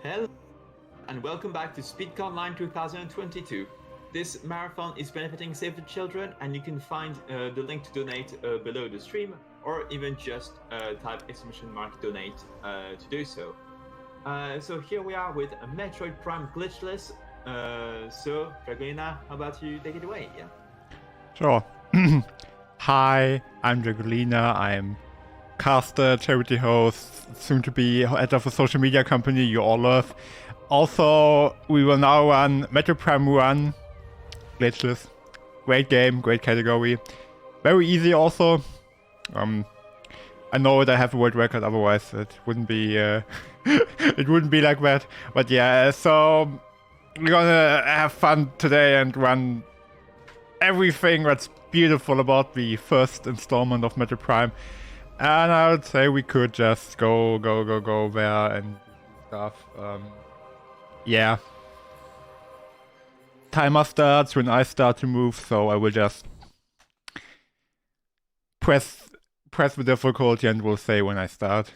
Hello and welcome back to SpeedConline 2022. This marathon is benefiting Save the Children, and you can find the link to donate below the stream, or even just type !donate to do so. So here we are with a Metroid Prime Glitchless. So Dragolina, how about you take it away? Yeah. Sure. Hi, I'm Dragolina. I'm caster, charity host, soon to be head of a social media company you all love. Also, we will now run Metroid Prime 1 Glitchless. Great game, great category. Very easy also. I know that I have a world record, otherwise it wouldn't be it wouldn't be like that. But yeah, so we're gonna have fun today and run everything that's beautiful about the first installment of Metroid Prime. And I would say we could just go there and stuff. Yeah. Timer starts when I start to move, so I will just press the difficulty and we'll say when I start.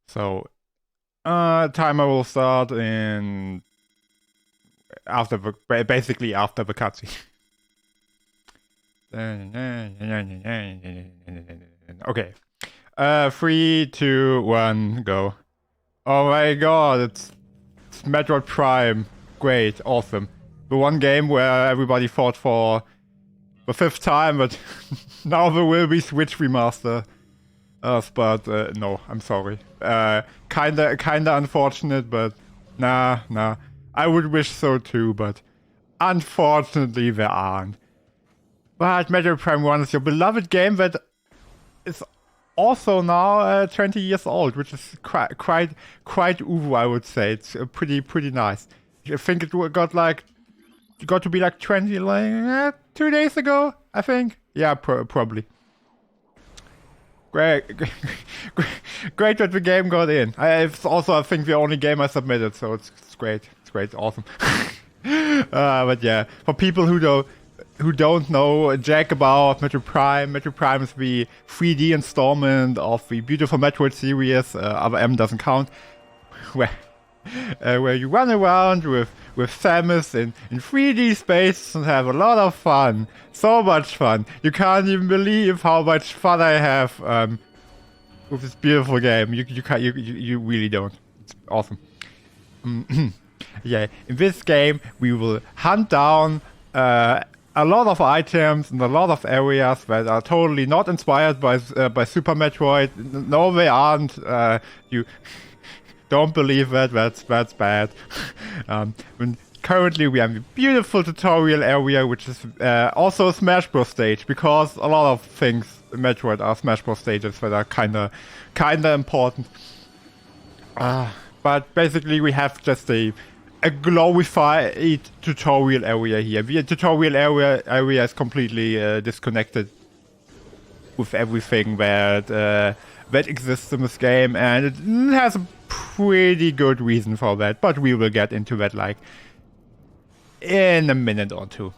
So, timer will start in basically after the cutscene. Okay. 3, 2, 1, go. Oh my god, it's Metroid Prime. Great, awesome. The one game where everybody fought for the 5th time, but now there will be Switch remaster. But no, I'm sorry. Kinda unfortunate, but nah. I would wish so too, but unfortunately there aren't. But Metroid Prime 1 is your beloved game that is also now 20 years old, which is quite uwu, I would say. It's pretty nice. I think it got to be like 20 2 days ago, I think. Yeah, probably. Great that the game got in. It's also, I think, the only game I submitted, so it's great. It's great, awesome. But yeah, for people who don't know jack about Metroid Prime is the 3D installment of the beautiful Metroid series. Other M doesn't count. Where you run around with Samus in 3D space and have a lot of fun. So much fun. You can't even believe how much fun I have with this beautiful game. You really don't. It's awesome. Yeah, in this game we will hunt down a lot of items and a lot of areas that are totally not inspired by Super Metroid. No, they aren't. You don't believe that. That's bad. Currently we have a beautiful tutorial area, which is also a Smash Bros. Stage, because a lot of things in Metroid are Smash Bros. Stages that are kinda important. But basically we have just a glorified tutorial area here. The tutorial area is completely disconnected with everything that exists in this game, and it has a pretty good reason for that. But we will get into that like in a minute or two.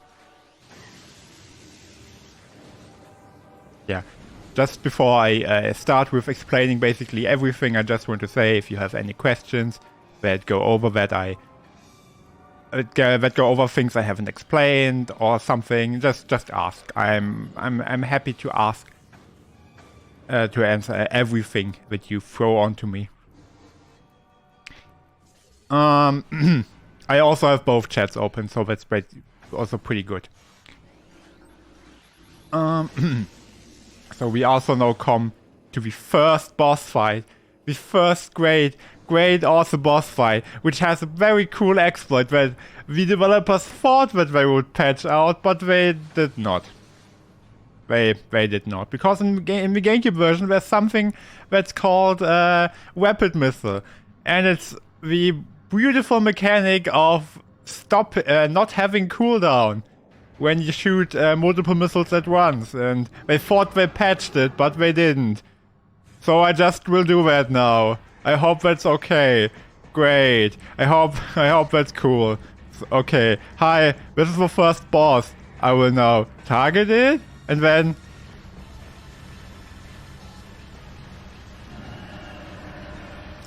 Yeah. Just before I start with explaining basically everything, I just want to say, if you have any questions that go over that go over things I haven't explained or something, just ask. I'm happy to ask to answer everything that you throw onto me. I also have both chats open, so that's also pretty good. So we also now come to the first boss fight. The first great awesome boss fight, which has a very cool exploit that the developers thought that they would patch out, but they did not. They did not, because in the GameCube version there's something that's called Rapid Missile, and it's the beautiful mechanic of not having cooldown when you shoot multiple missiles at once, and they thought they patched it, but they didn't. So I just will do that now. I hope that's okay. Great. I hope that's cool. Okay. Hi, this is the first boss. I will now target it, and then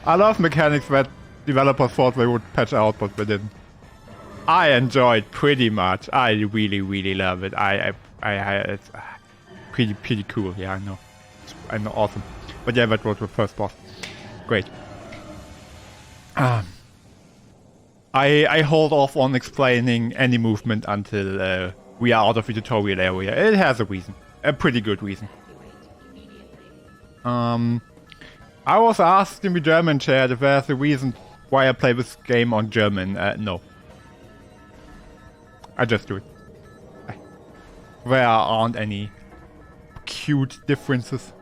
I love mechanics that developers thought they would patch out, but they didn't. I enjoyed pretty much. I really, really love it. It's pretty cool. Yeah, I know, awesome. But yeah, that was the first boss. Great. I hold off on explaining any movement until we are out of the tutorial area. It has a reason, a pretty good reason. I was asked in the German chat if there's a reason why I play this game on German. No. I just do it. There aren't any cute differences.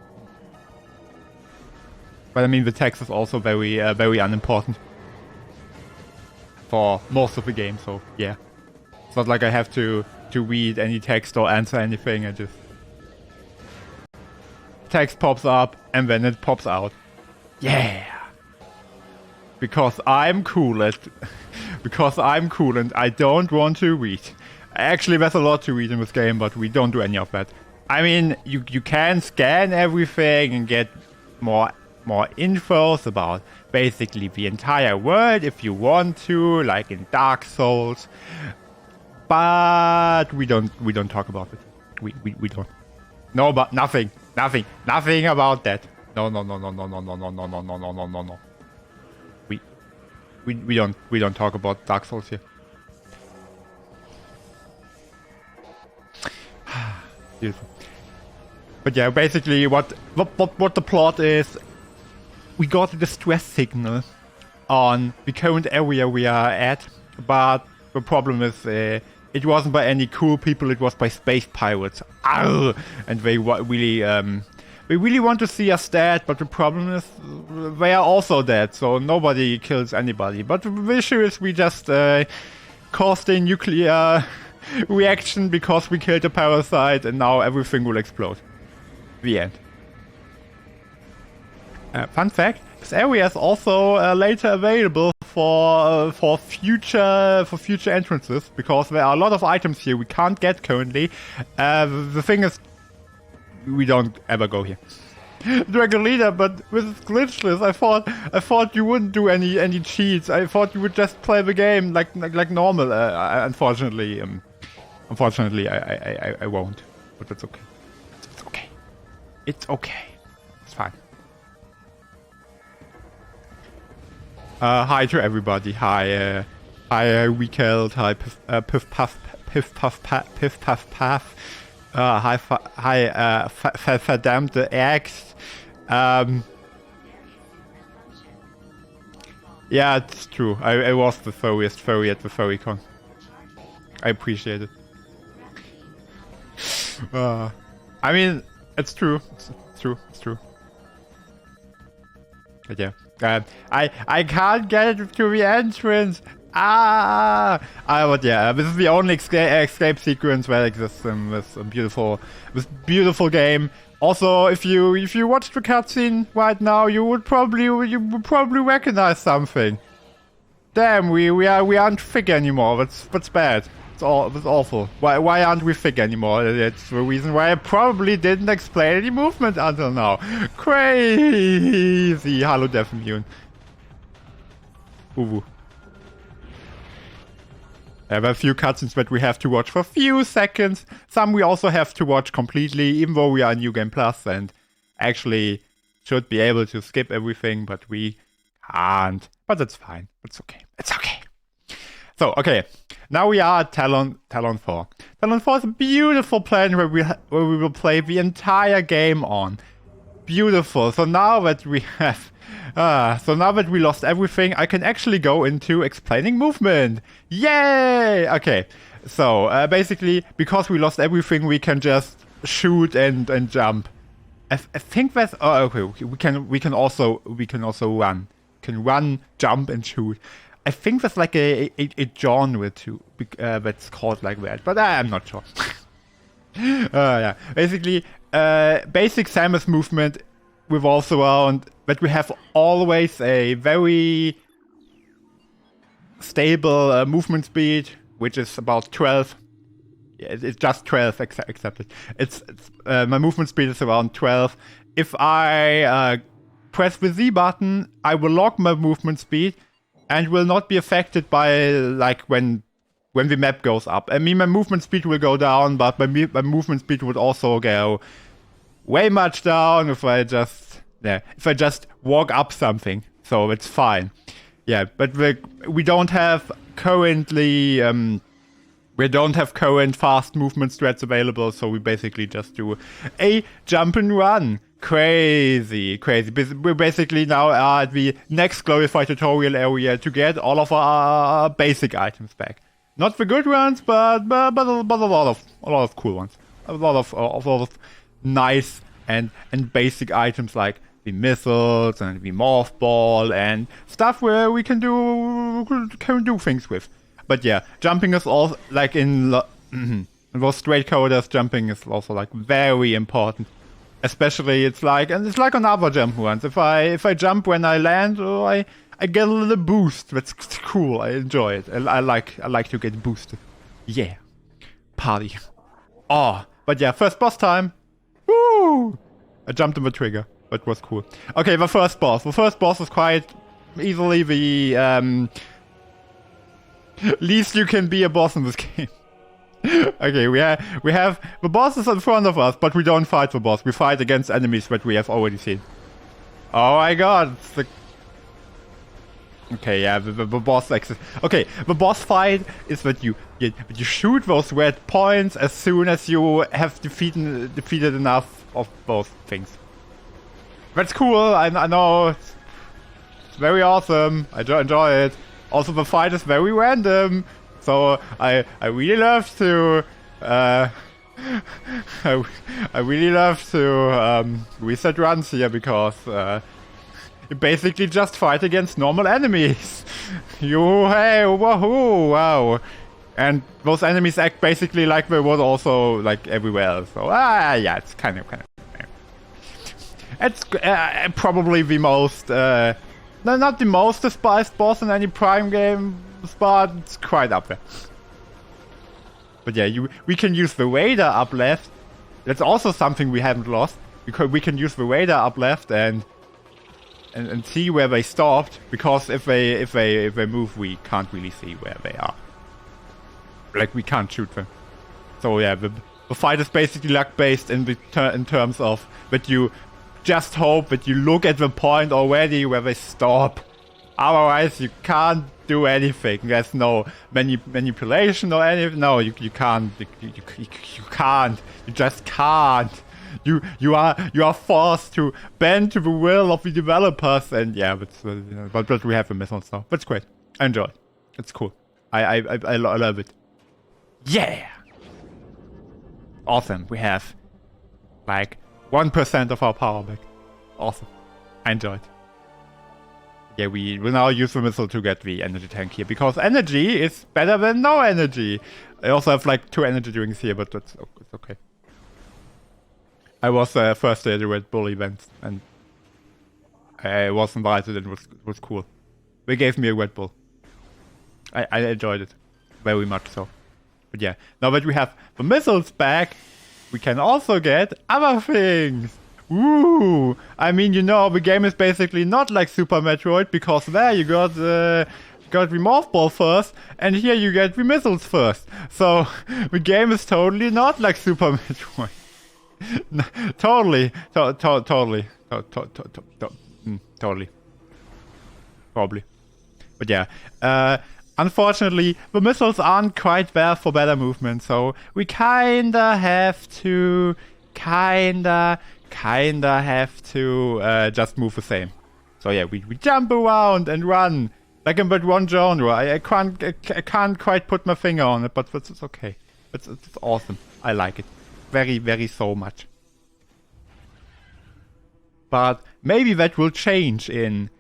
But I mean, the text is also very unimportant for most of the game, so yeah. It's not like I have to read any text or answer anything. I just... Text pops up and then it pops out. Yeah! Because I'm cool because I'm cool and I don't want to read. Actually, there's a lot to read in this game, but we don't do any of that. I mean, you can scan everything and get more infos about basically the entire world if you want to, like in Dark Souls. But we don't talk about it. We don't. No, but nothing about that. No. We don't talk about Dark Souls here. Beautiful. But yeah, basically what the plot is, we got a distress signal on the current area we are at, but the problem is it wasn't by any cool people, it was by space pirates. Arr! And they really want to see us dead, but the problem is they are also dead, so nobody kills anybody. But the issue is we just caused a nuclear reaction because we killed a parasite and now everything will explode. The end. Fun fact, this area is also later available for future entrances, because there are a lot of items here we can't get currently. The thing is, we don't ever go here. Dragolina, but with Glitchless, I thought you wouldn't do any cheats. I thought you would just play the game like normal. Unfortunately, I won't. But that's okay. It's okay. It's okay. It's fine. Hi to everybody. Hi, Weekeld. Hi, Piff Puff Puff. Hi, verdammte Axt. Yeah, it's true. I was the furriest furry at the FurryCon. I appreciate it. I mean, it's true. It's true. But yeah. I can't get to the entrance. But yeah, this is the only escape sequence that exists in this beautiful game. Also, if you watch the cutscene right now, you would probably recognize something. Damn, we aren't thick anymore. That's bad. It's awful. Why aren't we thick anymore? That's the reason why I probably didn't explain any movement until now. Crazy. Hello, Death Immune. Ooh. There are a few cutscenes that we have to watch for a few seconds. Some we also have to watch completely, even though we are in New Game Plus and actually should be able to skip everything, but we can't. But that's fine. It's okay. It's okay. So, okay. Now we are at Talon 4. Talon 4 is a beautiful planet where we will play the entire game on. Beautiful. So now that we have... now that we lost everything, I can actually go into explaining movement. Yay! Okay. So, basically, because we lost everything, we can just shoot and jump. I think that's... Oh, okay. We can also run. Can run, jump, and shoot. I think that's like a genre too, that's called like that, but I'm not sure. Yeah, basically, basic Samus movement revolves around that we have always a very stable movement speed, which is about 12. Yeah, it's just 12 accepted. It's my movement speed is around 12. If I press the Z button, I will lock my movement speed and will not be affected by like when the map goes up. I mean, my movement speed will go down, but my movement speed would also go way much down if I just walk up something. So it's fine. Yeah, but we don't have currently we don't have current fast movement strats available, so we basically just do a jump and run. Crazy. We basically now are at the next glorified tutorial area to get all of our basic items back. Not the good ones, but a lot of cool ones. A lot of nice and basic items like the missiles and the morph ball and stuff where we can do things with. But yeah, jumping is also like in those straight coders, jumping is also like very important. Especially it's like on other jump runs. If I jump when I land, I get a little boost. That's cool. I enjoy it. I like to get boosted. Yeah, party. Oh, but yeah, first boss time. Woo! I jumped on the trigger. That was cool. Okay, the first boss. The first boss is quite easily the least you can be a boss in this game. Okay, we have the boss is in front of us, but we don't fight the boss. We fight against enemies that we have already seen. Oh my god! Okay, yeah, the boss exists. Okay, the boss fight is that you shoot those red points as soon as you have defeated enough of those things. That's cool. I know. It's very awesome. I enjoy it. Also, the fight is very random, so I really love to I really love to reset runs here because you basically just fight against normal enemies. Hey, wahoo, wow, and those enemies act basically like they would also like everywhere else. So yeah, it's kind of. It's probably the most. No, not the most despised boss in any Prime game, but it's quite up there. But yeah, we can use the radar up left. That's also something we haven't lost, because we can use the radar up left and see where they stopped. Because if they move, we can't really see where they are. Like we can't shoot them. So yeah, the fight is basically luck based in terms of that you just hope that you look at the point already where they stop. Otherwise, you can't do anything. There's no manipulation or anything. No, you can't. You can't. You just can't. You are forced to bend to the will of the developers. And yeah, but we have the missiles now. That's great. I enjoy it. It's cool. I love it. Yeah. Awesome. We have like 1% of our power back. Awesome. I enjoyed. Yeah, we will now use the missile to get the energy tank here, because energy is better than no energy. I also have like 2 energy drinks here, but it's okay. I was first at the Red Bull event, and I was invited, and it was cool. They gave me a Red Bull. I enjoyed it. Very much so. But yeah, now that we have the missiles back, we can also get other things. Ooh! I mean, you know, the game is basically not like Super Metroid, because there you got the morph ball first, and here you get the missiles first. So the game is totally not like Super Metroid. Totally. Probably. But yeah. Unfortunately, the missiles aren't quite there for better movement, so we kinda have to just move the same. So yeah, we jump around and run like in that one genre. I can't quite put my finger on it, but it's okay. It's awesome. I like it very, very so much. But maybe that will change in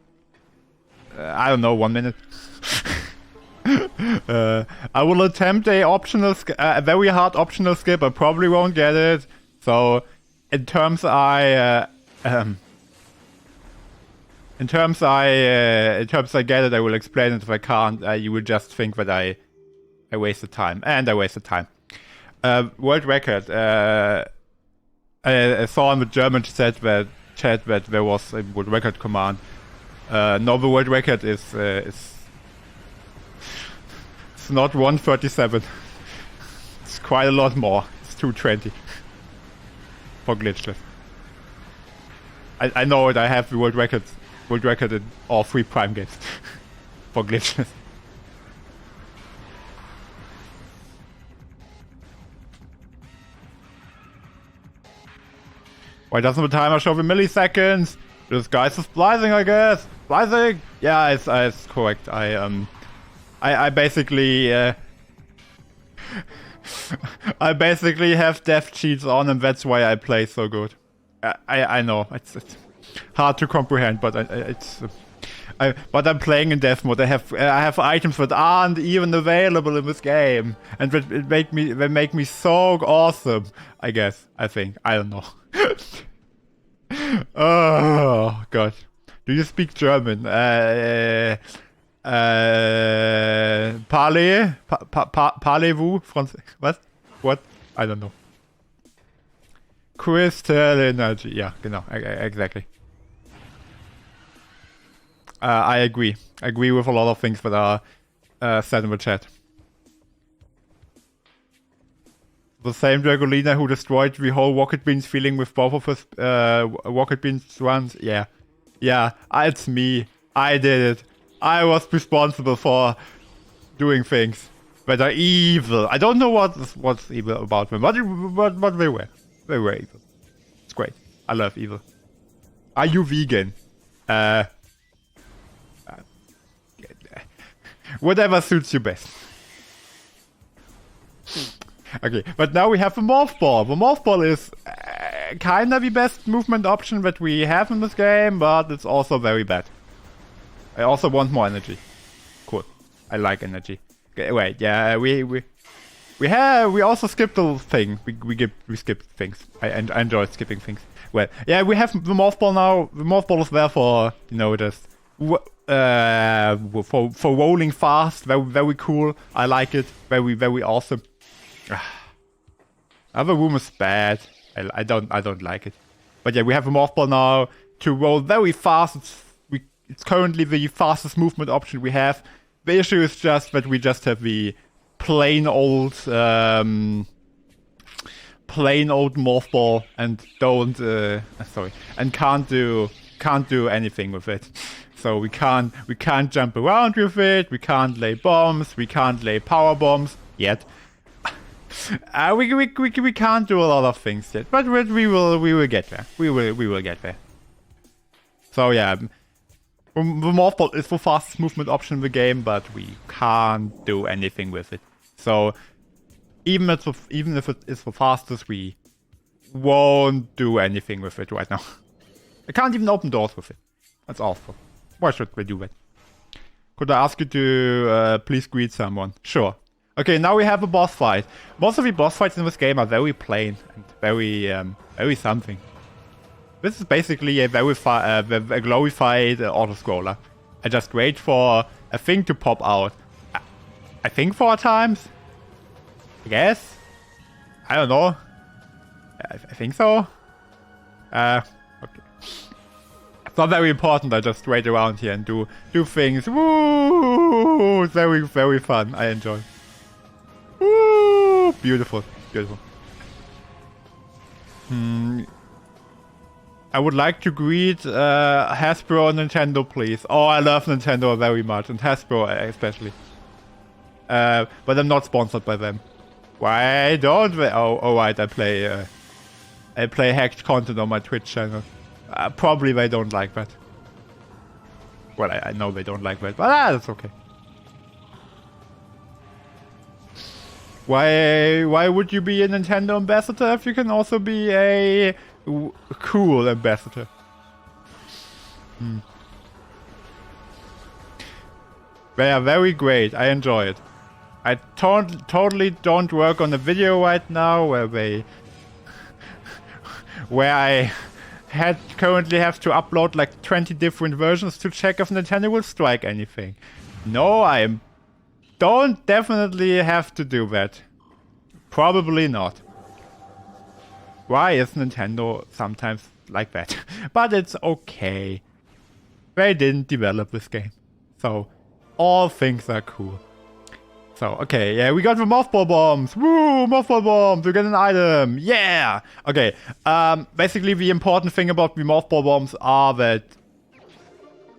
I don't know, 1 minute. I will attempt a very hard optional skip. I probably won't get it. So, in terms I get it, I will explain it. If I can't, you will just think that I wasted time, and I wasted time. World record. I saw in the German chat chat that there was a world record command. No, the world record is it's not 137. It's quite a lot more. It's 220 for Glitchless. I know it. I have the world record in all 3 Prime games for Glitchless. Why doesn't the timer show the milliseconds? This guy's splicing, I guess. Splicing? Yeah, it's correct. I basically I basically have death cheats on, and that's why I play so good. I know it's hard to comprehend, but but I'm playing in death mode. I have items that aren't even available in this game, and they make me so awesome. I guess. I think. I don't know. Oh God. Do you speak German? Parlez-vous Français? What? I don't know. Crystal energy. Yeah, genau. Exactly. I agree. I agree with a lot of things that are said in the chat. The same Dragolina who destroyed the whole Rocket Beans feeling with both of us Rocket Beans runs. Yeah. Yeah, it's me. I did it. I was responsible for doing things that are evil. I don't know what's evil about them, but they were. They were evil. It's great. I love evil. Are you vegan? Whatever suits you best. Okay, but now we have the Morph Ball. The Morph Ball is kinda the best movement option that we have in this game, but it's also very bad. I also want more energy. Cool. I like energy. Okay, wait, yeah, we also skipped the thing. We skipped things. I enjoyed skipping things. Well, yeah, we have the Morph Ball now. The Morph Ball is there for, you know, just for rolling fast. Very, very cool. I like it. Very, very awesome. Other room is bad. I don't like it. But yeah, we have a Morph Ball now to roll very fast. It's currently the fastest movement option we have. The issue is just that we just have the plain old Morph Ball and can't do anything with it. So we can't jump around with it. We can't lay bombs. We can't lay power bombs yet. We can't do a lot of things yet, but we will get there. We will get there. So yeah, the Morph Ball is the fastest movement option in the game, but we can't do anything with it. So even if it is the fastest, we won't do anything with it right now. I can't even open doors with it. That's awful. Why should we do that? Could I ask you to please greet someone? Sure. Okay, now we have a boss fight. Most of the boss fights in this game are very plain and very something. This is basically a glorified auto-scroller. I just wait for a thing to pop out. I think 4 times? I guess? I don't know. I think so. Okay. It's not very important, I just wait around here and do things. Woo! It's very, very fun. I enjoy. Woo! Beautiful. Beautiful. I would like to greet Hasbro and Nintendo, please. Oh, I love Nintendo very much, and Hasbro especially. But I'm not sponsored by them. Why don't they? Oh, right, I play hacked content on my Twitch channel. Probably they don't like that. Well, I know they don't like that, but that's okay. Why would you be a Nintendo ambassador if you can also be a cool ambassador? They are very great. I enjoy it. I totally don't work on a video right now where I currently have to upload like 20 different versions to check if Nintendo will strike anything. No, I don't definitely have to do that. Probably not. Why is Nintendo sometimes like that. But it's okay. They didn't develop this game. So, all things are cool. So, okay, yeah, we got the mothball bombs. Woo, mothball bombs, we get an item. Yeah! Okay, basically the important thing about the mothball bombs are that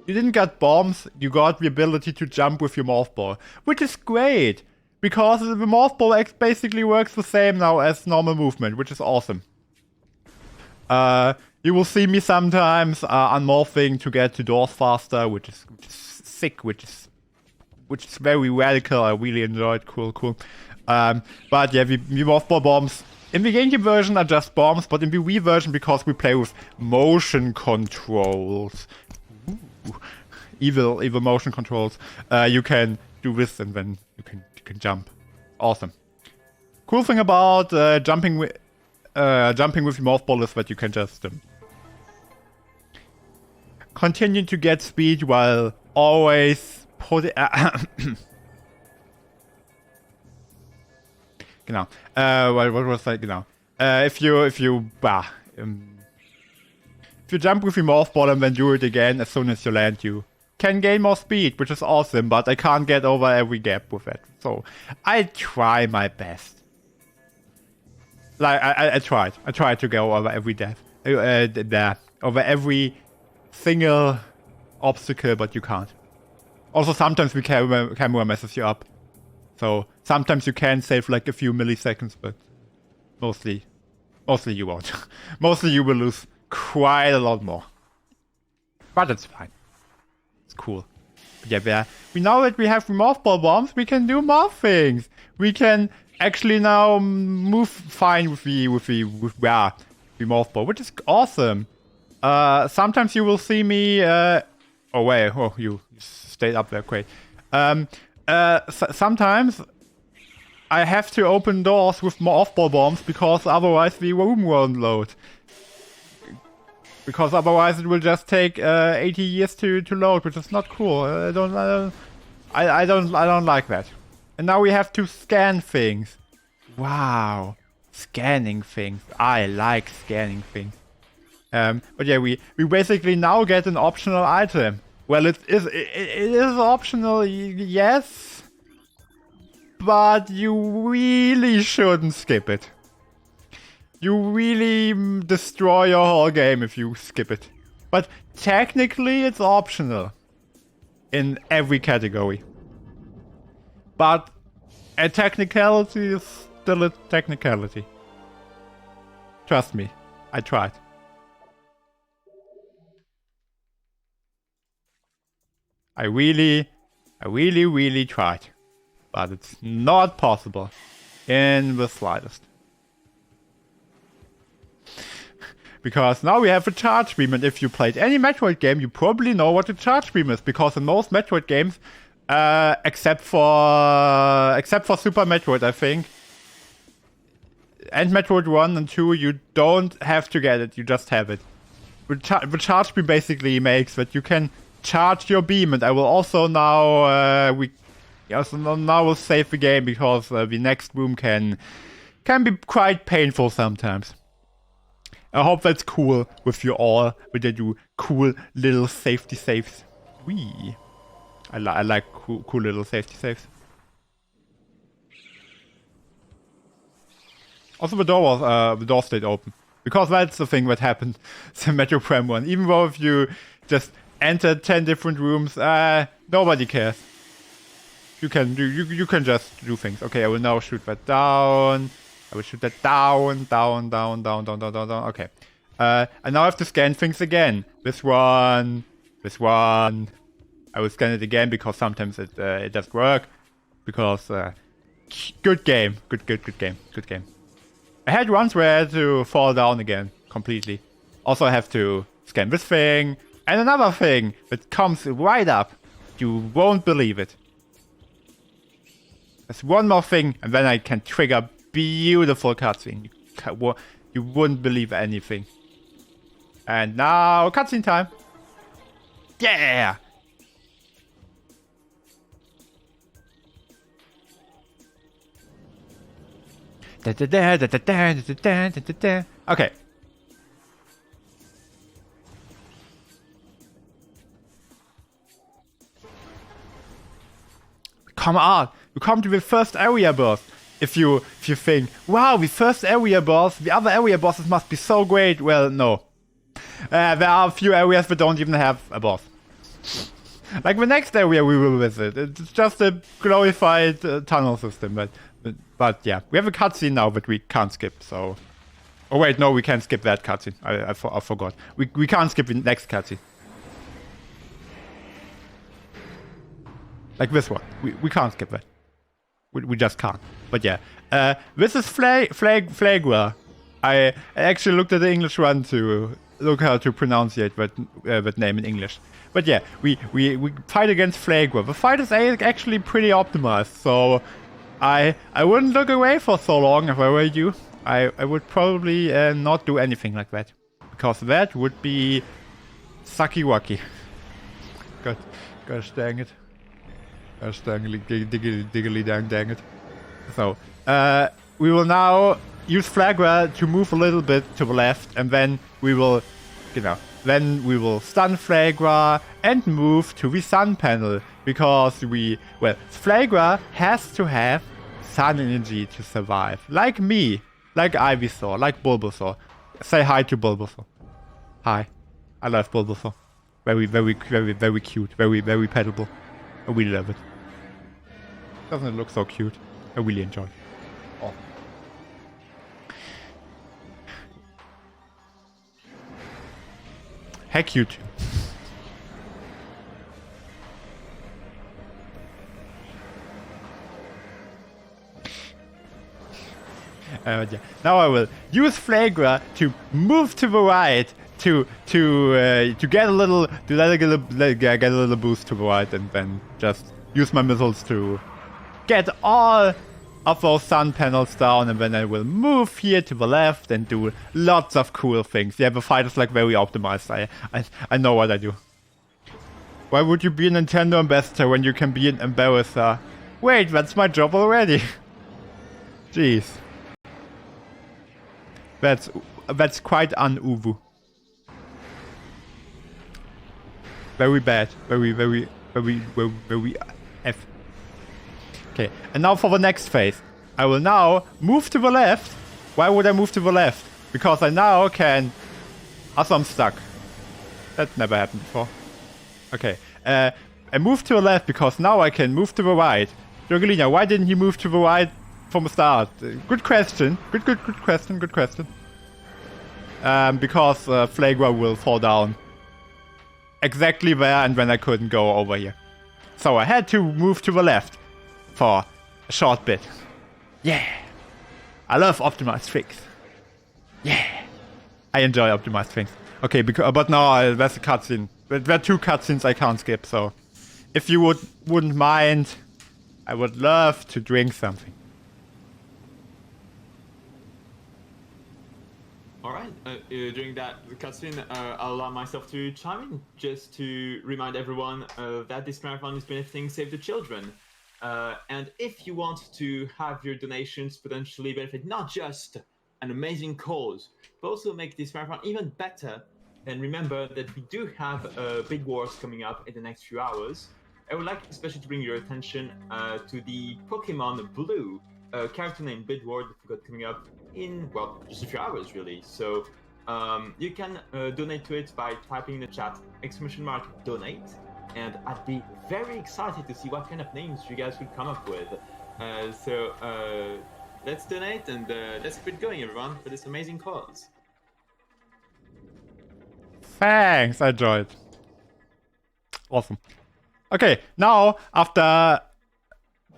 you didn't get bombs, you got the ability to jump with your mothball. Which is great, because the mothball basically works the same now as normal movement, which is awesome. You will see me sometimes unmorphing to get to doors faster, which is sick, which is very radical. I really enjoyed. Cool. But yeah, the mothball bombs in the GameCube version are just bombs, but in the Wii version, because we play with motion controls, evil motion controls, you can do this and then you can jump. Awesome. Cool thing about jumping with the mothball is that you can just continue to get speed while always genau. What was that? Genau. If you jump with your mothball and then do it again as soon as you land, you can gain more speed, which is awesome. But I can't get over every gap with it, so I try my best. Like I tried. I tried to go over every over every single obstacle, but you can't. Also, sometimes the camera messes you up. So, sometimes you can save like a few milliseconds, but mostly you won't. Mostly you will lose quite a lot more. But it's fine. It's cool. But yeah, we know that we have mothball bombs, we can do more things. We can actually now move fine with the mothball, which is awesome. Sometimes you will see me... you stayed up there, great. Sometimes I have to open doors with mothball bombs because otherwise the room won't load. Because otherwise it will just take 80 years to load, which is not cool. I don't like that. And now we have to scan things. Wow, scanning things. I like scanning things. But yeah, we basically now get an optional item. Well, it is optional, yes, but you really shouldn't skip it. You really destroy your whole game if you skip it. But technically, it's optional in every category. But a technicality is still a technicality. Trust me, I tried. I really tried. But it's not possible. In the slightest. Because now we have a charge beam, and if you played any Metroid game, you probably know what a charge beam is. Because in most Metroid games, except for Super Metroid, I think, and Metroid 1 and 2, you don't have to get it, you just have it. The charge beam basically makes that you can charge your beam, and I will also now now we'll save the game because the next room can be quite painful sometimes. I hope that's cool with you all, when they do cool little safety saves. Wee. I like cool little safety saves. Also, the door stayed open. Because that's the thing that happened in Metro Prime 1. Even though if you just enter 10 different rooms, nobody cares. You can just do things. Okay, I will now shoot that down. I will shoot that down. Okay. I now have to scan things again. This one. I will scan it again because sometimes it doesn't work. Because good game. Good game. I had once where I had to fall down again completely. Also, I have to scan this thing and another thing that comes right up. You won't believe it. There's one more thing, and then I can trigger beautiful cutscene. You wouldn't believe anything. And now, cutscene time. Yeah! Okay. come on, you come to the first area boss. If you think, wow, the first area boss, the other area bosses must be so great. Well, no. There are a few areas that don't even have a boss. Like the next area we will visit, it's just a glorified tunnel system. But yeah, we have a cutscene now that we can't skip. So, oh wait, no, we can't skip that cutscene. I forgot. We can't skip the next cutscene. Like this one, we can't skip that. We just can't. But yeah, this is Flagra. I actually looked at the English one to look how to pronounce that name in English. But yeah, we fight against Flagra. The fight is actually pretty optimized, so I wouldn't look away for so long if I were you. I would probably not do anything like that, because that would be sucky-wucky. Gosh dang it. Gosh diggly dang it. So, we will now use Flagra to move a little bit to the left, and then we will, then we will stun Flagra and move to the sun panel, because Flagra has to have sun energy to survive. Like me, like Ivysaur, like Bulbasaur. Say hi to Bulbasaur. Hi. I love Bulbasaur. Very cute. Very petable. I really love it. Doesn't it look so cute? I really enjoy it. Oh. Heck you too. Yeah. Now I will use Flagra to move to the right to get a little boost to the right, and then just use my missiles to get all of those sun panels down, and then I will move here to the left and do lots of cool things. Yeah, the fight is like very optimized. I know what I do. Why would you be a Nintendo ambassador when you can be an embarrasser? Wait, that's my job already. Jeez. That's quite un-Uwu. Very bad. Very F. Okay, and now for the next phase. I will now move to the left. Why would I move to the left? Because I now can... Also, I'm stuck. That never happened before. Okay, I moved to the left because now I can move to the right. Dragolina, why didn't you move to the right from the start? Good question. Good question. Because Flagra will fall down exactly there, and then I couldn't go over here. So I had to move to the left for a short bit. Yeah. I love optimized things. Yeah. I enjoy optimized things. Okay, but now there's a cutscene. There are two cutscenes I can't skip, so if you wouldn't mind, I would love to drink something. Alright, during that cutscene, I'll allow myself to chime in just to remind everyone that this marathon is benefiting Save the Children. And if you want to have your donations potentially benefit not just an amazing cause, but also make this marathon even better, then remember that we do have Bid Wars coming up in the next few hours. I would like especially to bring your attention to the Pokemon Blue character named Bid War that we got coming up in, well, just a few hours really. So you can donate to it by typing in the chat !donate, and I'd be very excited to see what kind of names you guys would come up with. So let's donate, and let's keep it going, everyone, for this amazing cause. Thanks, I enjoyed. Awesome. Okay, now after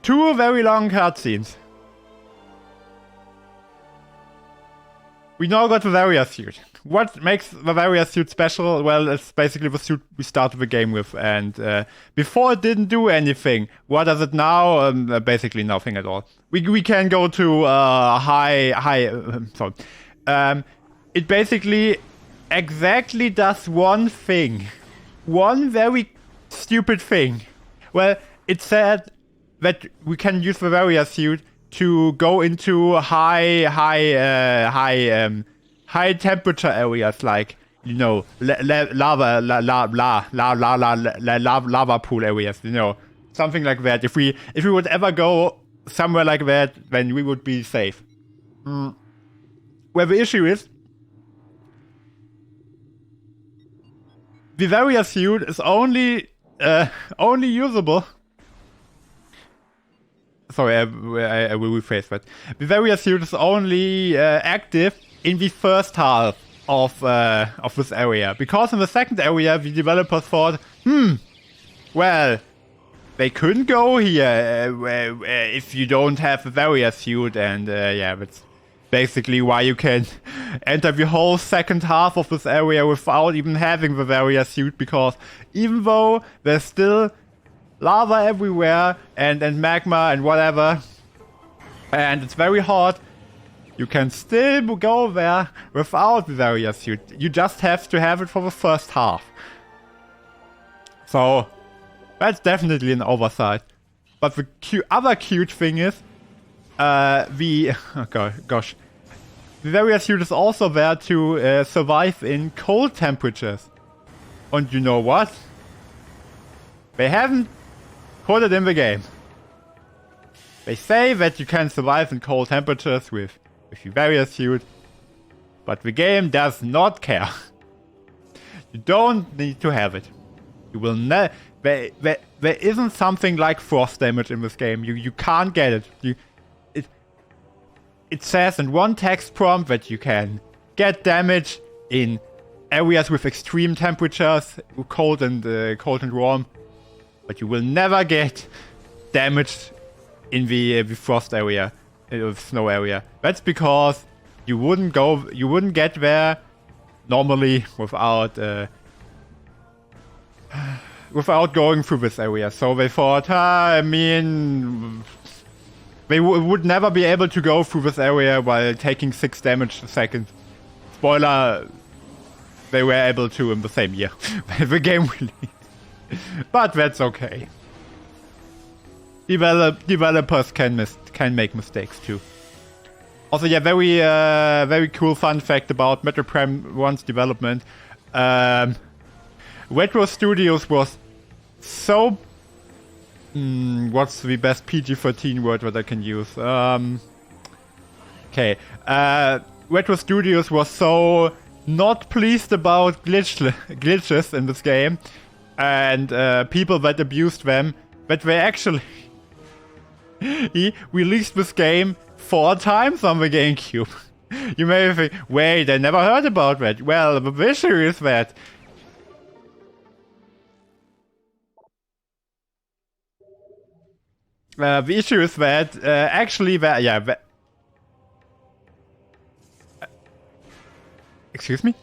two very long cutscenes, we now got the Varia suit. What makes the Varia suit special? Well, it's basically the suit we started the game with, and before it didn't do anything. What does it now? Basically nothing at all. We can go to it basically exactly does one thing. One very stupid thing. Well, it said that we can use the Varia suit to go into high temperature areas, like, you know, lava pool areas, you know, Something like that. If we would ever go somewhere like that, then we would be safe. Where the issue is, the Varia suit is only usable. Sorry, I will rephrase that. The Varia suit is only active in the first half of this area, because in the second area the developers thought, well, they couldn't go here if you don't have a Varia suit, and yeah, that's basically why you can enter the whole second half of this area without even having the Varia suit, because even though there's still lava everywhere and magma and whatever, and it's very hot, you can still go there without the Varia suit. You just have to have it for the first half. So that's definitely an oversight. But the other cute thing is, the Varia suit is also there to survive in cold temperatures. And you know what? They haven't put it in the game. They say that you can survive in cold temperatures with the Varia suit, but the game does not care. You don't need to have it. You will never. There isn't something like frost damage in this game. You can't get it. It says in one text prompt that you can get damage in areas with extreme temperatures, cold and warm, but you will never get damage in the frost area, the snow area. That's because you wouldn't get there normally without going through this area. So they thought, I mean, they would never be able to go through this area while taking 6 damage a second. Spoiler, they were able to in the same year. The game released. But that's okay. Developers can make mistakes too. Also, yeah, very cool fun fact about Metroid Prime 1's development. Retro Studios was so... what's the best PG-13 word that I can use? Okay. Retro Studios was so not pleased about glitches in this game, and people that abused them, that they actually released this game 4 times on the GameCube. You may think, wait, I never heard about that. Well, the issue is that actually excuse me?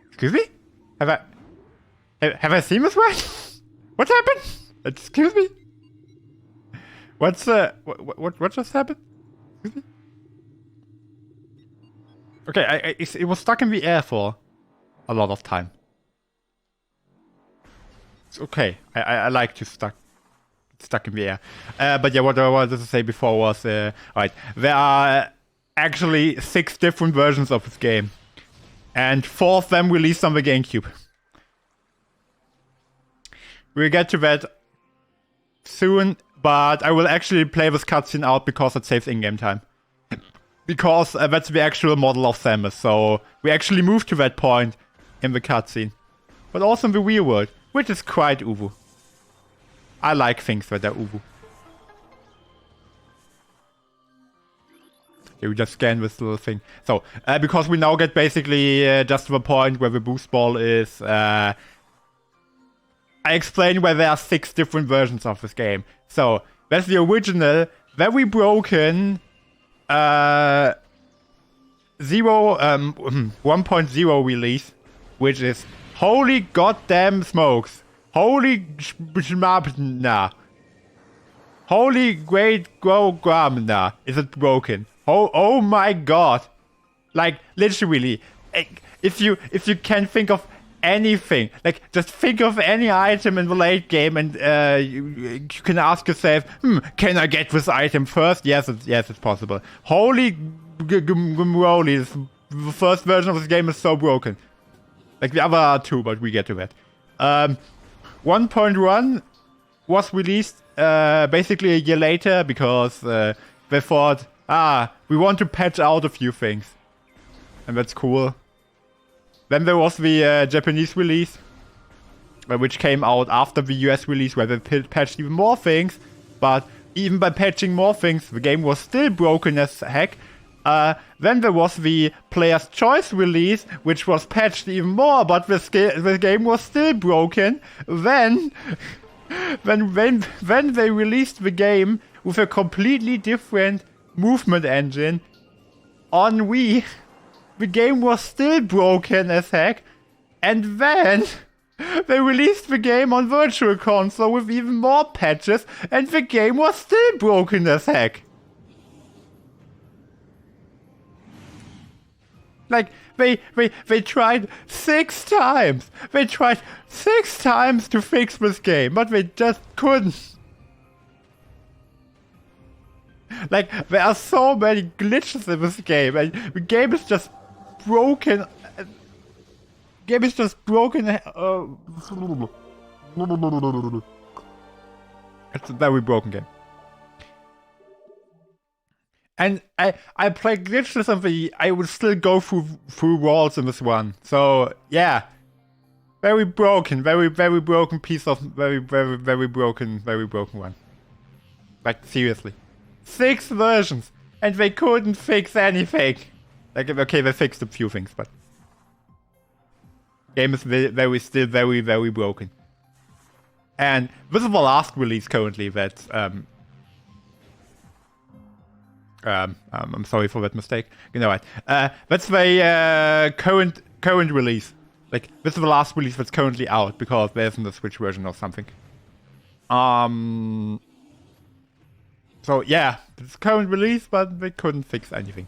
Excuse me? Have I seen this right? What happened? Excuse me? What just happened? Excuse me? Okay, it was stuck in the air for a lot of time. It's okay. I like to stuck in the air. But yeah, what I wanted to say before was, right, there are actually 6 different versions of this game, and 4 of them released on the GameCube. We'll get to that soon, but I will actually play this cutscene out because it saves in-game time. Because that's the actual model of Samus, so we actually moved to that point in the cutscene. But also in the real world, which is quite uwu. I like things that are uwu. Okay, we just scan this little thing. So, because we now get basically just to the point where the boost ball is... I explained where there are 6 different versions of this game. So, that's the original, very broken... 1.0 release, which is holy goddamn smokes, holy schmabna, holy great gramna, is it broken? Oh my god, like literally, if you can think of anything, like just think of any item in the late game, and you can ask yourself, can I get this item first? Yes, it's possible. Holy gumroli, the first version of this game is so broken. Like the other two, but we get to that. 1.1 was released basically a year later because they thought, we want to patch out a few things. And that's cool. Then there was the Japanese release, which came out after the US release, where they patched even more things. But even by patching more things, the game was still broken as heck. Then there was the Player's Choice release, which was patched even more, but the game was still broken. Then they released the game with a completely different movement engine on Wii, the game was still broken as heck. And then they released the game on Virtual Console with even more patches, and the game was still broken as heck. Like, they tried 6 times. They tried 6 times to fix this game, but they just couldn't. Like, there are so many glitches in this game, and the game is just broken. Game is just broken. It's a very broken game. And I play Glitchless and I would still go through walls in this one. So yeah, very broken, very broken piece of very broken one. Like seriously, 6 versions and they couldn't fix anything. Like okay, they fixed a few things, but game is still very broken. And this is the last release currently that I'm sorry for that mistake. You know what? That's the current release. Like this is the last release that's currently out because there isn't a Switch version or something. So yeah, it's current release, but they couldn't fix anything.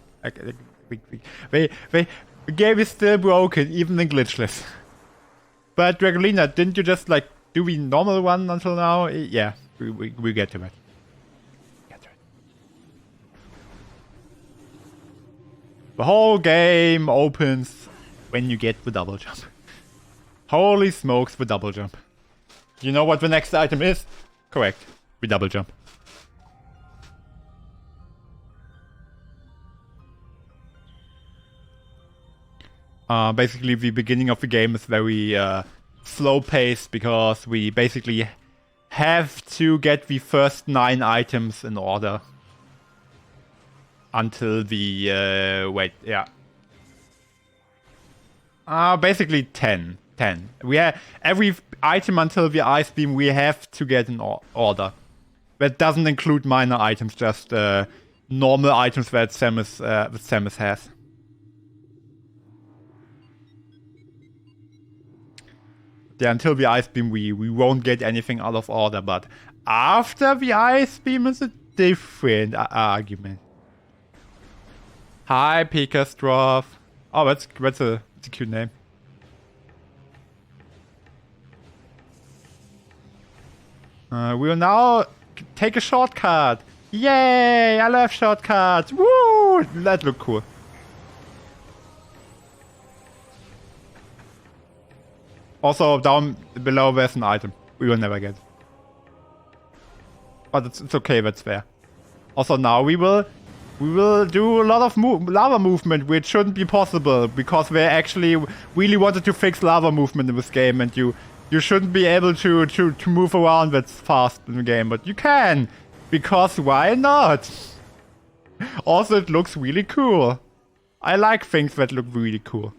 The game is still broken, even in Glitchless. But Dragolina, didn't you just like do the normal one until now? Yeah, we get to it. The whole game opens when you get the double jump. Holy smokes, the double jump. You know what the next item is? Correct, the double jump. Basically, the beginning of the game is very slow-paced because we basically have to get the first 9 items in order. Until the, basically 10. We have every item until the ice beam we have to get in order. That doesn't include minor items, just normal items that Samus has. Yeah, until the ice beam we won't get anything out of order, but after the ice beam is a different argument. Hi, Pikastrov. Oh, that's a cute name. We will now take a shortcut. Yay! I love shortcuts. Woo! That look cool. Also, down below there's an item we will never get. But it's okay, that's fair. Also, now we will do a lot of lava movement, which shouldn't be possible, because they actually really wanted to fix lava movement in this game, and you shouldn't be able to move around that fast in the game, but you can, because why not? Also, it looks really cool. I like things that look really cool.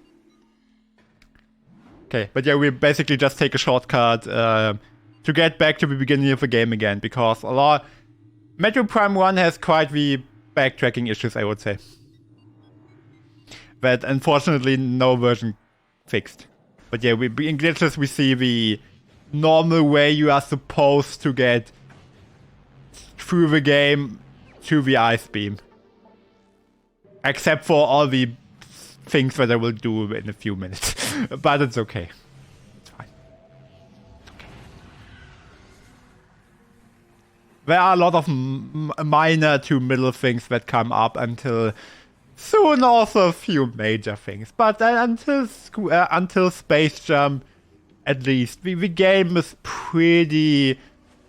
Okay, but yeah, we basically just take a shortcut to get back to the beginning of the game again, because Metroid Prime 1 has quite the backtracking issues, I would say. That unfortunately no version fixed. But yeah, in Glitchless we see the normal way you are supposed to get through the game to the ice beam. Except for all the things that I will do in a few minutes. But it's okay. It's fine. It's okay. There are a lot of minor to middle things that come up until Soon also a few major things. But until Space Jump, at least, the game is pretty...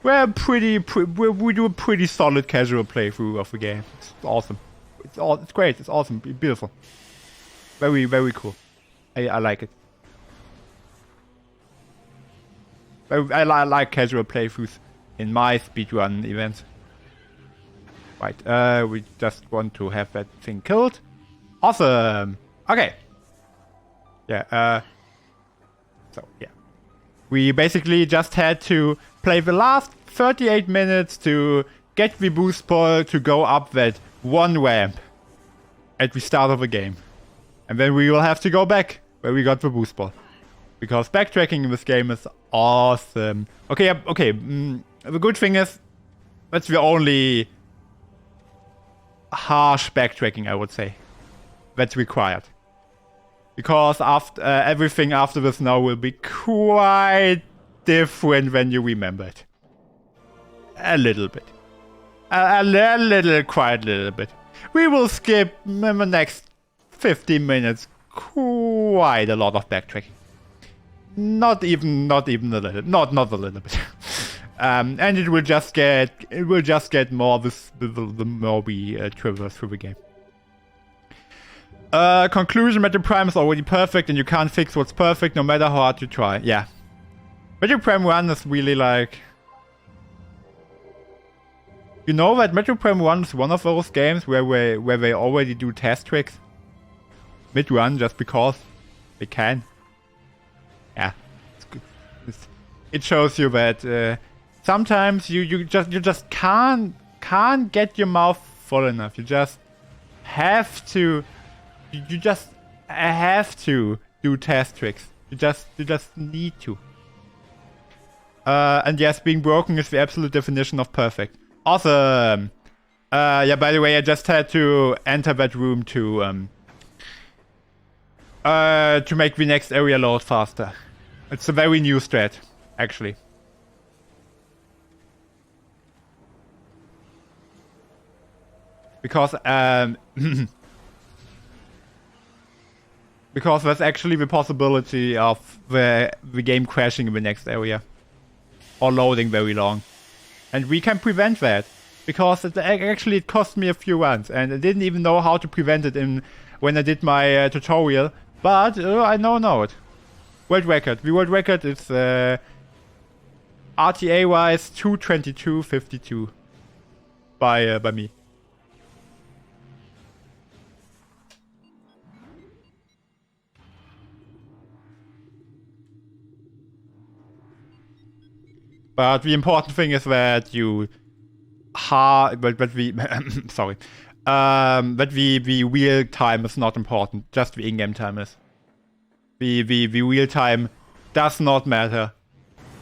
we do a pretty solid casual playthrough of the game. It's awesome. It's great. It's awesome. Beautiful. Very, very cool. I like it. I like casual playthroughs in my speedrun events. Right, we just want to have that thing killed. Awesome. Okay. Yeah, so, yeah. We basically just had to play the last 38 minutes to get the boost ball to go up that one ramp at the start of the game. And then we will have to go back where we got the boost ball. Because backtracking in this game is awesome. Okay, okay. The good thing is, that's the only harsh backtracking, I would say, that's required. Because after everything after this now will be quite different when you remember it. A little bit. Quite a little bit. We will skip in the next 15 minutes quite a lot of backtracking. Not even a little, not a little bit. And it will just get more the more we traverse through the game. Conclusion: Metroid Prime is already perfect, and you can't fix what's perfect no matter how hard you try. Yeah, Metroid Prime 1 is really like, you know that Metroid Prime 1 is one of those games where they already do test tricks mid-run just because they can. Yeah, it's good. It shows you that sometimes you just can't get your mouth full enough. You just have to. You just have to do test tricks. You just need to. And yes, being broken is the absolute definition of perfect. Awesome. Yeah. By the way, I just had to enter that room to make the next area load faster. It's a very new strat, actually. Because because there's actually the possibility of the game crashing in the next area. Or loading very long. And we can prevent that. Because it cost me a few runs. And I didn't even know how to prevent it when I did my tutorial. But I know it. World record. The world record is RTA-wise 2:22:52 by me. But the important thing is that you but the sorry. But the real time is not important, just the in-game time is. The real time does not matter.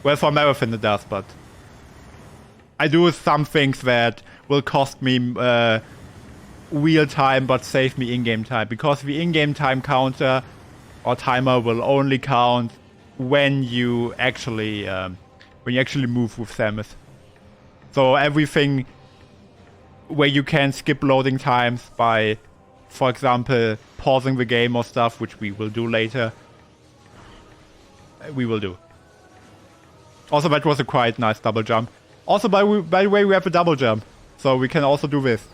Well, for Marathon it does, but I do some things that will cost me real time but save me in-game time, because the in-game time counter or timer will only count when you actually move with Samus. So everything where you can skip loading times by, for example, pausing the game or stuff, which we will do later, we will do. Also, that was a quite nice double jump. Also, by the way, we have a double jump, so we can also do this.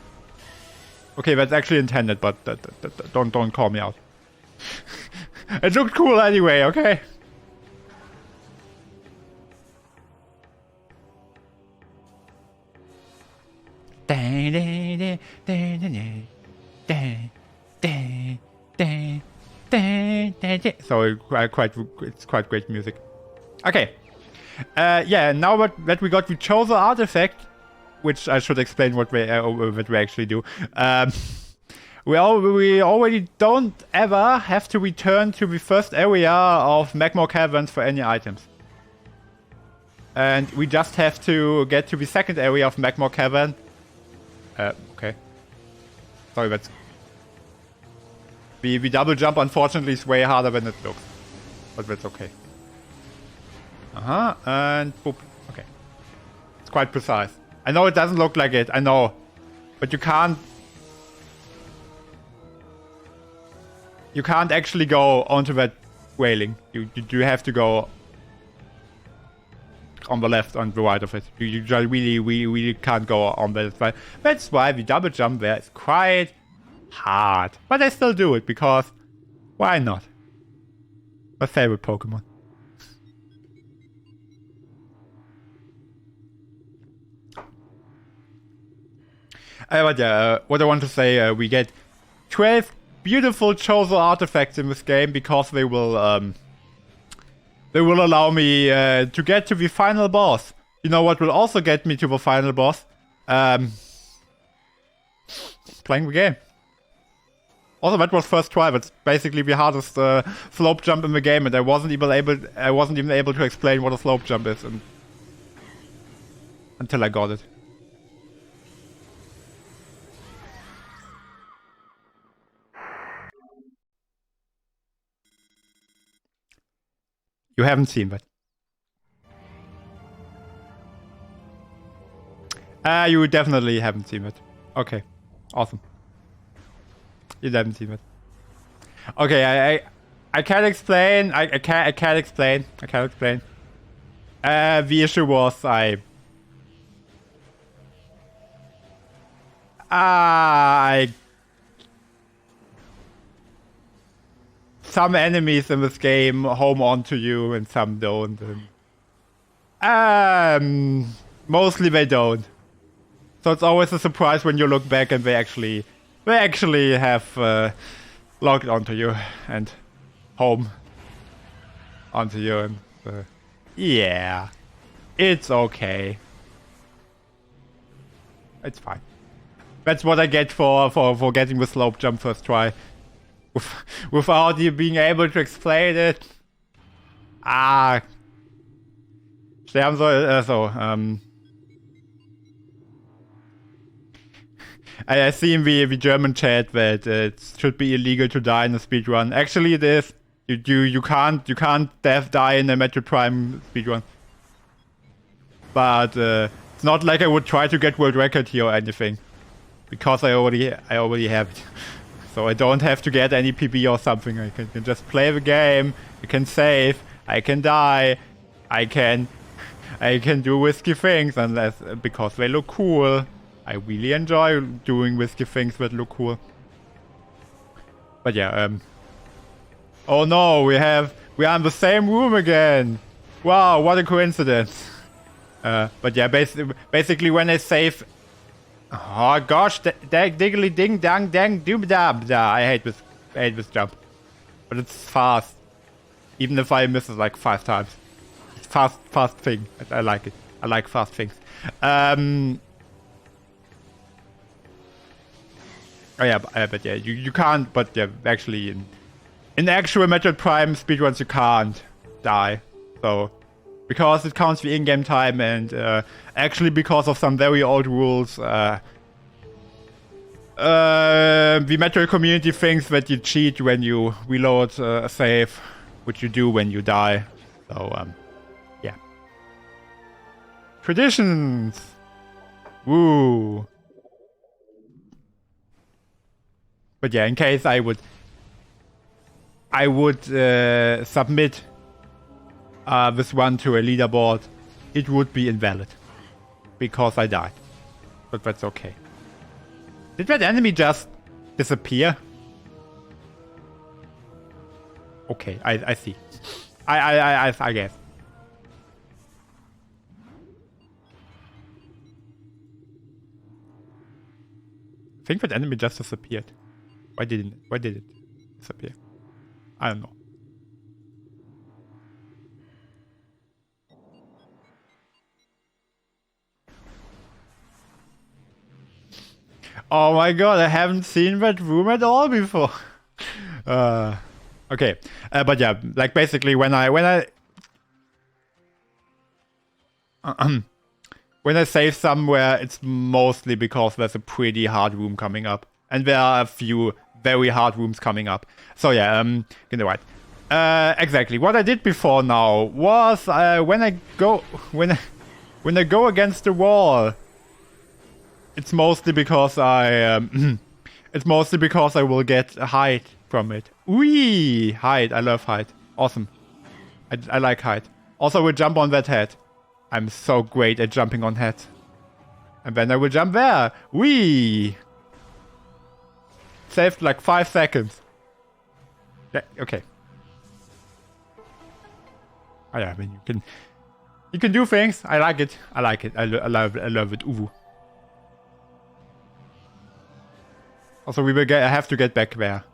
Okay, that's actually intended, but don't call me out. It looked cool anyway, okay? So it's quite great music. Okay. Yeah, now that we got the Chosen artifact, which I should explain what we actually do. We already don't ever have to return to the first area of Magmore Caverns for any items. And we just have to get to the second area of Magmore Cavern. Okay. Sorry, that's... The double jump, unfortunately, is way harder than it looks. But that's okay. And boop. Okay. It's quite precise. I know it doesn't look like it, I know. But you can't... you can't actually go onto that railing. You have to go on the left, on the right of it. You just really can't go on that side. That's why the double jump there is quite hard. But I still do it, because why not? My favorite Pokemon. But yeah, what I want to say, we get 12 beautiful chosen artifacts in this game, because they will allow me to get to the final boss. You know what will also get me to the final boss? Playing the game. Also, that was first try. That's basically the hardest slope jump in the game, and I wasn't even able to explain what a slope jump is, until I got it. You haven't seen that. You definitely haven't seen it. Okay, awesome. You haven't seen it. Okay, I can't explain. I can't explain. The issue was some enemies in this game home onto you and some don't. And, mostly they don't. So it's always a surprise when you look back and they actually have logged onto you and home onto you, and yeah, it's okay. It's fine. That's what I get for getting the slope jump first try. Without you being able to explain it. I see in the German chat that it should be illegal to die in a speedrun. Actually, it is. You can't die in a Metroid Prime speedrun. But it's not like I would try to get world record here or anything, because I already have it. So I don't have to get any PB or something. I can just play the game. I can save. I can die. I can do risky things, unless because they look cool. I really enjoy doing risky things that look cool. But yeah, oh no, we are in the same room again. Wow, what a coincidence. But yeah, basically when I save. Oh gosh, diggly ding dang dang doom dab da. I hate this jump. But it's fast. Even if I miss it like 5 times. It's fast thing. I like it. I like fast things. Oh yeah, but yeah, you can't, but yeah, actually in actual Metroid Prime speedruns you can't die. So, because it counts the in-game time, and actually because of some very old rules, the Metroid community thinks that you cheat when you reload a save, which you do when you die. So, yeah. Traditions! Woo! But yeah, in case I would submit this one to a leaderboard, it would be invalid. Because I died. But that's okay. Did that enemy just disappear? Okay, I see. I guess. I think that enemy just disappeared. Why did it disappear? I don't know. Oh my god, I haven't seen that room at all before. Okay, but yeah, like basically when I save somewhere, it's mostly because there's a pretty hard room coming up, and there are a few very hard rooms coming up. So yeah, get it right. Exactly. What I did before now was when I go against the wall, it's mostly because I will get a height from it. Wee! Height. I love height. Awesome. I like height. Also, I will jump on that head. I'm so great at jumping on heads. And then I will jump there. Wee! Saved like 5 seconds. Yeah, okay. Oh yeah, I mean you can do things. I like it. I like it. I love it. Uwu. Also, I have to get back there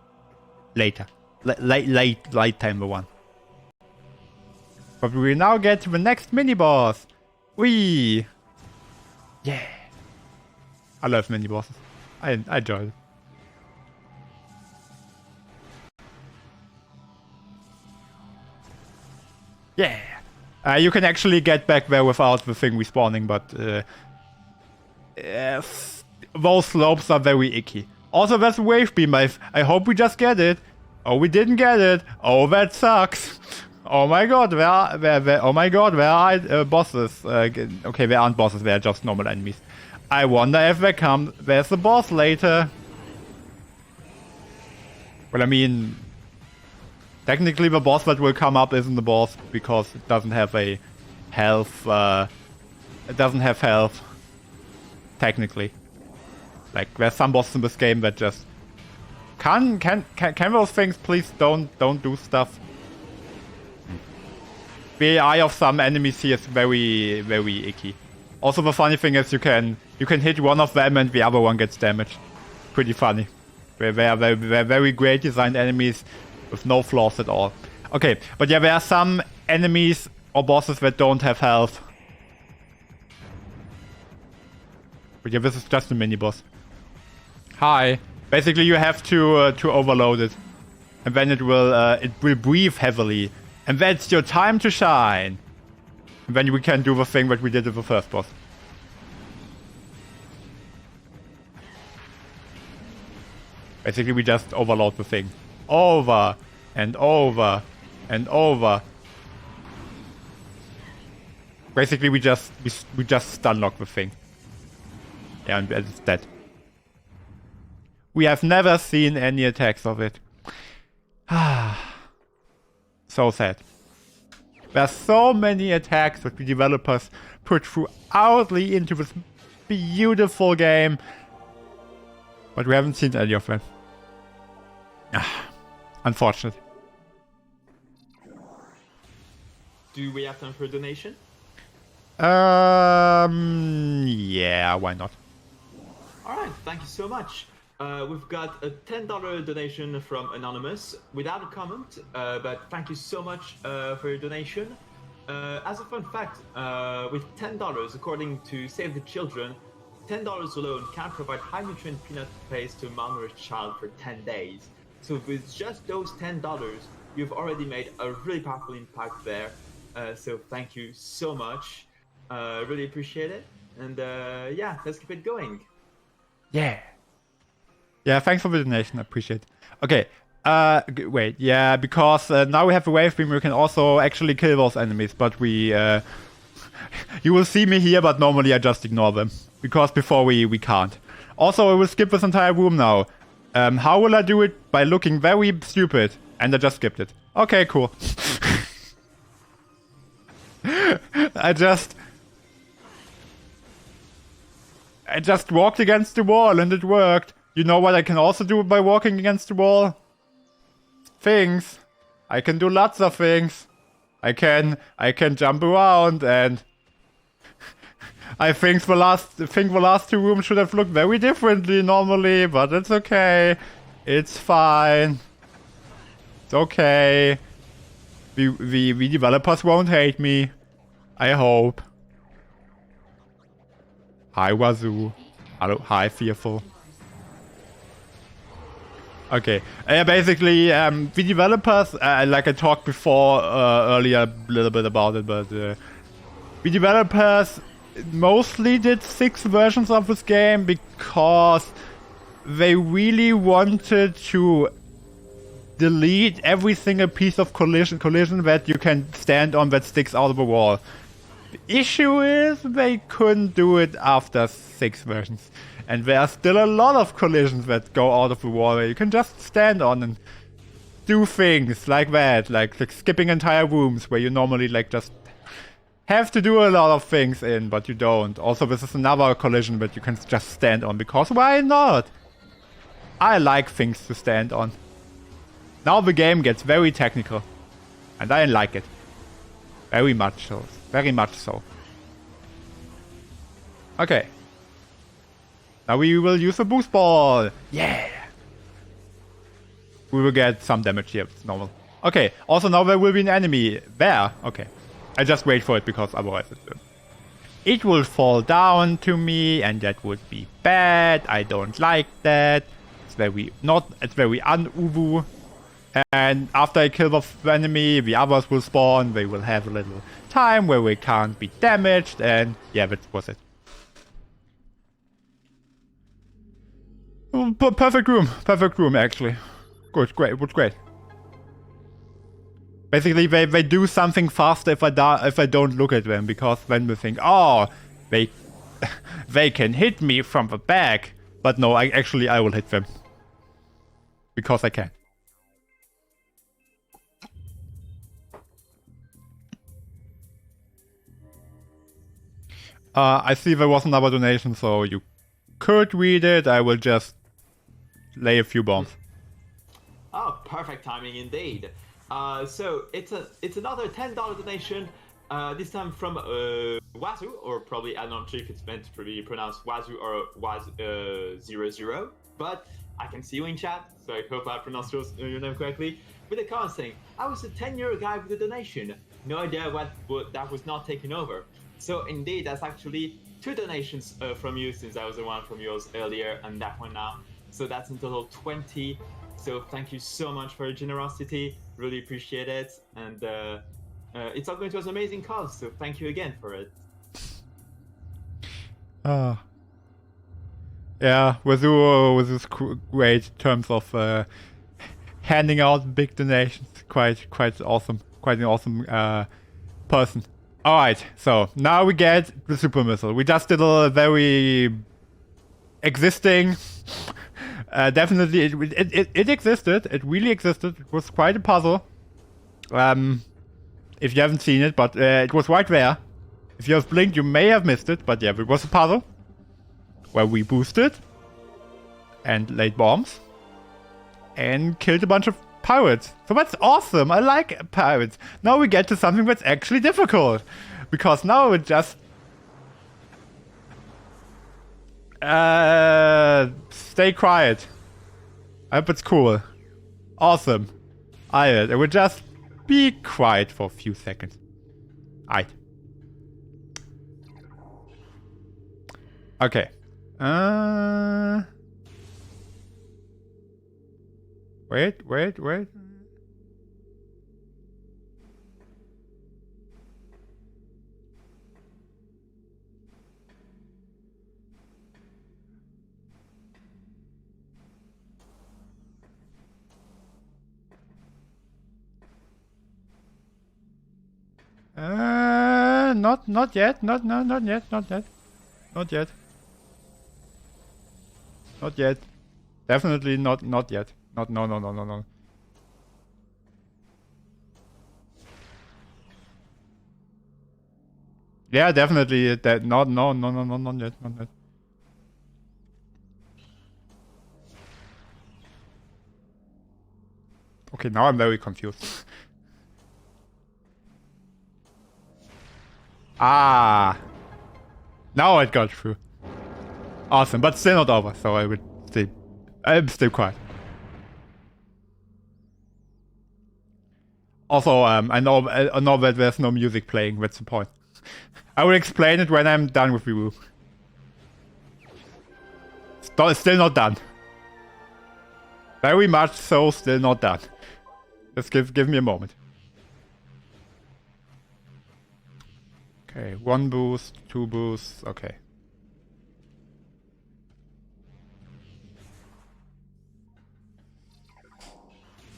later. Late time one. But we will now get to the next mini boss. Wee! Yeah. I love mini bosses. I enjoy it. Yeah. You can actually get back there without the thing respawning, but those slopes are very icky. Also, that's a wave beam. I hope we just get it. Oh, we didn't get it. Oh, that sucks. Oh my god, where are bosses? Okay, they aren't bosses, they are just normal enemies. I wonder if there's a boss later. Well, I mean, technically the boss that will come up isn't the boss because it doesn't have a health. It doesn't have health. Technically, like there's some bosses in this game that just can those things please don't do stuff. The eye of some enemies here is very icky. Also, the funny thing is you can hit one of them and the other one gets damaged. Pretty funny. They're very great designed enemies with no flaws at all. Okay, but yeah, there are some enemies or bosses that don't have health. But yeah, this is just a mini boss. Hi. Basically, you have to overload it, and then it will breathe heavily. And that's your time to shine. And then we can do the thing that we did with the first boss. Basically, we just overload the thing. Over and over and over. Basically, we just stun lock the thing. Yeah, and it's dead. We have never seen any attacks of it. So sad. There's so many attacks that the developers put throughoutly into this beautiful game. But we haven't seen any of them. Unfortunate. Do we have time for a donation? Yeah, why not? Alright, thank you so much. We've got a $10 donation from Anonymous without a comment, but thank you so much for your donation. As a fun fact, with $10, according to Save the Children, $10 alone can provide high nutrient peanut paste to a malnourished child for 10 days. So with just those $10, you've already made a really powerful impact there. So thank you so much. Really appreciate it. And yeah, let's keep it going. Yeah. Yeah, thanks for the donation. I appreciate it. Okay. Wait. Yeah, because now we have a wave beam. We can also actually kill those enemies. But we... you will see me here, but normally I just ignore them. Because before we can't. Also, I will skip this entire room now. How will I do it? By looking very stupid. And I just skipped it. Okay, cool. I just walked against the wall and it worked. You know what I can also do by walking against the wall? Things. I can do lots of things. I can jump around and I think the last two rooms should have looked very differently normally, but it's okay. It's fine. It's okay. The developers won't hate me. I hope. Hi Wazoo. Hello, hi Fearful. Okay, basically, the developers, like I talked before earlier a little bit about it, but the developers mostly did 6 versions of this game because they really wanted to delete every single piece of collision that you can stand on that sticks out of a wall. The issue is they couldn't do it after 6 versions. And there are still a lot of collisions that go out of the wall where you can just stand on and do things like that, like skipping entire rooms where you normally like just have to do a lot of things in, but you don't. Also, this is another collision that you can just stand on, because why not? I like things to stand on. Now the game gets very technical, and I like it. Very much so. Very much so. Okay. Now we will use a boost ball. Yeah! We will get some damage here, it's normal. Okay, also now there will be an enemy. There, okay. I just wait for it because otherwise it will fall down to me, and that would be bad. I don't like that. It's very un-Uwu. And after I kill the enemy, the others will spawn. They will have a little time where we can't be damaged, and yeah, that was it. Perfect room actually. Good, great, it was great. Basically, they do something faster if I don't look at them, because then we think, oh, they can hit me from the back. But no, I will hit them. Because I can. I see there was another donation, so you could read it. I will just lay a few bombs. Oh, perfect timing indeed. So it's another $10 donation. This time from Wazoo, or probably I'm not sure if it's meant to be pronounced Wazoo or Waz00, but I can see you in chat, so I hope I pronounced your name correctly. With a comment saying, I was a 10-year guy with a donation. No idea what that was not taken over. So indeed, that's actually 2 donations from you, since I was the one from yours earlier and that one now. So that's in total 20. So thank you so much for your generosity. Really appreciate it. And it's all going to an amazing cause. So thank you again for it. Yeah, Wazoo great in terms of handing out big donations. Quite awesome. Quite an awesome person. Alright, so now we get the super missile. We just did a very existing. Definitely, it existed. It really existed. It was quite a puzzle. If you haven't seen it, but it was right there. If you have blinked, you may have missed it. But yeah, it was a puzzle where we boosted and laid bombs and killed a bunch of pirates. So that's awesome. I like pirates. Now we get to something that's actually difficult, because now it just stay quiet. I hope it's cool. Awesome. I will just be quiet for a few seconds. Aight. Okay. Wait. Not yet. Not yet. Definitely not yet. No. Yeah, definitely that. No, not yet. Okay, now I'm very confused. Ah, now it got through. Awesome, but still not over. So I'm still quiet. Also, I know that there's no music playing. That's the point. I will explain it when I'm done with review. Still not done. Very much so, still not done. Just give me a moment. Okay, 1 boost, 2 boosts, okay.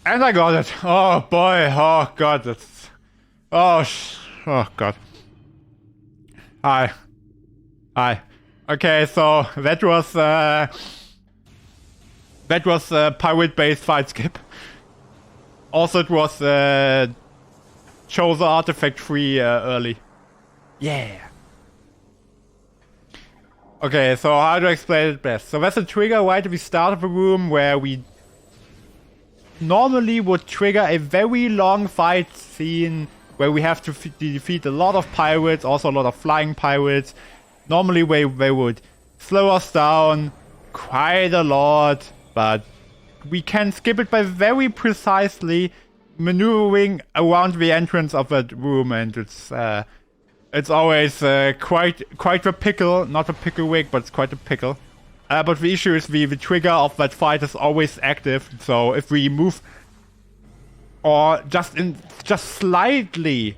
And I got it. Oh boy, oh god, that's... Oh god. Hi. Okay, so that was a pirate-based fight skip. Also, it was chose artifact free early. Yeah. Okay, so how do I explain it best? So there's a trigger right at the start of a room where we normally would trigger a very long fight scene where we have to defeat a lot of pirates, also a lot of flying pirates. Normally they would slow us down quite a lot, but we can skip it by very precisely maneuvering around the entrance of that room, and it's always quite a pickle. Not a pickle wig, but it's quite a pickle. But the issue is the trigger of that fight is always active, so if we move or just slightly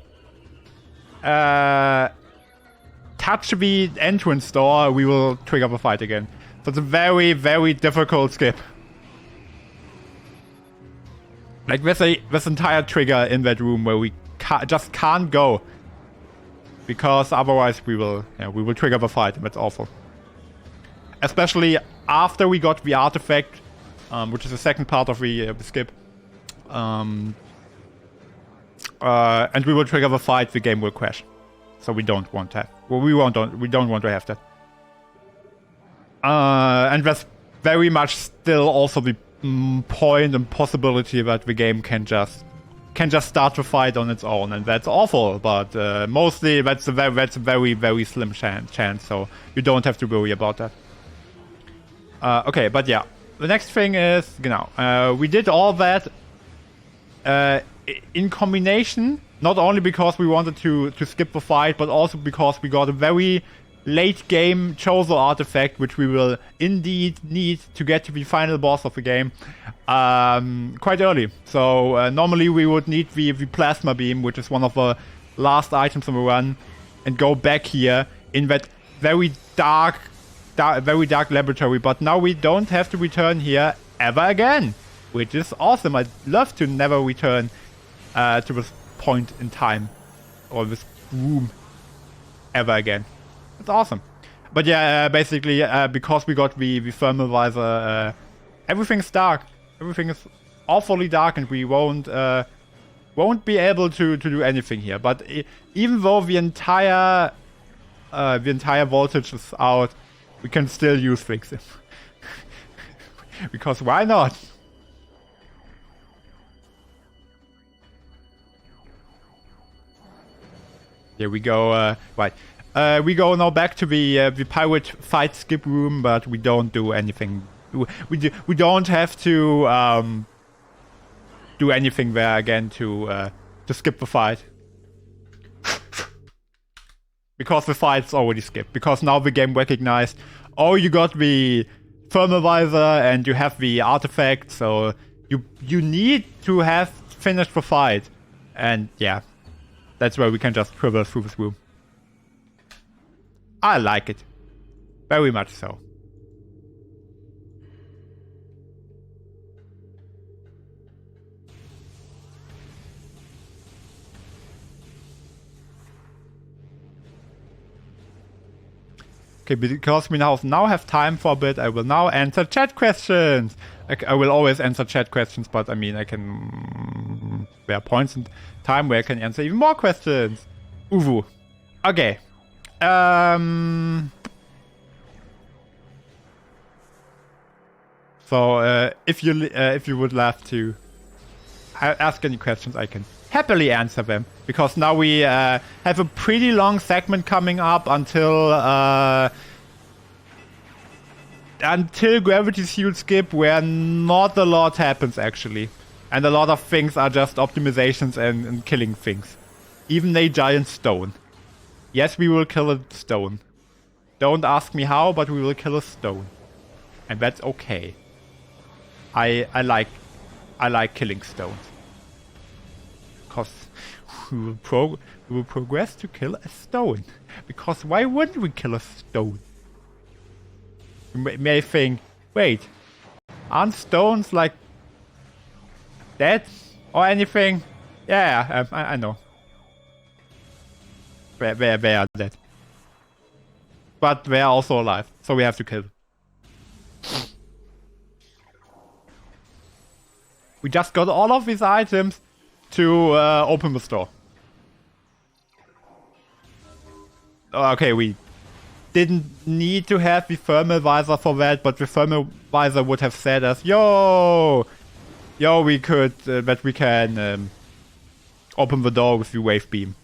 touch the entrance door, we will trigger the fight again. So it's a very, very difficult skip. Like there's this entire trigger in that room where we just can't go, because otherwise we will trigger the fight, and that's awful. Especially after we got the artifact, which is the second part of the skip, and we will trigger the fight. The game will crash, so we don't want that. Well, we don't want to have that. And that's very much still also the point and possibility that the game can just start to fight on its own, and that's awful. But mostly that's a very, very slim chance. So you don't have to worry about that. Okay, but yeah, the next thing is, we did all that in combination, not only because we wanted to skip the fight, but also because we got a very late game Chozo artifact, which we will indeed need to get to the final boss of the game quite early. So normally we would need the plasma beam, which is one of the last items on the run, and go back here in that very dark laboratory. But now we don't have to return here ever again, which is awesome. I'd love to never return to this point in time or this room ever again. It's awesome. But yeah, basically, because we got the thermal visor, everything's dark. Everything is awfully dark, and we won't be able to do anything here. But even though the entire voltage is out, we can still use things. Because why not? Here we go. Right. We go now back to the pirate fight skip room, but we don't do anything. We don't have to do anything there again to skip the fight, because the fight's already skipped. Because now the game recognized, oh, you got the thermal visor and you have the artifact, so you need to have finished the fight, and yeah, that's where we can just traverse through this room. I like it. Very much so. Okay, because we now have time for a bit, I will now answer chat questions. I will always answer chat questions, but I mean, there are points in time where I can answer even more questions. Uwu. Okay. So if you would love to ask any questions, I can happily answer them, because now we have a pretty long segment coming up until Gravity Suit Skip, where not a lot happens actually, and a lot of things are just optimizations and killing things. Even a giant stone. Yes, we will kill a stone. Don't ask me how, but we will kill a stone, and that's okay. I like killing stones, because we will progress to kill a stone. Because why wouldn't we kill a stone? You may think, wait, aren't stones like dead or anything? Yeah, I know. They are dead. But they are also alive, so we have to kill them. We just got all of these items to open the store. Okay, we didn't need to have the thermal visor for that, but the thermal visor would have said us, yo, we could, that we can open the door with the wave beam.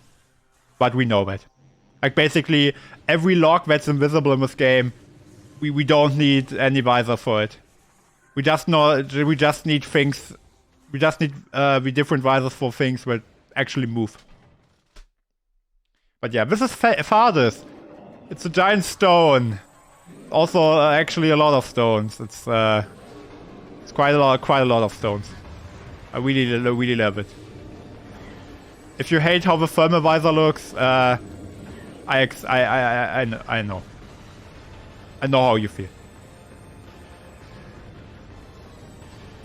But we know that. Like, basically, every lock that's invisible in this game, we don't need any visor for it. We just need things. We just need the different visors for things that actually move. But yeah, this is farthest. It's a giant stone. Also, actually, a lot of stones. It's quite a lot of stones. I really love it. If you hate how the thermal visor looks, I know. I know how you feel.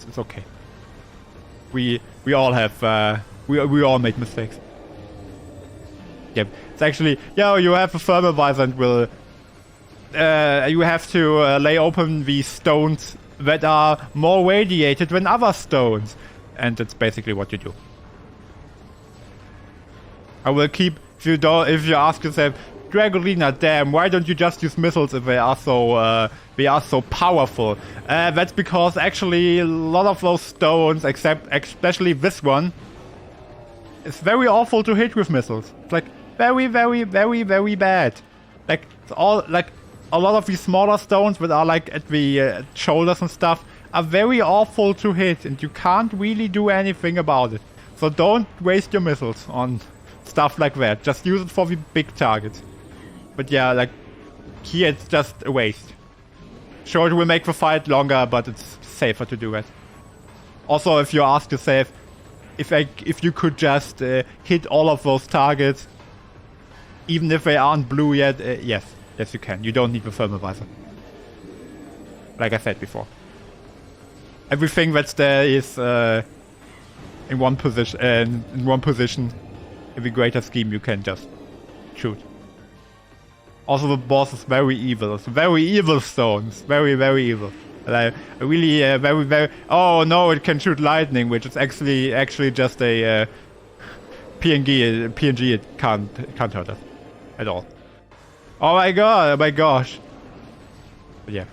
It's okay. We all have we all make mistakes. Yep. It's actually, you have a thermal visor and you have to lay open these stones that are more radiated than other stones, and that's basically what you do. I will keep, if you ask yourself, Dragolina, damn, why don't you just use missiles if they are so powerful? That's because actually a lot of those stones, especially this one, is very awful to hit with missiles. It's like very, very, very, very bad. Like, it's all, like, a lot of these smaller stones that are like at the shoulders and stuff are very awful to hit, and you can't really do anything about it. So don't waste your missiles on stuff like that. Just use it for the big targets. But yeah, like, here it's just a waste. Sure, it will make the fight longer, but it's safer to do that. Also, if you ask yourself, if you could just hit all of those targets, even if they aren't blue yet, yes you can. You don't need the thermal visor. Like I said before. Everything that's there is in one position. In the greater scheme, you can just shoot. Also, the boss is very evil. It's very evil stones. Very, very evil. Like, really, very, very. Oh no! It can shoot lightning, which is actually just a PNG. PNG. It can't hurt us at all. Oh my god! Oh my gosh! But yeah,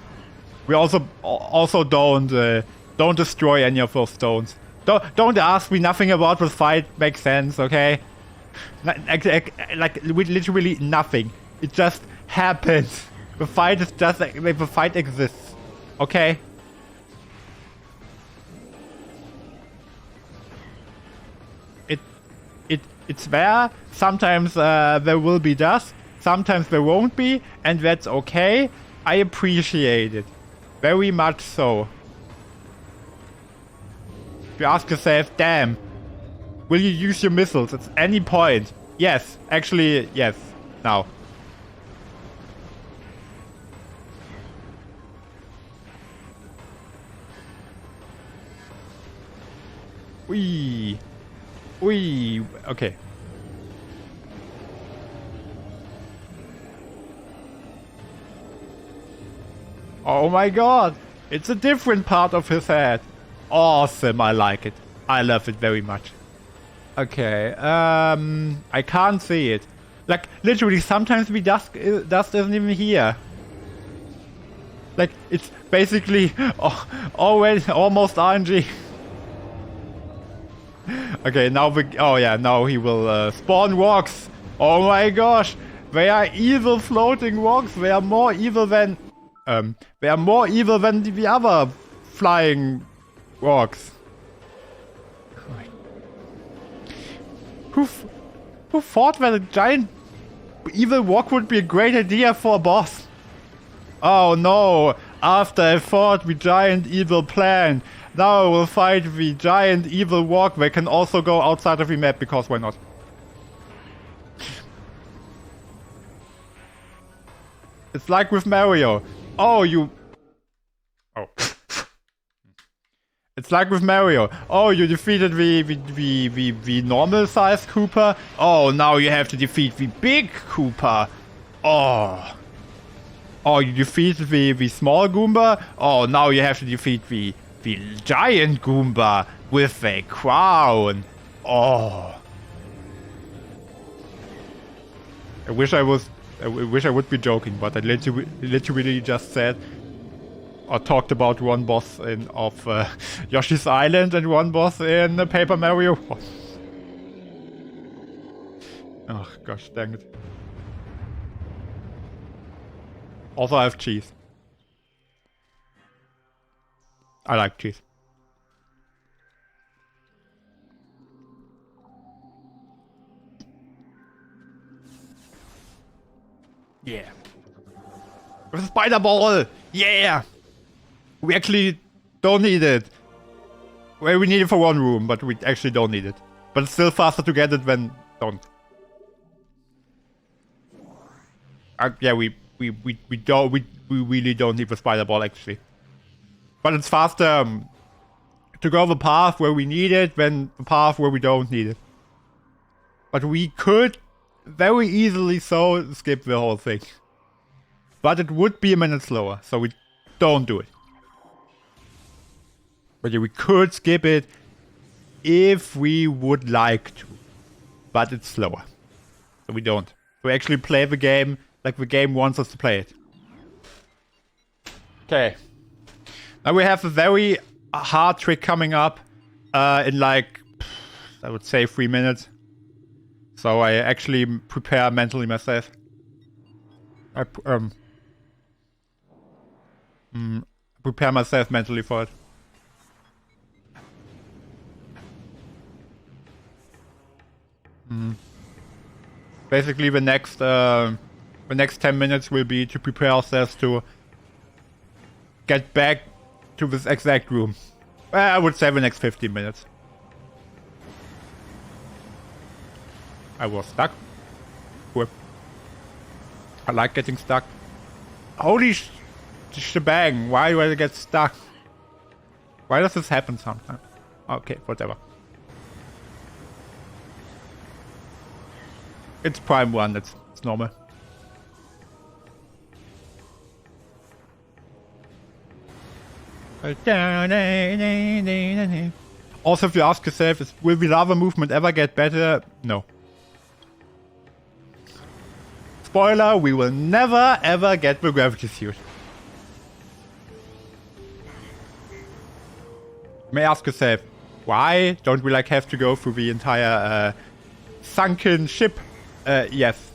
we also don't destroy any of those stones. Don't ask me. Nothing about the fight makes sense. Okay? Like literally nothing. It just happens. The fight is just like the fight exists. Okay? It's there. Sometimes there will be dust. Sometimes there won't be, and that's okay. I appreciate it. Very much so. If you ask yourself, damn, will you use your missiles at any point? Yes. Actually, yes. Now. Wee. Okay. Oh my god! It's a different part of his head. Awesome, I like it. I love it very much. Okay, I can't see it. Like, literally, sometimes the dust isn't even here. Like, it's basically always almost RNG. Okay, now now he will spawn walks. Oh my gosh, they are evil floating walks. They are more evil than the other flying walks. Who thought that a giant evil walk would be a great idea for a boss? Oh no! After I fought the giant evil plan, now I will fight the giant evil walk that can also go outside of the map, because why not? It's like with Mario. Oh. It's like with Mario. Oh, you defeated the normal sized Koopa. Oh, now you have to defeat the big Koopa. Oh, you defeated the small Goomba. Oh, now you have to defeat the The giant Goomba with a crown. Oh. I wish I would be joking, but I literally just said or talked about one boss of Yoshi's Island and one boss in Paper Mario. Oh gosh, dang it. Also, I have cheese. I like cheese. Yeah. With a spider ball! Yeah! We actually don't need it. Well, we need it for one room, but we actually don't need it. But it's still faster to get it than don't. Yeah, we really don't need the spider ball actually. But it's faster to go the path where we need it than the path where we don't need it. But we could very easily so skip the whole thing. But it would be a minute slower, so we don't do it. But yeah, we could skip it if we would like to. But it's slower. So we don't. We actually play the game like the game wants us to play it. Okay. Now we have a very hard trick coming up in like, I would say 3 minutes. So I actually prepare mentally myself. I prepare myself mentally for it. Basically the next 10 minutes will be to prepare ourselves to get back to this exact room. I would say the next 15 minutes. I was stuck. Cool. I like getting stuck. Holy shebang, why do I get stuck? Why does this happen sometimes? Okay, whatever. It's Prime 1, it's normal. Also, if you ask yourself, will the lava movement ever get better? No. Spoiler, we will never ever get the gravity suit. You may ask yourself, why don't we like have to go through the entire sunken ship? Yes,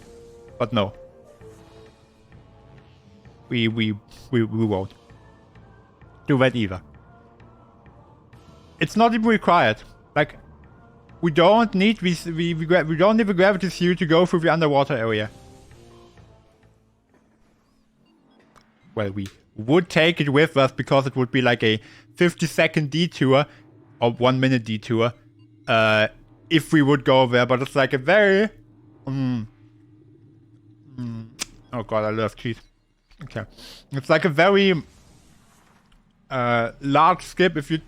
but no. We won't do that either. It's not even required. Like, we don't need we don't need the gravity suit to go through the underwater area. Well, we would take it with us because it would be like a 50-second detour or 1 minute detour if we would go there. But it's like a very oh god, I love cheese. Okay, it's like a very large skip if you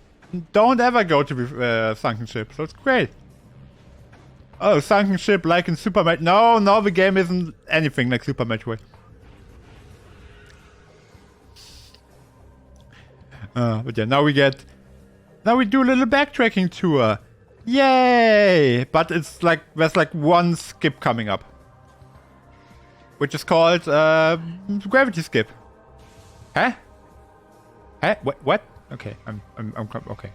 don't ever go to the sunken ship. So it's great. Oh, sunken ship like in Super Metroid. No, the game isn't anything like Super Metroid. But yeah, now we do a little backtracking tour. Yay! But it's like, there's like one skip coming up. Which is called, gravity skip. Huh? Huh? What? Okay, I'm okay.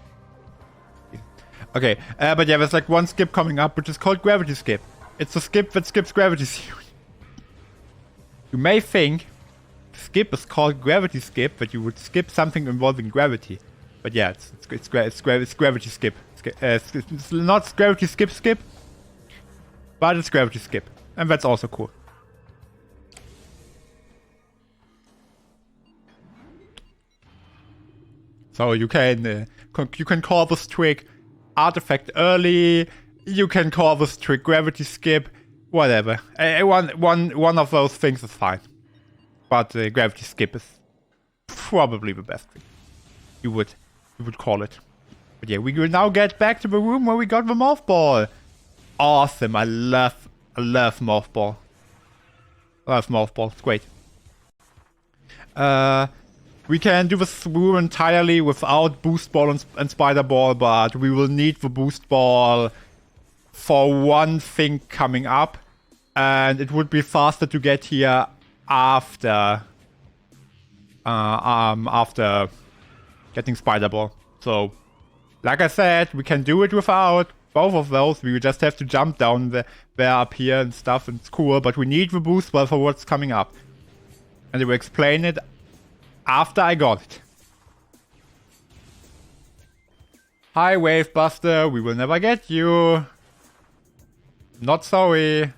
Okay, but yeah, there's like one skip coming up, which is called gravity skip. It's a skip that skips gravity suit. You may think skip is called gravity skip, that you would skip something involving gravity. But yeah, it's gravity skip. It's not gravity skip, but it's gravity skip, and that's also cool. So you can call this trick artifact early. You can call this trick gravity skip, whatever. One of those things is fine. But gravity skip is probably the best thing you would call it. But yeah, we will now get back to the room where we got the morph ball. Awesome! I love morph ball. I love morph ball. It's great. We can do this room entirely without boost ball and spider ball, but we will need the boost ball for one thing coming up, and it would be faster to get here after getting spider ball. So, like I said, we can do it without both of those. We just have to jump down there up here and stuff, and it's cool. But we need the boost ball for what's coming up, and I will explain it after I got it. Hi, Wave Buster. We will never get you. Not sorry.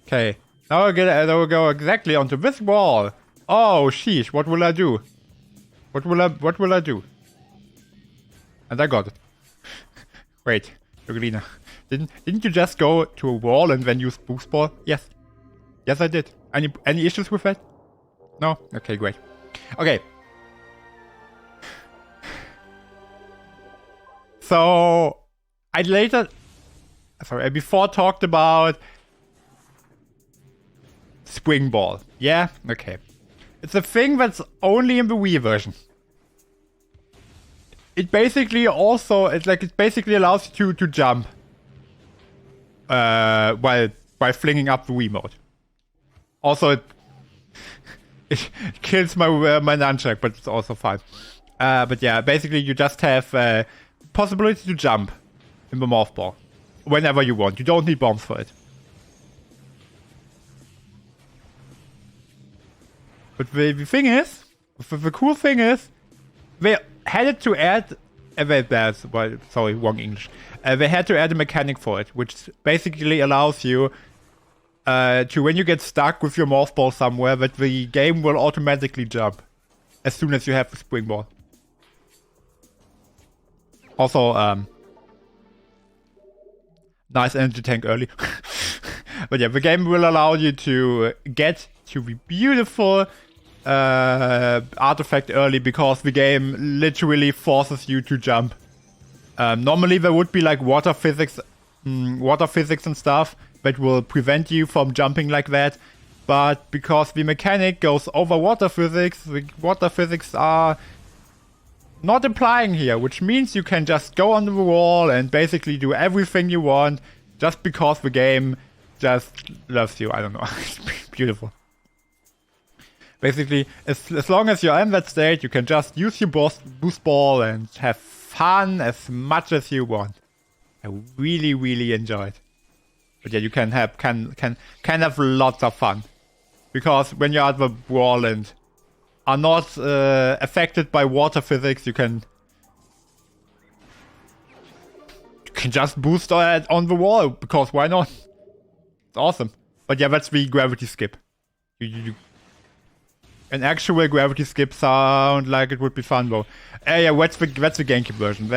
Okay. Now we'll go exactly onto this wall. Oh, sheesh. What will I do? What will I do? And I got it. Wait, Dragolina. Didn't you just go to a wall and then use boost ball? Yes. Yes, I did. Any issues with that? No? Okay, great. Okay. So, I before talked about Spring Ball. Yeah? Okay. It's a thing that's only in the Wii version. It basically allows you to jump while flinging up the Wiimote. Also, it kills my nunchuck, but it's also fine. But yeah, basically you just have possibility to jump in the morph ball whenever you want. You don't need bombs for it. But the thing is, the cool thing is, they had to add. Sorry, wrong English. They had to add a mechanic for it, which basically allows you to, when you get stuck with your morph ball somewhere, that the game will automatically jump as soon as you have the spring ball. Also, nice energy tank early. But yeah, the game will allow you to get to the beautiful artifact early, because the game literally forces you to jump. Normally there would be like water physics and stuff that will prevent you from jumping like that, but because the mechanic goes over water physics, the water physics are not applying here, which means you can just go on the wall and basically do everything you want just because the game just loves you. I don't know. It's beautiful. Basically, as long as you're in that state, you can just use your boost ball and have fun as much as you want. I really, really enjoy it. But yeah, you can have lots of fun, because when you're at the wall and are not affected by water physics, you can just boost on the wall, because why not? It's awesome. But yeah, that's the gravity skip. An actual gravity skip sound like it would be fun though. Yeah, that's the GameCube version.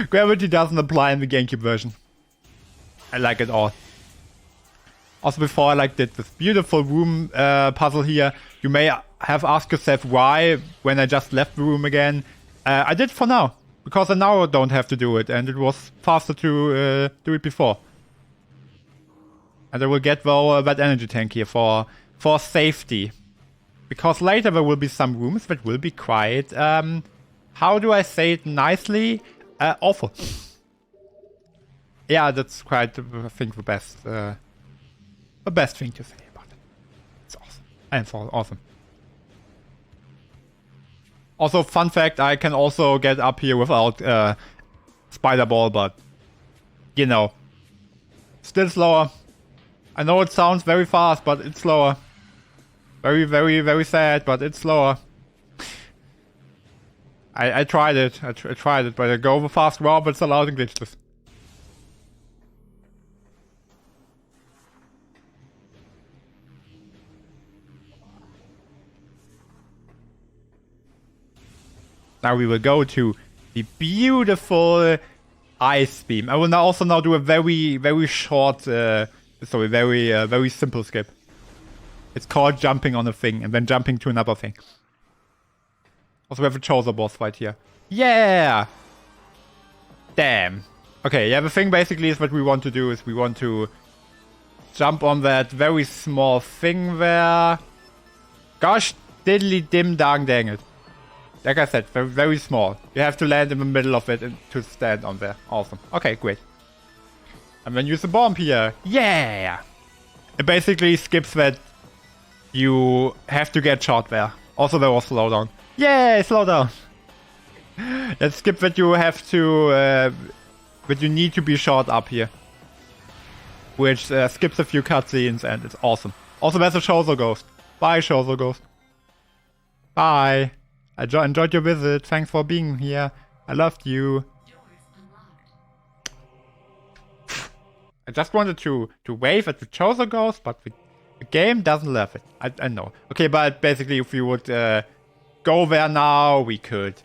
Gravity doesn't apply in the GameCube version. I like it all. Also, before I did this beautiful room puzzle here, you may have asked yourself why when I just left the room again. I did for now, because I now don't have to do it, and it was faster to do it before. And I will get that energy tank here for safety. Because later there will be some rooms that will be quite, how do I say it nicely? Awful. Yeah, that's quite, I think, the best thing to say about it. It's awesome. And it's awesome. Also, fun fact, I can also get up here without spider ball, but, you know, still slower. I know it sounds very fast, but it's slower. Very, very, very sad, but it's slower. I tried it. I tried it, but I go over fast wow, but it's allowed in Glitchless. Now we will go to the beautiful ice beam. I will now also do a very, very short, very simple skip. It's called jumping on a thing and then jumping to another thing. Also, we have a Choser boss fight here. Yeah! Damn. Okay, yeah, the thing basically is what we want to do is we want to jump on that very small thing there. Gosh diddly dim dang dang it. Like I said, very, very small. You have to land in the middle of it and to stand on there. Awesome. Okay, great. And then use the bomb here. Yeah! It basically skips that you have to get shot there. Also, there was slowdown. Yay, slowdown! Let's skip that you have to... that you need to be shot up here. Which skips a few cutscenes and it's awesome. Also, there's a Shozo Ghost. Bye, Shozo Ghost. Bye. I enjoyed your visit. Thanks for being here. I loved you. I just wanted to wave at the Shozo Ghost, but the game doesn't love it. I know. Okay, but basically if we would go there now, we could.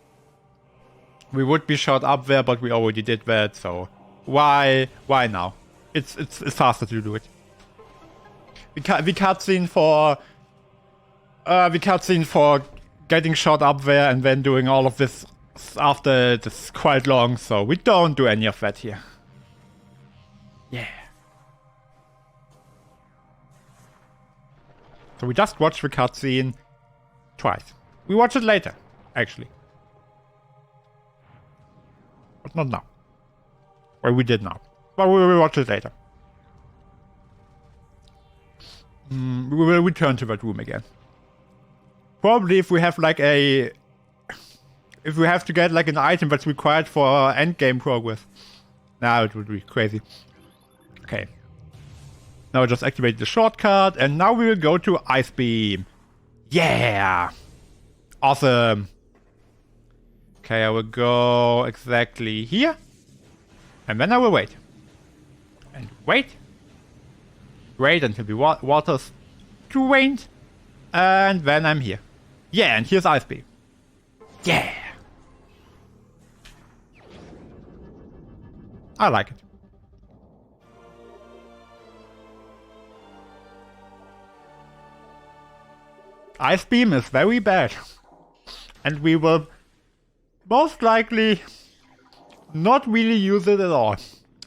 We would be shot up there, but we already did that, so why now? It's faster to do it. We cutscene for getting shot up there and then doing all of this after this quite long, so we don't do any of that here. Yeah. So we just watched the cutscene twice. We watch it later, actually. But not now. Well, we did now. But we will watch it later. We will return to that room again. Probably if we have like a... If we have to get like an item that's required for our endgame progress. Now it would be crazy. Okay. Now just activate the shortcut and now we will go to Ice Beam. Yeah! Awesome! Okay, I will go exactly here. And then I will wait. And wait. Wait until the water's drained. And then I'm here. Yeah, and here's Ice Beam. Yeah! I like it. Ice Beam is very bad. And we will most likely not really use it at all.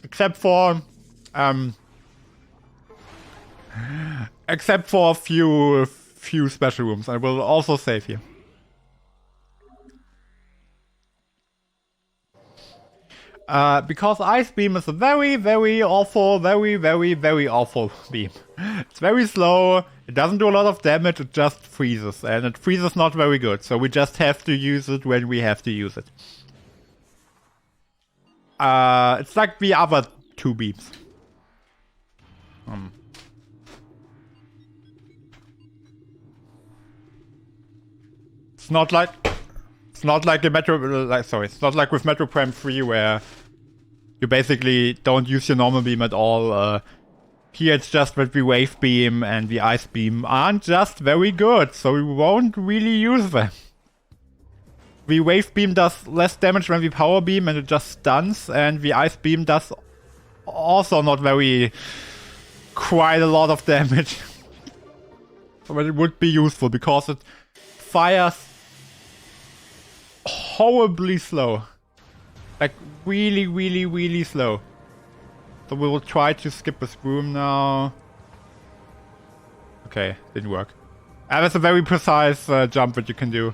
Except for a few special rooms. I will also save here. Because Ice Beam is a very, very awful, very awful beam. It's very slow, it doesn't do a lot of damage, it just freezes. And it freezes not very good, so we just have to use it when we have to use it. It's like the other two beams. It's not like the Metro, it's not like with Metro Prime 3 where you basically don't use your normal beam at all. Here it's just that the Wave Beam and the Ice Beam aren't just very good, so we won't really use them. The Wave Beam does less damage than the Power Beam and it just stuns, and the Ice Beam does also not quite a lot of damage. But it would be useful because it fires horribly slow. Like really slow. So we will try to skip this room now. Okay, didn't work. And that's a very precise jump that you can do.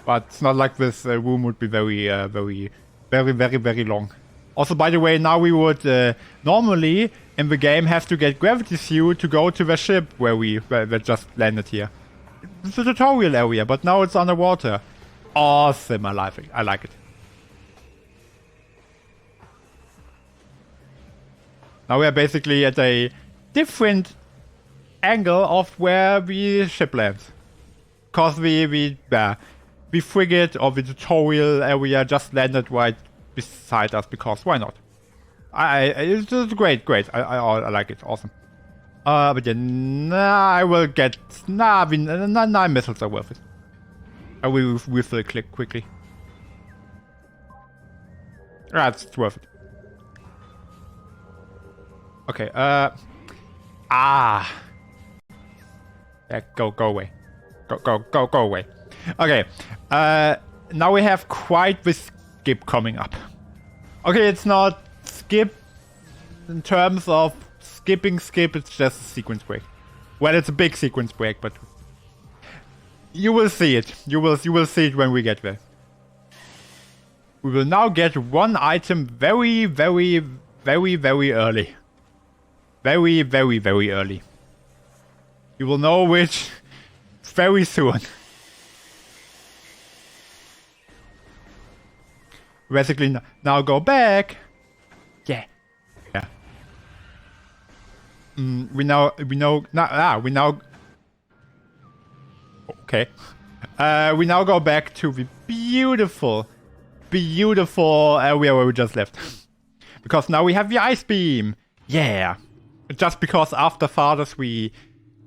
But it's not like this room would be very long. Also, by the way, now we would normally in the game have to get gravity suit to go to the ship where we just landed here. It's a tutorial area, but now it's underwater. Awesome, I like it. Now we are basically at a different angle of where the ship lands. Cause the frigate or the tutorial area just landed right beside us, because why not? It's just great. I like it, awesome. But yeah, I will get... nine missiles are worth it. I will refill it quickly. It's worth it. Okay, yeah, go away. Go away. Okay, now we have quite the skip coming up. Okay, it's not skip in terms of skip, it's just a sequence break. Well, it's a big sequence break, but you will see it. You will see it when we get there. We will now get one item very, very, very, very early. Very, very, very early. You will know which very soon. Basically, now go back. Yeah. Yeah. We now. Okay. We now go back to the beautiful area where we just left. Because now we have the ice beam. Yeah. Just because after Fathers we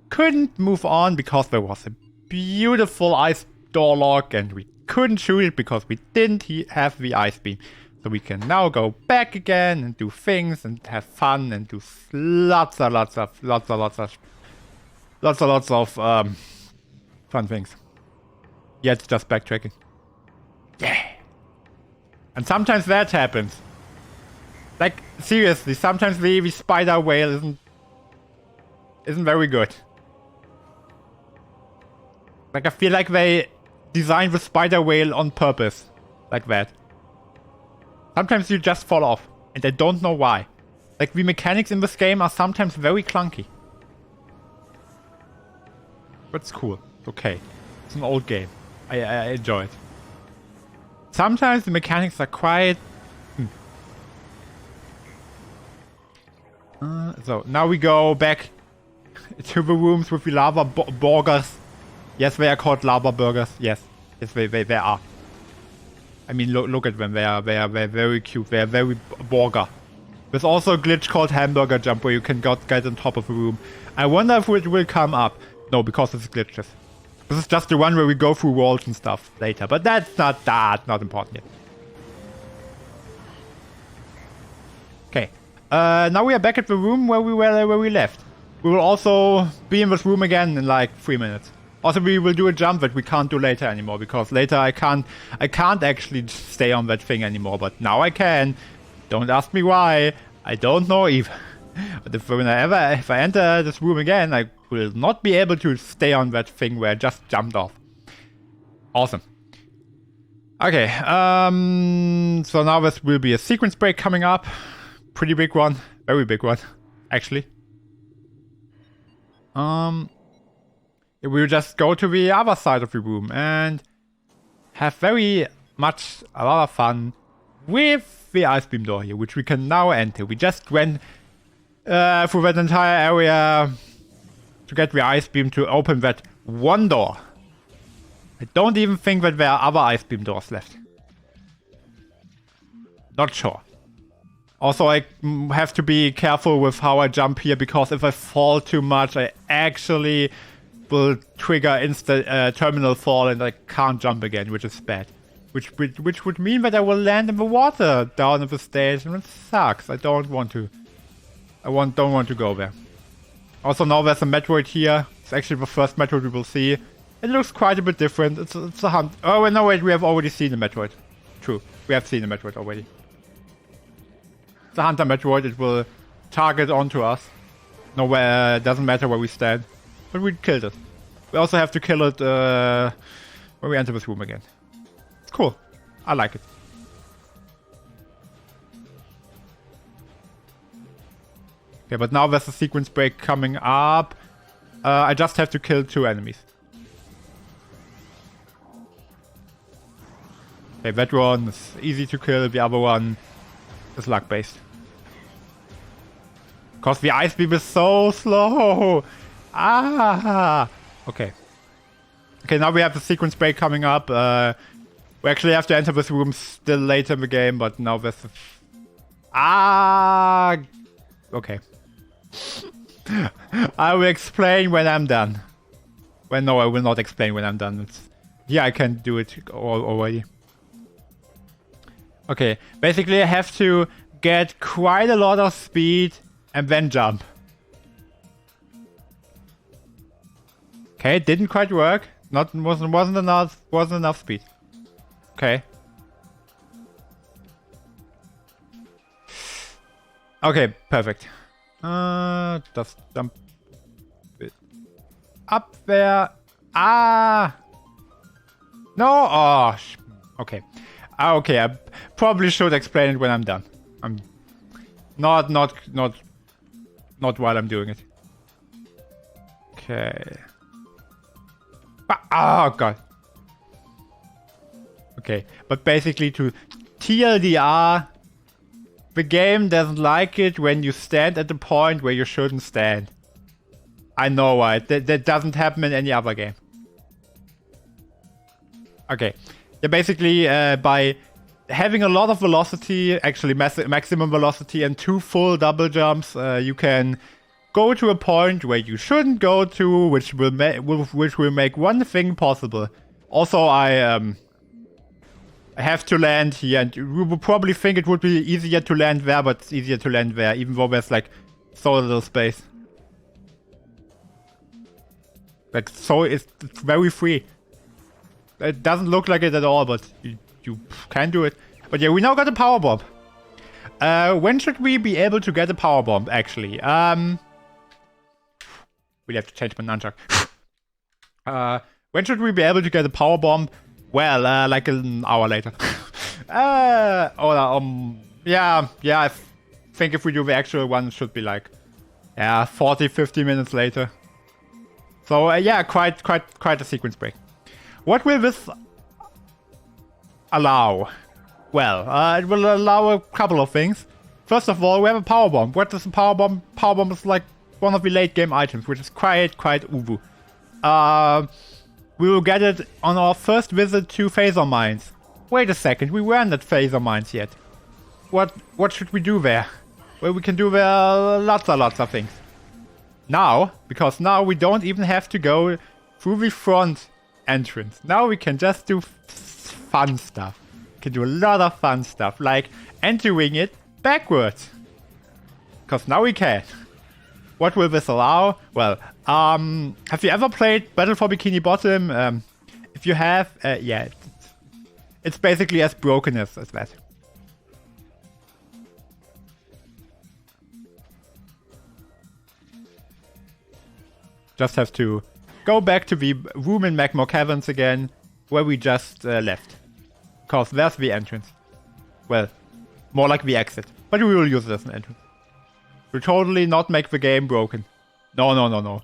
couldn't move on because there was a beautiful ice door lock and we couldn't shoot it because we didn't have the ice beam. So we can now go back again and do things and have fun and do lots of fun things. Yeah, it's just backtracking. Yeah. And sometimes that happens. Like, seriously, sometimes the spider whale isn't very good. Like, I feel like they designed the spider whale on purpose. Like that. Sometimes you just fall off, and I don't know why. Like, the mechanics in this game are sometimes very clunky. But it's cool. It's okay. It's an old game. I enjoy it. Sometimes the mechanics are quite... So, now we go back to the rooms with the lava burgers. Yes, they are called lava burgers. Yes, they are. I mean, look at them. They are very cute. They are very burger. There's also a glitch called hamburger jump where you can get on top of the room. I wonder if it will come up. No, because it's glitches. This is just the one where we go through walls and stuff later. But that's not important yet. Okay. Now we are back at the room where we left. We will also be in this room again in like 3 minutes. Also, we will do a jump that we can't do later anymore because later I can't actually stay on that thing anymore. But now I can. Don't ask me why. I don't know either. But if I enter this room again, I will not be able to stay on that thing where I just jumped off. Awesome. Okay. So now this will be a sequence break coming up. Pretty big one. Very big one, actually. We'll just go to the other side of the room and have a lot of fun with the ice beam door here, which we can now enter. We just went through that entire area to get the ice beam to open that one door. I don't even think that there are other ice beam doors left. Not sure. Also, I have to be careful with how I jump here, because if I fall too much, I actually will trigger instant terminal fall and I can't jump again, which is bad. Which would mean that I will land in the water down at the stage, and it sucks. I don't want to. Don't want to go there. Also, now there's a Metroid here. It's actually the first Metroid we will see. It looks quite a bit different. It's a hunt. Oh, no, wait, we have already seen the Metroid. True, we have seen the Metroid already. The Hunter Metroid, it will target onto us. Nowhere, doesn't matter where we stand. But we killed it. We also have to kill it when we enter this room again. It's cool. I like it. Okay, but now there's a sequence break coming up. I just have to kill 2 enemies. Okay, that one is easy to kill. The other one is luck-based. Because the ice beam is so slow. Ah! Okay. Okay, now we have the sequence break coming up. We actually have to enter this room still later in the game, but now there's a... Ah! Okay. I will explain when I'm done. Well, no, I will not explain when I'm done. Yeah, I can do it already. Okay, basically I have to get quite a lot of speed and then jump. Okay, didn't quite work. Wasn't enough speed. Okay. Okay, perfect. Just jump. up there. Ah! No! Oh, okay. Okay, I probably should explain it when I'm done. I'm not while I'm doing it. Okay. Oh god. Okay, but basically to TLDR, the game doesn't like it when you stand at the point where you shouldn't stand. I know, right? That doesn't happen in any other game. Okay. Yeah, basically, by having a lot of velocity, actually maximum velocity and 2 full double jumps, you can go to a point where you shouldn't go to, which will make one thing possible. Also, I have to land here, and you would probably think it would be easier to land there, but it's easier to land there, even though there's like so little space. Like, so it's very free. It doesn't look like it at all, but you can do it. But yeah, we now got a power bomb. When should we be able to get a power bomb, actually? We'll have to change my nunchuck. When should we be able to get a power bomb? Well, like an hour later. Yeah, I think if we do the actual one, it should be like, 40, 50 minutes later. So yeah, quite a sequence break. What will this allow? Well, it will allow a couple of things. First of all, we have a power bomb. What is a power bomb? Power bomb is like one of the late game items, which is quite ubu. We will get it on our first visit to Phaser Mines. Wait a second, we weren't at Phaser Mines yet. What should we do there? Well, we can do there lots of things. Now, because now we don't even have to go through the front entrance. Now we can just do fun stuff. We can do a lot of fun stuff, like entering it backwards. Because now we can. What will this allow? Well, have you ever played Battle for Bikini Bottom? If you have, yeah, it's basically as broken as that. Just have to go back to the room in Magma Caverns again, where we just left. Because there's the entrance. Well, more like the exit. But we will use it as an entrance. We'll totally not make the game broken. No.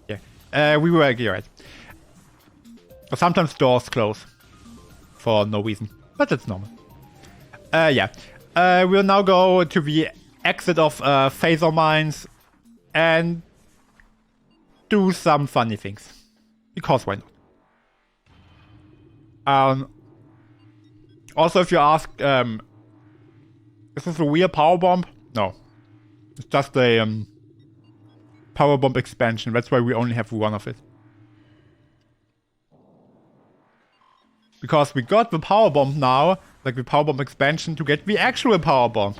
Yeah, we were actually right. But sometimes doors close. For no reason. But it's normal. Yeah. We'll now go to the exit of Phaser Mines. And do some funny things. Because why not? Also, if you ask, is this a real power bomb? No. It's just a power bomb expansion. That's why we only have one of it. Because we got the power bomb now, like the power bomb expansion, to get the actual power bomb.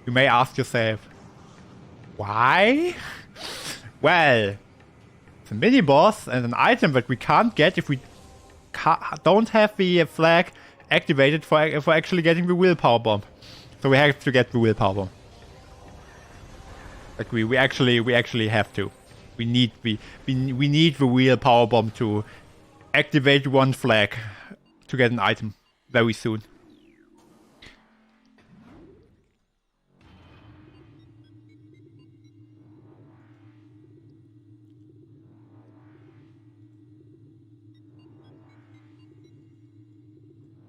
You may ask yourself, why? Well, it's a mini boss and an item that we can't get if we don't have the flag activated for actually getting the real power bomb. So we have to get the real power bomb. Like we actually have to. We need the real power bomb to activate one flag to get an item very soon.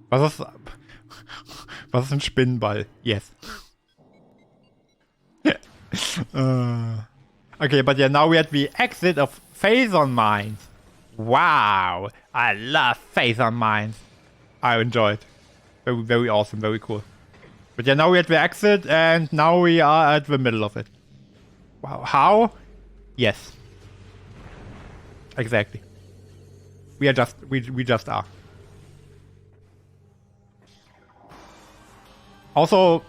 Was ist ein Spinnenball? Yes. Okay, but yeah, now we're at the exit of Phaser Mines. Wow, I love Phaser Mines. I enjoy it. Very, very awesome, very cool. But yeah, now we're at the exit, and now we are at the middle of it. Wow, how? Yes. Exactly. We just are. Also,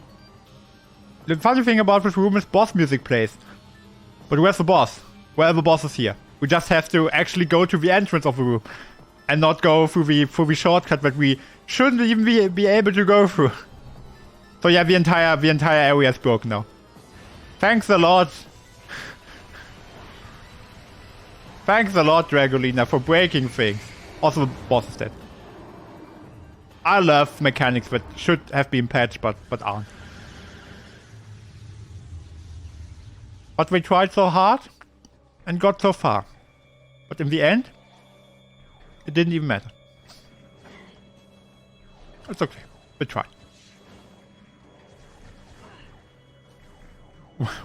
the funny thing about this room is boss music plays. But where's the boss? Well, the boss is here. We just have to actually go to the entrance of the room. And not go through the shortcut that we shouldn't even be able to go through. So yeah, the entire area is broken now. Thanks a lot. Thanks a lot, Dragolina, for breaking things. Also, the boss is dead. I love mechanics that should have been patched, but aren't. But we tried so hard and got so far. But in the end, it didn't even matter. It's okay. We tried.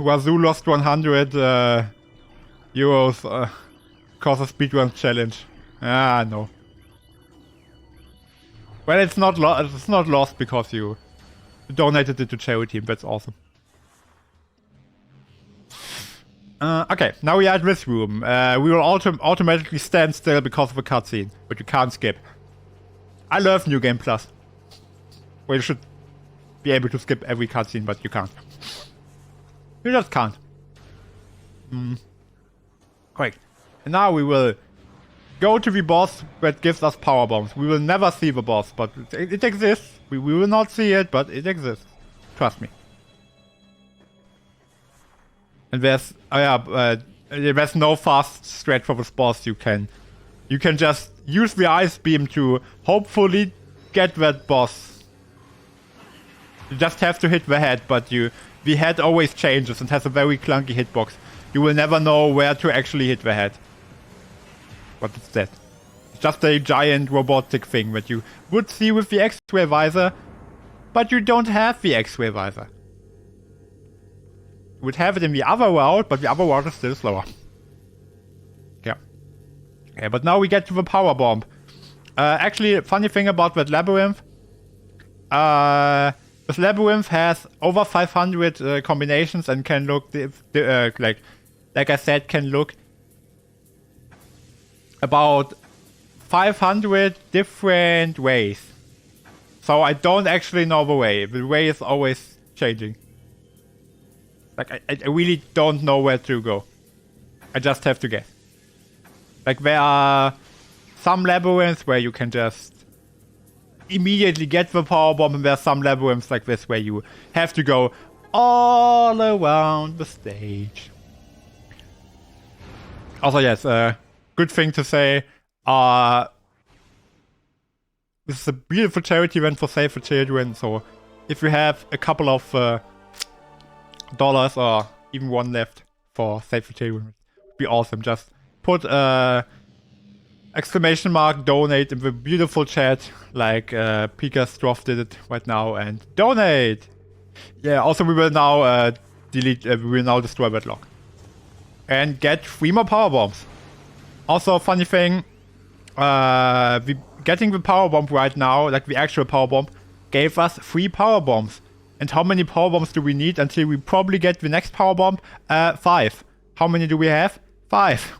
Wazoo lost 100 euros because of speedrun challenge. Ah, no. Well, it's not lost because you donated it to charity. That's awesome. Okay, now we are at this room. We will automatically stand still because of a cutscene, but you can't skip. I love New Game Plus. Well, you should be able to skip every cutscene, but you can't. You just can't. Great. And now we will go to the boss that gives us power bombs. We will never see the boss, but it exists. We will not see it, but it exists. Trust me. And there's no fast stretch for this boss. You can just use the ice beam to hopefully get that boss. You just have to hit the head, but the head always changes and has a very clunky hitbox. You will never know where to actually hit the head. What is that? It's just a giant robotic thing that you would see with the X-ray visor, but you don't have the X-ray visor. You would have it in the other route, but the other route is still slower. Yeah. Okay, but now we get to the power bomb. Actually, funny thing about that labyrinth. This labyrinth has over 500 combinations and can look, like I said, can look about 500 different ways. So I don't actually know the way. The way is always changing. Like, I really don't know where to go. I just have to guess. Like, there are some labyrinths where you can just immediately get the power bomb, and there are some labyrinths like this where you have to go all around the stage. Also, yes, good thing to say. This is a beautiful charity event for Save the Children, so if you have a couple of dollars or even one left for Save the Children, it would be awesome. Just put exclamation mark donate in the beautiful chat, like Pika Stroff did it right now, and donate. Yeah, also we will now destroy that lock and get 3 more power bombs. Also, funny thing, getting the power bomb right now, like the actual power bomb, gave us 3 power bombs. And how many power bombs do we need until we probably get the next power bomb? 5. How many do we have? 5.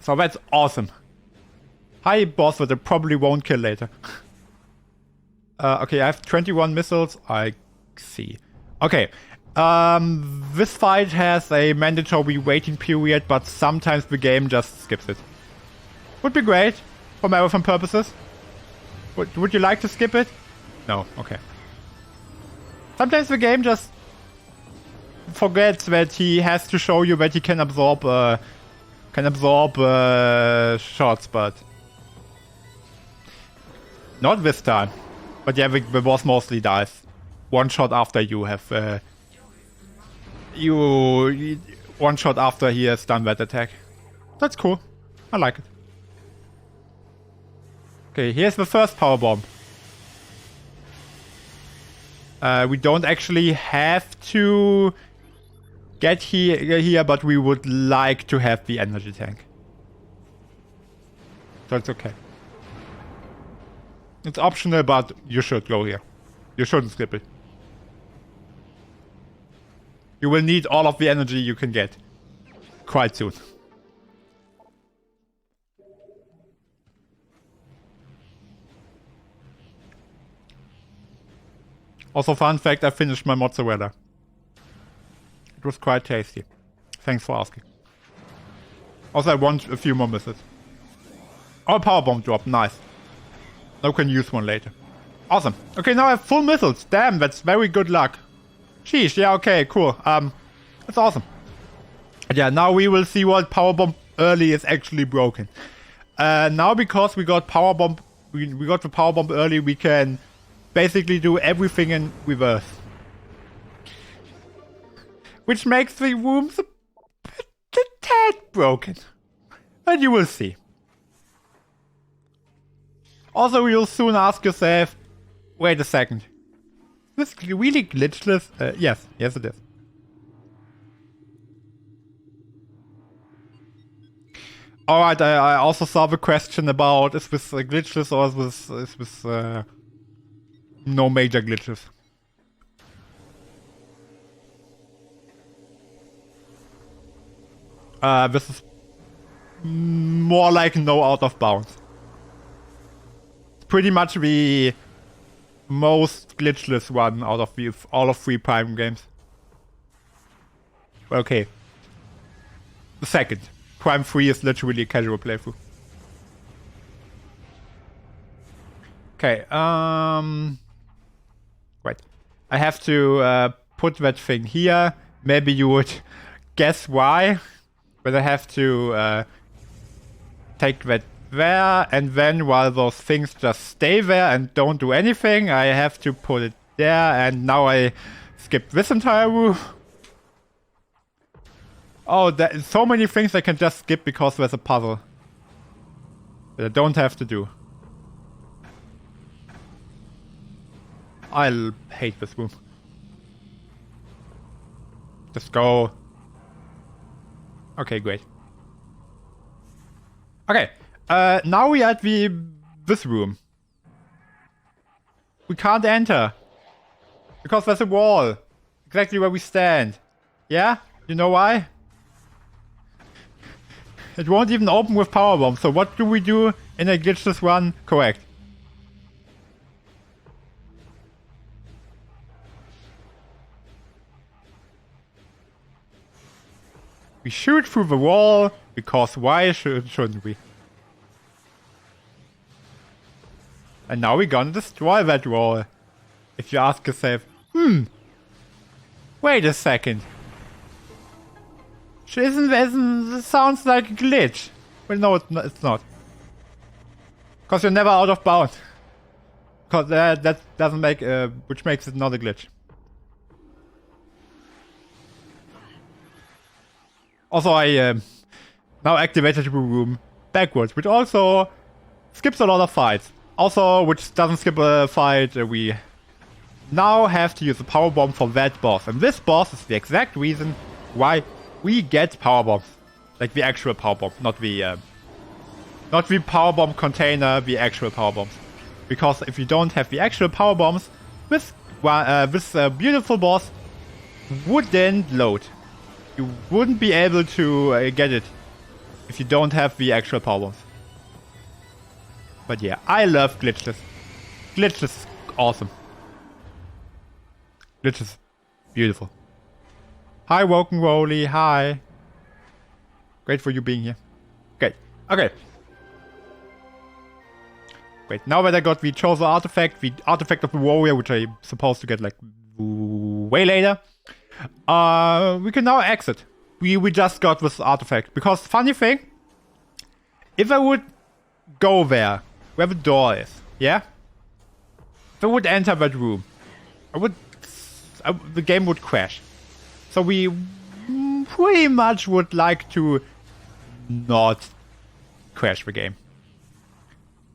So that's awesome. Hi, boss that I probably won't kill later. Okay, I have 21 missiles. I see. Okay. This fight has a mandatory waiting period, but sometimes the game just skips it. Would be great for marathon purposes. Would you like to skip it? No. Okay. Sometimes the game just forgets that he has to show you that he can absorb shots, but not this time. But yeah, the boss mostly dies 1 shot after you have one shot after he has done that attack. That's cool. I like it. Okay, here's the first power bomb. We don't actually have to get here, but we would like to have the energy tank. So it's okay. It's optional, but you should go here. You shouldn't skip it. You will need all of the energy you can get quite soon. Also, fun fact, I finished my mozzarella. It was quite tasty. Thanks for asking. Also, I want a few more missiles. Oh, power bomb drop. Nice. Now can use one later. Awesome. Okay, now I have full missiles. Damn, that's very good luck. Sheesh. Yeah, okay, cool. That's awesome. And yeah, now we will see what power bomb early is actually broken. Now because we got power bomb, we got the power bomb early, we can basically do everything in reverse. Which makes the rooms a tad broken. But you will see. Also, you'll soon ask yourself, wait a second. Is this really glitchless? Yes it is. Alright, I also saw the question about is this glitchless or is this no major glitches. This is more like no out of bounds. Pretty much the most glitchless one out of all of 3 Prime games. Okay. The second. Prime 3 is literally a casual playthrough. Okay, wait. I have to put that thing here. Maybe you would guess why. But I have to take that there, and then while those things just stay there and don't do anything, I have to put it there, and now I skip this entire room. Oh, there's so many things I can just skip because there's a puzzle that I don't have to do. I'll hate this room. Just go. Okay, great. Okay, now we are at this room. We can't enter. Because there's a wall. Exactly where we stand. Yeah? You know why? It won't even open with power bomb. So what do we do in a glitchless run? Correct. We shoot through the wall, because why shouldn't we? And now we're gonna destroy that wall. If you ask yourself, wait a second. This sounds like a glitch. Well, no, it's not. Because you're never out of bounds. Because that doesn't make, which makes it not a glitch. Also, I now activated the room backwards, which also skips a lot of fights. Also, which doesn't skip a fight, we now have to use the power bomb for that boss. And this boss is the exact reason why we get power bombs. Like the actual power bomb, not the power bomb container, the actual power bombs. Because if you don't have the actual power bombs, this beautiful boss wouldn't load. You wouldn't be able to get it if you don't have the actual power bombs. But yeah, I love Glitchless. Glitchless is awesome. Glitchless, beautiful. Hi, Woken Rolly. Hi. Great for you being here. Great. Okay. Great. Now that I got the chosen artifact, the artifact of the warrior, which I'm supposed to get like way later, we can now exit. We just got this artifact. Because funny thing, if I would go there, where the door is, yeah? If I would enter that room, the game would crash. So we pretty much would like to not crash the game.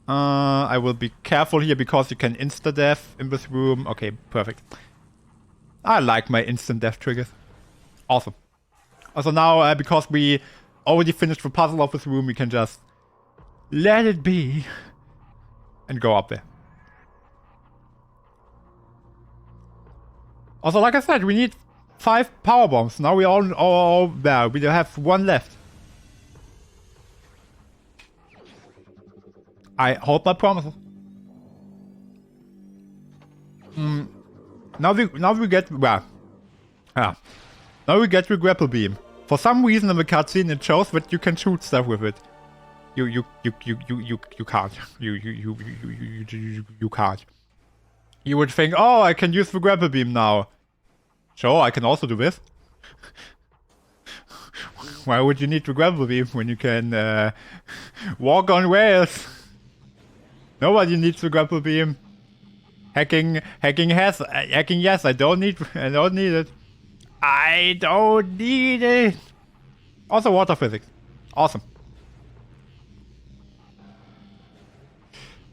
I will be careful here because you can insta-death in this room. Okay, perfect. I like my instant death triggers. Awesome. Also now, because we already finished the puzzle of this room, we can just let it be and go up there. Also, like I said, we need 5 power bombs. Now we all there. We have 1 left. I hold my promises. Now we get now we get the grapple beam. For some reason in the cutscene it shows that you can shoot stuff with it. You can't. You can't. You would think, oh, I can use the grapple beam now. Sure, I can also do this. Why would you need to grapple beam when you can walk on rails? Nobody needs to grapple beam. Hacking yes. I don't need it. I don't need it. Also water physics. Awesome.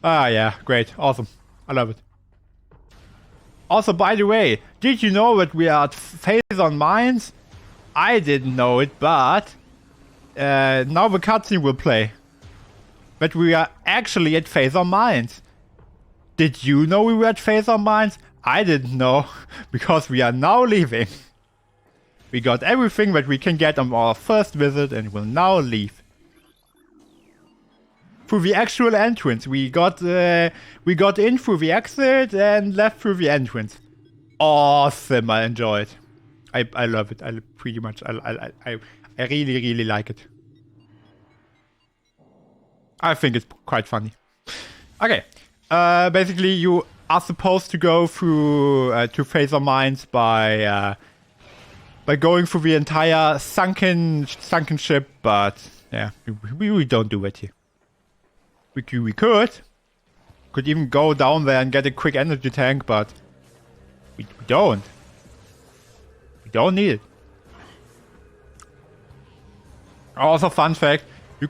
Ah, yeah, great, awesome. I love it. Also, by the way, did you know that we are at phase on mines? I didn't know it, but now the cutscene will play. But we are actually at phase on mines. Did you know we were at phase on mines? I didn't know, because we are now leaving. We got everything that we can get on our first visit and will now leave. Through the actual entrance. We got in through the exit and left through the entrance. Awesome, I enjoy it. I love it. I really like it. I think it's quite funny. Okay. Basically you are supposed to go through to Phaser Mines by going through the entire sunken ship, but yeah, we don't do it here. We could even go down there and get a quick energy tank, but we don't. We don't need it. Also, fun fact, you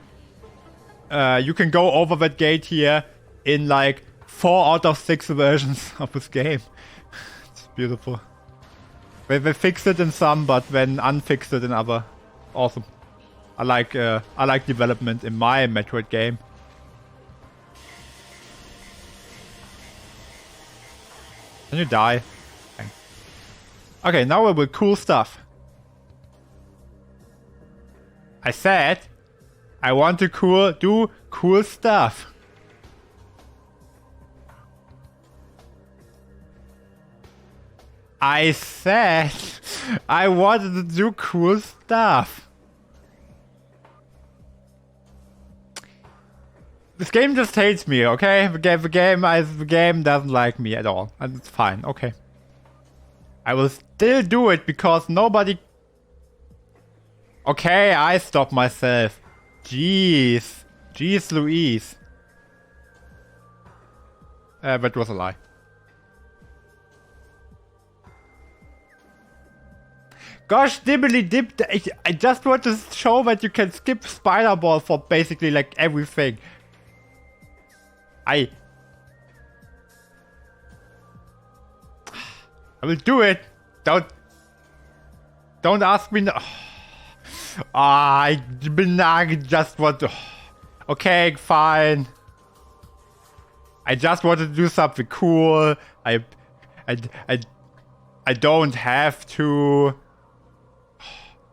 can go over that gate here in like 4 out of 6 versions of this game. It's beautiful. They fixed it in some, but then unfixed it in other. Awesome. I like development in my Metroid game. Can you die? Okay, now we're with cool stuff. I said I want to do cool stuff. I said I wanted to do cool stuff. This game just hates me, okay? The game doesn't like me at all, and it's fine, okay. I will still do it because nobody. Okay, I stopped myself. Jeez, Louise. That was a lie. Gosh, dibbly dip! I just want to show that you can skip Spider Ball for basically like everything. I will do it. Don't ask me. No. I just want to. Okay, fine. I just wanted to do something cool. I don't have to.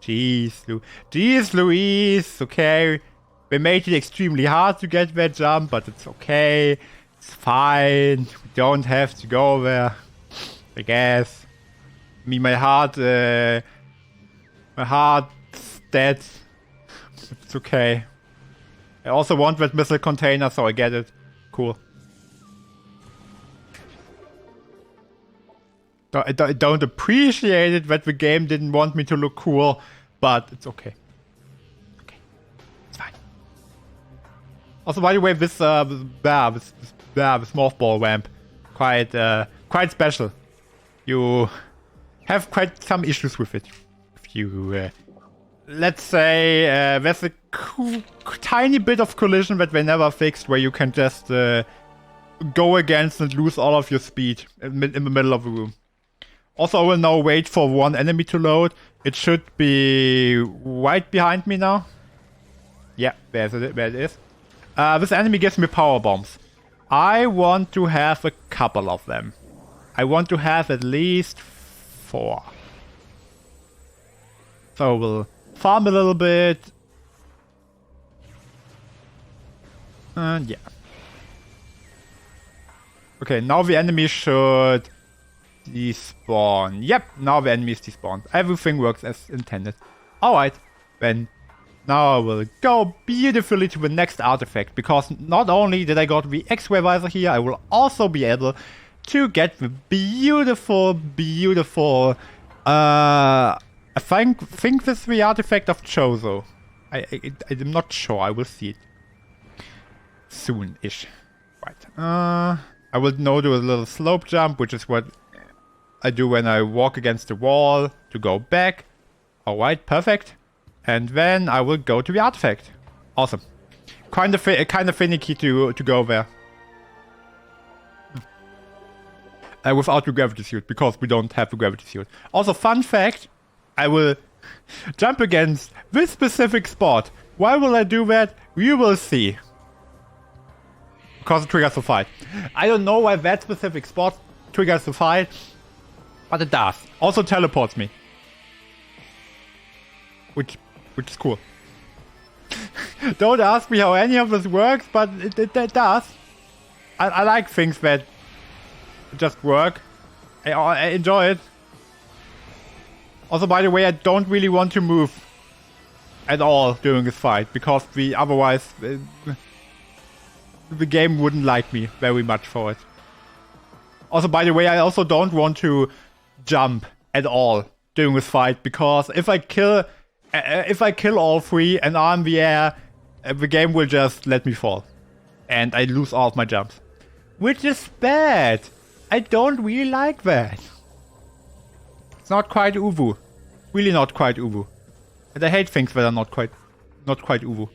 Jeez, Louise. Okay. We made it extremely hard to get that jump, but it's okay. It's fine. We don't have to go there. I guess. I mean, my heart's dead. It's okay. I also want that missile container, so I get it. Cool. I don't appreciate it that the game didn't want me to look cool, but it's okay. Okay, it's fine. Also, by the way, this morph ball ramp, quite special. You have quite some issues with it. If you, let's say, there's a tiny bit of collision that they never fixed, where you can just go against and lose all of your speed in the middle of the room. Also, I will now wait for one enemy to load. It should be right behind me now. Yeah, there it is. This enemy gives me power bombs. I want to have a couple of them. I want to have at least 4. So we'll farm a little bit. And yeah. Okay, now the enemy should despawn. Yep, now the enemy is despawned. Everything works as intended. Alright, then now I will go beautifully to the next artifact, because not only did I got the X-ray visor here, I will also be able to get the beautiful I think this is the artifact of Chozo. I'm not sure. I will see it soon-ish. Right. I will now do a little slope jump, which is what I do when I walk against the wall to go back. Alright, perfect. And then I will go to the artifact. Awesome. Kind of finicky to go there. Without the gravity suit, because we don't have the gravity suit. Also, fun fact, I will jump against this specific spot. Why will I do that? You will see. Because it triggers the fight. I don't know why that specific spot triggers the fight, but it does. Also teleports me. Which is cool. Don't ask me how any of this works, but it does. I like things that just work. I enjoy it. Also, by the way, I don't really want to move at all during this fight, because otherwise the game wouldn't like me very much for it. Also, by the way, I also don't want to jump at all during this fight, because if I kill all three and are in the air, the game will just let me fall. And I lose all of my jumps. Which is bad. I don't really like that. It's not quite Uwu. Really not quite Uwu. And I hate things that are not quite Uwu.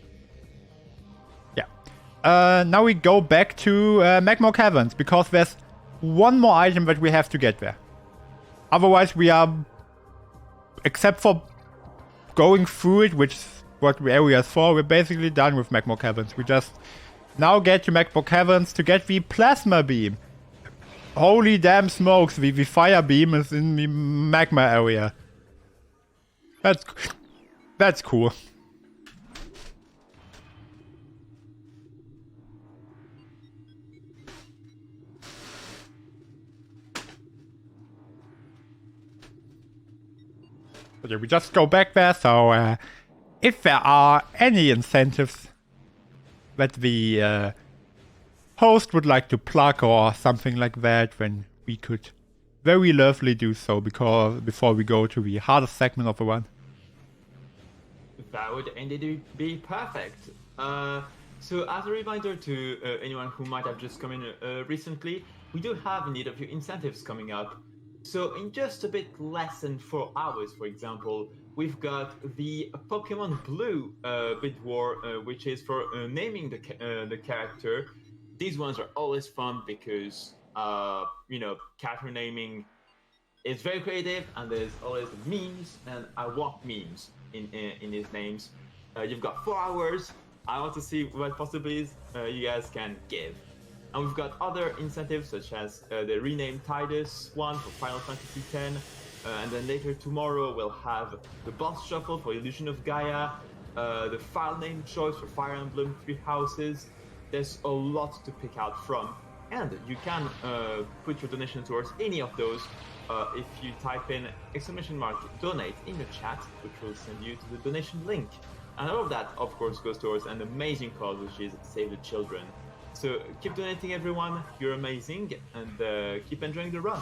Yeah. Now we go back to Magma Caverns, because there's one more item that we have to get there. Otherwise we are, except for going through it, which is what the area is for, we're basically done with Magma Caverns. We just now get to Magma Caverns to get the plasma beam. Holy damn smokes, the fire beam is in the magma area. That's cool. But yeah, we just go back there, so if there are any incentives that the host would like to plug or something like that, then we could very lovely do so, because before we go to the hardest segment of the run. That would indeed be perfect. So as a reminder to anyone who might have just come in recently, we do have indeed a few incentives coming up. So in just a bit less than 4 hours, for example, we've got the Pokemon Blue bid war, which is for naming the character. These ones are always fun because, character naming is very creative, and there's always memes, and I want memes in these names. You've got 4 hours. I want to see what possibilities you guys can give. And we've got other incentives, such as the rename Tidus one for Final Fantasy X, and then later tomorrow we'll have the boss shuffle for Illusion of Gaia, the file name choice for Fire Emblem Three Houses. There's a lot to pick out from, and you can put your donation towards any of those if you type in !donate in the chat, which will send you to the donation link. And all of that, of course, goes towards an amazing cause, which is Save the Children. So keep donating, everyone. You're amazing, and keep enjoying the run.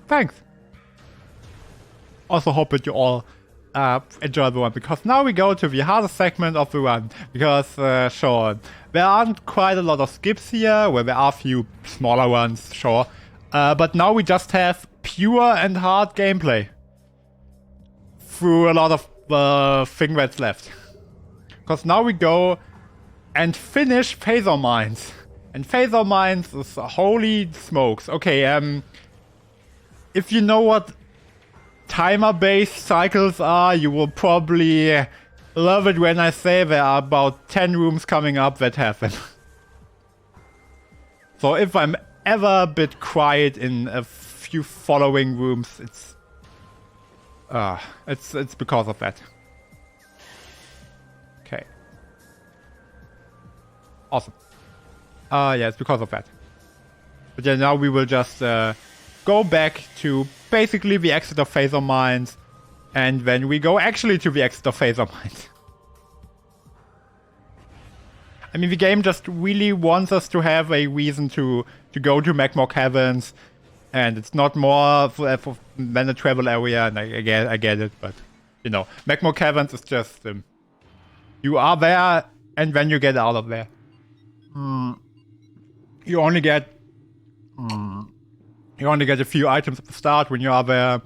Thanks. Also hope that you all enjoy the run, because now we go to the hardest segment of the run. Because, sure, there aren't quite a lot of skips here, where there are a few smaller ones, sure. But now we just have pure and hard gameplay through a lot of thing that's left. Because now we go and finish Phaser Mines. And Phaser Mines is holy smokes. Okay, if you know what timer-based cycles are, you will probably love it when I say there are about 10 rooms coming up that have them. So if I'm ever a bit quiet in a few following rooms, it's because of that. Okay. Awesome. Yeah, it's because of that. But yeah, now we will just go back to basically the exit of Phaser Mines, and then we go actually to the exit of Phaser Mines. I mean, the game just really wants us to have a reason to go to Magma Caverns, And it's not more than a travel area, and I get it, but you know, Magma Caverns is just you are there, and when you get out of there, you only get a few items at the start when you are there.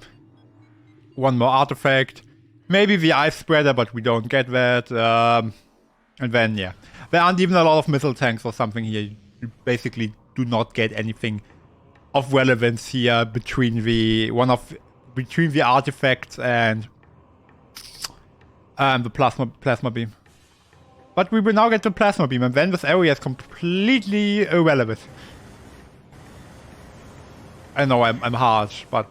One more artifact, maybe the ice spreader, but we don't get that. And then yeah, there aren't even a lot of missile tanks or something here. You basically do not get anything of relevance here between the artifacts and the plasma beam. But we will now get to plasma beam, and then this area is completely irrelevant. I know I'm harsh, but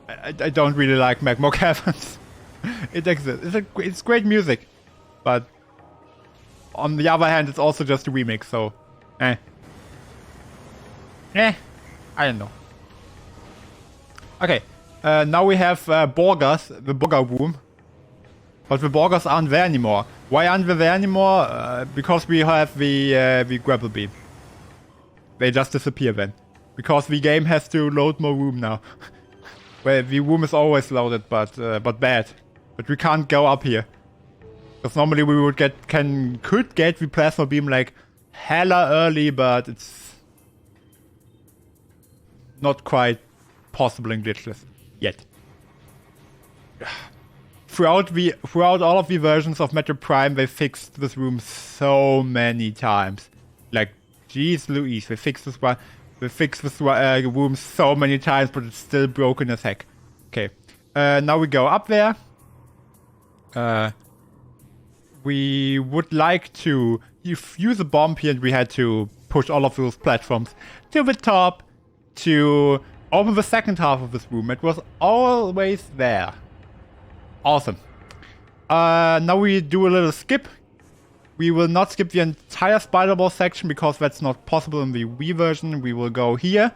I don't really like Magma Caverns. It exists. It's great music, but on the other hand, it's also just a remix. So, I don't know. Okay, now we have Borgers, the Borger room. But the Borgers aren't there anymore. Why aren't they there anymore? Because we have the grapple beam. They just disappear then. Because the game has to load more room now. Well, the room is always loaded, but bad. But we can't go up here. Because normally we would could get the plasma beam like hella early, but it's not quite possible in Glitchless yet. Throughout all of the versions of Metroid Prime, they fixed this room so many times. Like, jeez Louise, they fixed this one. They fixed this room so many times, but it's still broken as heck. Okay, now we go up there. We would like to use a bomb here, and we had to push all of those platforms to the top to open the second half of this room. It was always there. Awesome. Now we do a little skip. We will not skip the entire spider ball section because that's not possible in the Wii version. We will go here,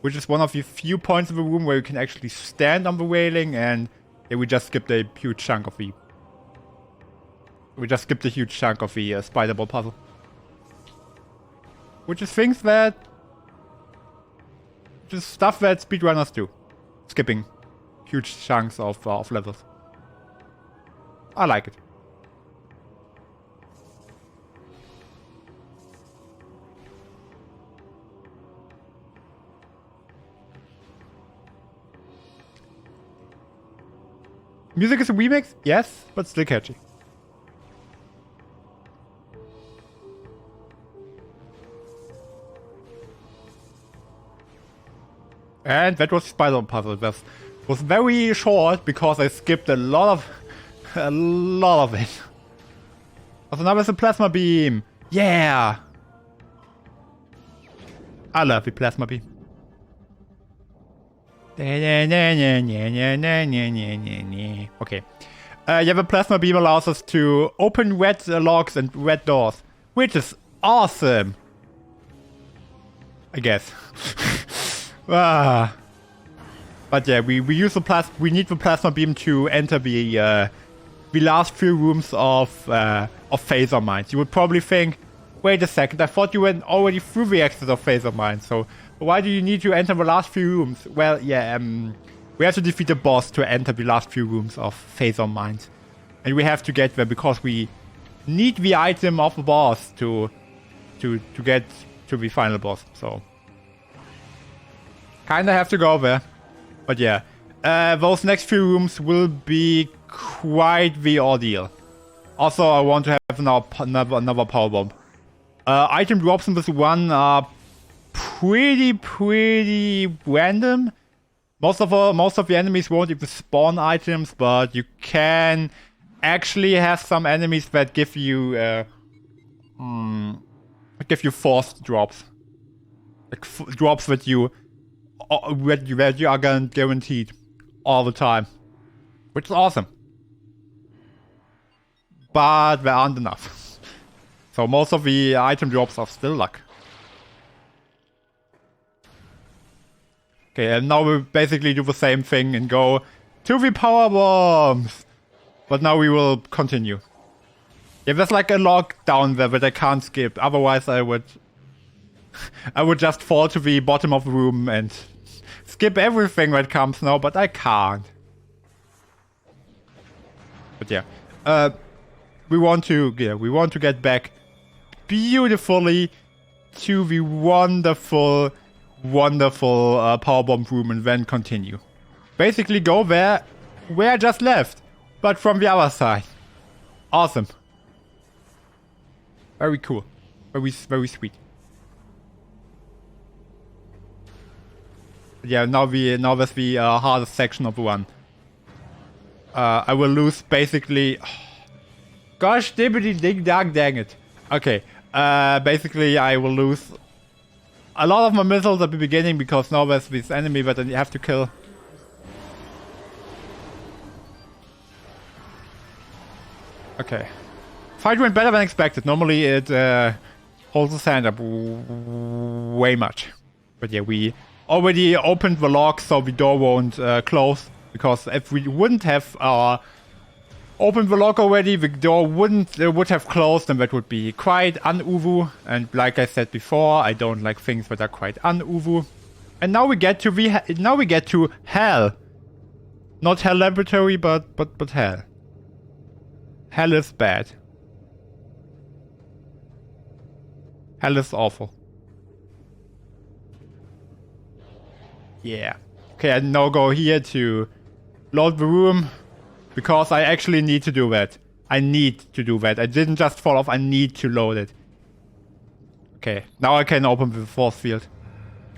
which is one of the few points of the room where you can actually stand on the railing, and yeah, we just skipped a huge chunk of the spider ball puzzle. Which is stuff that speedrunners do. Skipping huge chunks of levels. I like it. Music is a remix? Yes, but still catchy. And that was Spider Puzzle. That was very short because I skipped a lot of it. Also, now there's a plasma beam. Yeah! I love the plasma beam. Okay. Yeah, the plasma beam allows us to open red locks and red doors, which is awesome. I guess. But yeah, we use we need the plasma beam to enter the last few rooms of phaser mines. You would probably think, wait a second, I thought you went already through the exit of phaser mines, so why do you need to enter the last few rooms? Well, yeah, we have to defeat the boss to enter the last few rooms of phaser mines. And we have to get there because we need the item of the boss to get to the final boss, so kinda have to go there. But yeah, those next few rooms will be quite the ordeal. Also, I want to have another power bomb. Item drops in this one are pretty random. Most of the enemies won't even spawn items, but you can actually have some enemies that give you forced drops, like drops that you are guaranteed all the time, which is awesome. But there aren't enough. So most of the item drops are still luck. Okay, and now we basically do the same thing and go to the power bombs. But now we will continue. Yeah, there's like a log down there that I can't skip. Otherwise I would I would just fall to the bottom of the room and skip everything that comes now, but I can't. But yeah, we want to get back beautifully to the wonderful powerbomb room and then continue. Basically go where I just left, but from the other side. Awesome. Very cool. Very sweet. Yeah, now that's the hardest section of the run. I will lose basically... Gosh, dibbity ding dang, dang it. Okay, basically I will lose a lot of my missiles at the beginning because now there's this enemy that I have to kill. Okay. Fight went better than expected. Normally it holds its hand up way much. But yeah, we already opened the lock so the door won't close. Because if we wouldn't have opened the lock already, the door would have closed, and that would be quite un-uwu. And like I said before, I don't like things that are quite un-uwu. And now we get to hell. Not hell laboratory, but hell. Hell is bad. Hell is awful. Yeah. Okay, I now go here to load the room. Because I actually need to do that. I need to do that. I didn't just fall off, I need to load it. Okay, now I can open the force field.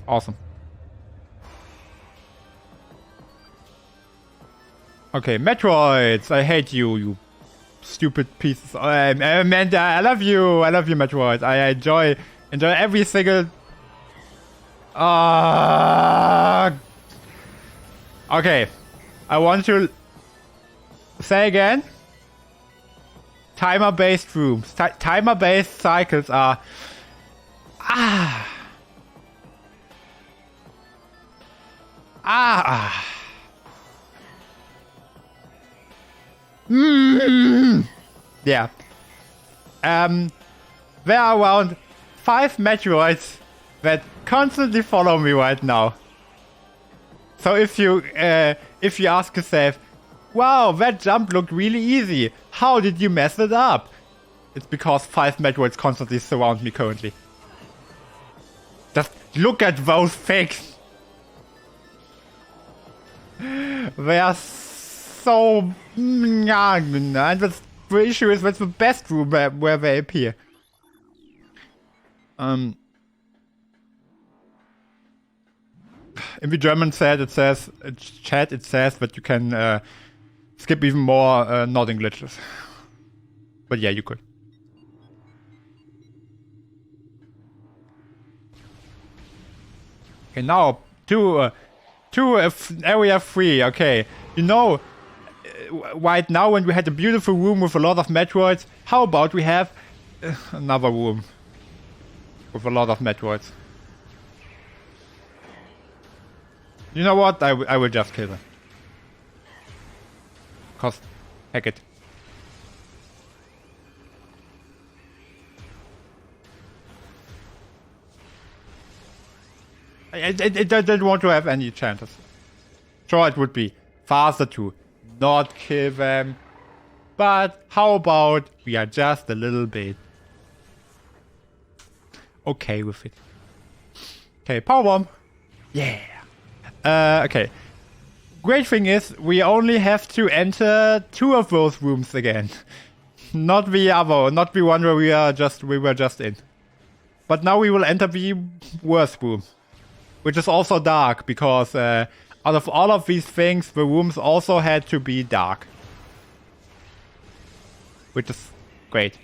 Awesome. Okay, Metroids! I hate you, you stupid pieces. Amanda, I love you! I love you, Metroids. I enjoy every single... Okay, I want to... Say again? Timer-based rooms. Timer-based cycles are... Yeah. There are around 5 Metroids that constantly follow me right now. So if you ask yourself, wow, that jump looked really easy. How did you mess it up? It's because 5 Metroids constantly surround me currently. Just look at those things. They are so... And that's, the issue is that's the best room where they appear. In the German chat it says that you can... skip even more nodding glitches. But yeah, you could. Okay, now to area 3. Okay, you know, right now when we had a beautiful room with a lot of Metroids, how about we have another room with a lot of Metroids? You know what? I will just kill them. Cause, heck it. I don't want to have any chances. Sure, it would be faster to not kill them. But how about we are just a little bit okay with it. Okay, powerbomb. Yeah. Okay. Great thing is, we only have to enter 2 of those rooms again. Not the other, not the one where we were just in. But now we will enter the worst room. Which is also dark, because out of all of these things, the rooms also had to be dark. Which is great.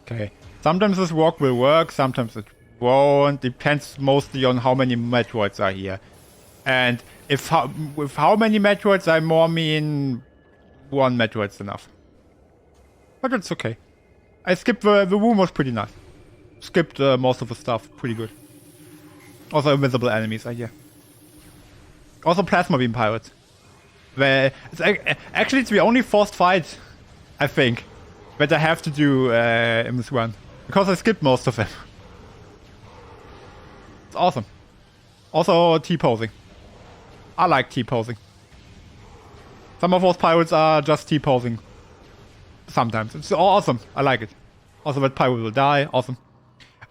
Okay. Sometimes this walk will work, sometimes it won't. Depends mostly on how many Metroids are here. And with how many Metroids, I more mean 1 Metroid's enough. But it's okay. I skipped the room was pretty nice. Skipped most of the stuff pretty good. Also invisible enemies are here. Also plasma beam pirates. Actually it's the only forced fight I think, that I have to do in this run. Because I skipped most of them. It's awesome. Also T-posing. I like T-posing. Some of those pirates are just T-posing. Sometimes. It's awesome. I like it. Also that pirate will die. Awesome.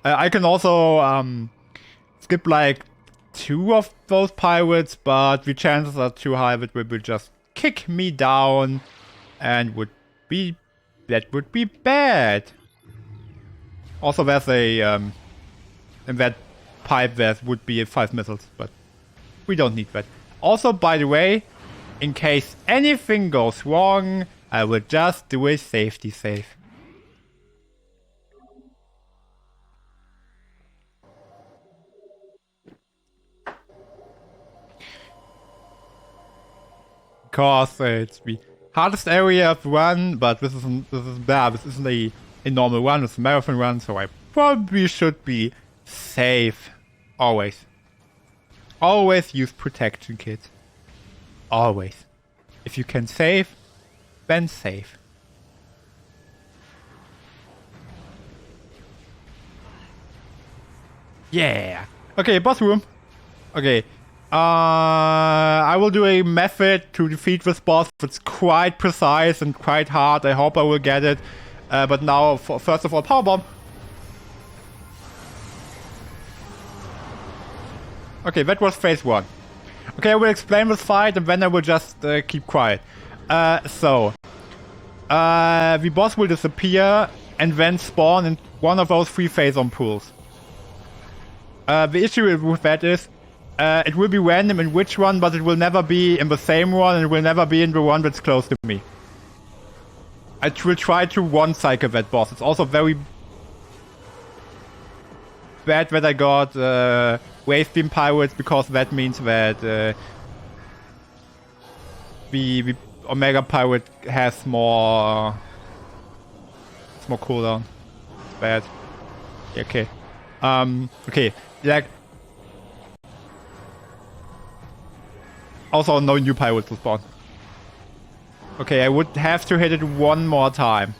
I can also skip like 2 of those pirates, but the chances are too high that it will just kick me down and that would be bad. Also there's a in that pipe there would be 5 missiles, but we don't need that. Also, by the way, in case anything goes wrong, I will just do a safety save. Because it's the hardest area of the run, but this isn't a normal run, it's a marathon run, so I probably should be safe. Always. Always use protection kit. Always. If you can save, then save. Yeah. Okay, boss room. Okay. I will do a method to defeat this boss. It's quite precise and quite hard. I hope I will get it. But now, first of all, power bomb. Okay, that was phase 1. Okay, I will explain this fight and then I will just keep quiet. The boss will disappear and then spawn in one of those 3 phase-on pools. The issue with that is, it will be random in which one, but it will never be in the same one and it will never be in the one that's close to me. I will try to one-cycle that boss. It's also very bad that I got Wave Beam Pirates, because that means that the Omega Pirate has more cooldown. It's bad. Yeah, okay. Okay, like... Also, no new pirates will spawn. Okay, I would have to hit it one more time.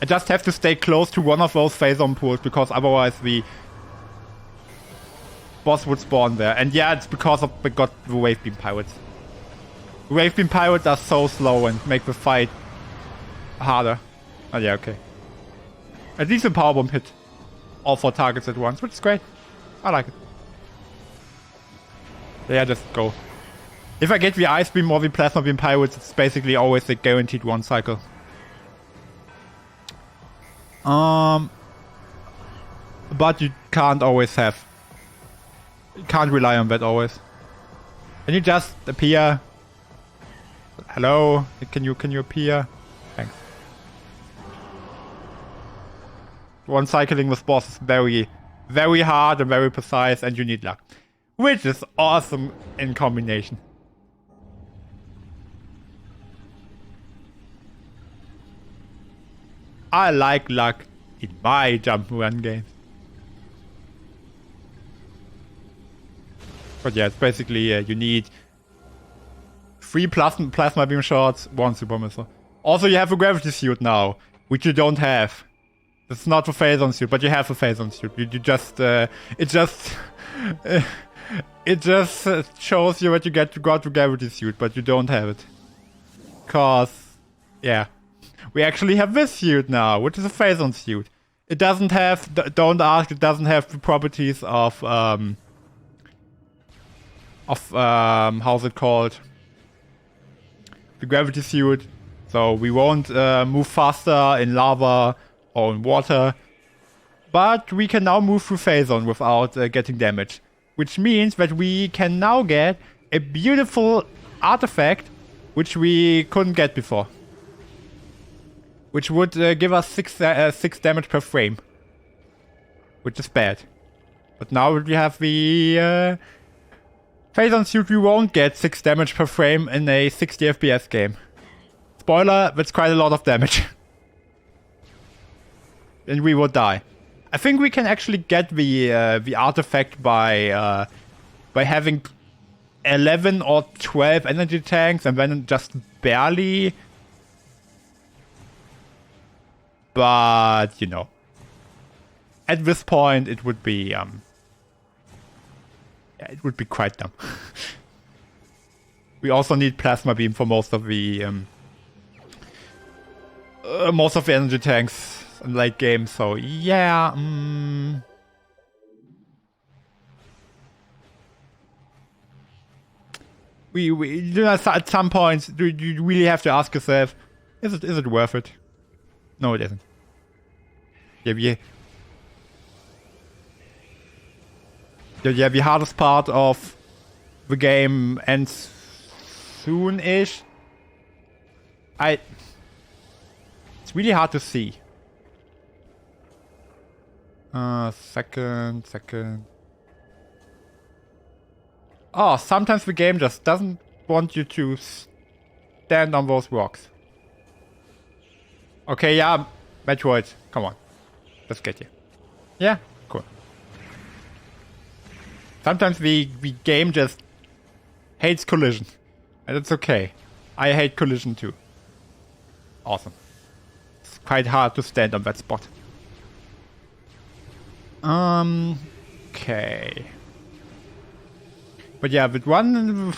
I just have to stay close to one of those phase-on pools, because otherwise the boss would spawn there. And yeah, it's because of we got the Wave Beam Pirates. Wave Beam Pirates are so slow and make the fight harder. Oh yeah, okay. At least the Power Bomb hit all 4 targets at once, which is great. I like it. Yeah, just go. If I get the Ice Beam or the Plasma Beam Pirates, it's basically always a guaranteed 1 cycle. But you can't always have... You can't rely on that always. Can you just appear? Hello? Can you appear? Thanks. One cycling with boss is very, very hard and very precise, and you need luck. Which is awesome in combination. I like luck in my jump run games. But yeah, it's basically you need 3 plasma beam shots, 1 super missile. Also, you have a gravity suit now, which you don't have. It's not a phase-on suit, but you have a phase-on suit. You just it just shows you that you got the gravity suit, but you don't have it. Cause yeah, we actually have this suit now, which is a phase-on suit. It doesn't have. Don't ask. It doesn't have the properties of how's it called? The gravity suit. So we won't move faster in lava or in water. But we can now move through phase-on without getting damaged. Which means that we can now get a beautiful artifact which we couldn't get before. Which would give us 6 damage per frame. Which is bad. But now that we have the phase-on suit, we won't get 6 damage per frame in a 60 FPS game. Spoiler, that's quite a lot of damage. And we will die. I think we can actually get the artifact by having 11 or 12 energy tanks and then just barely but you know, at this point it would be it would be quite dumb. We also need plasma beam for most of the energy tanks in late game. So yeah. We you know, at some point you really have to ask yourself, is it worth it? No, it isn't. Yeah, the hardest part of the game ends soon-ish. It's really hard to see. Second. Oh, sometimes the game just doesn't want you to stand on those rocks. Okay, yeah, Metroid, come on. Let's get you. Yeah, cool. Sometimes the game just hates collision. And it's okay. I hate collision too. Awesome. It's quite hard to stand on that spot. Okay. But yeah, with one,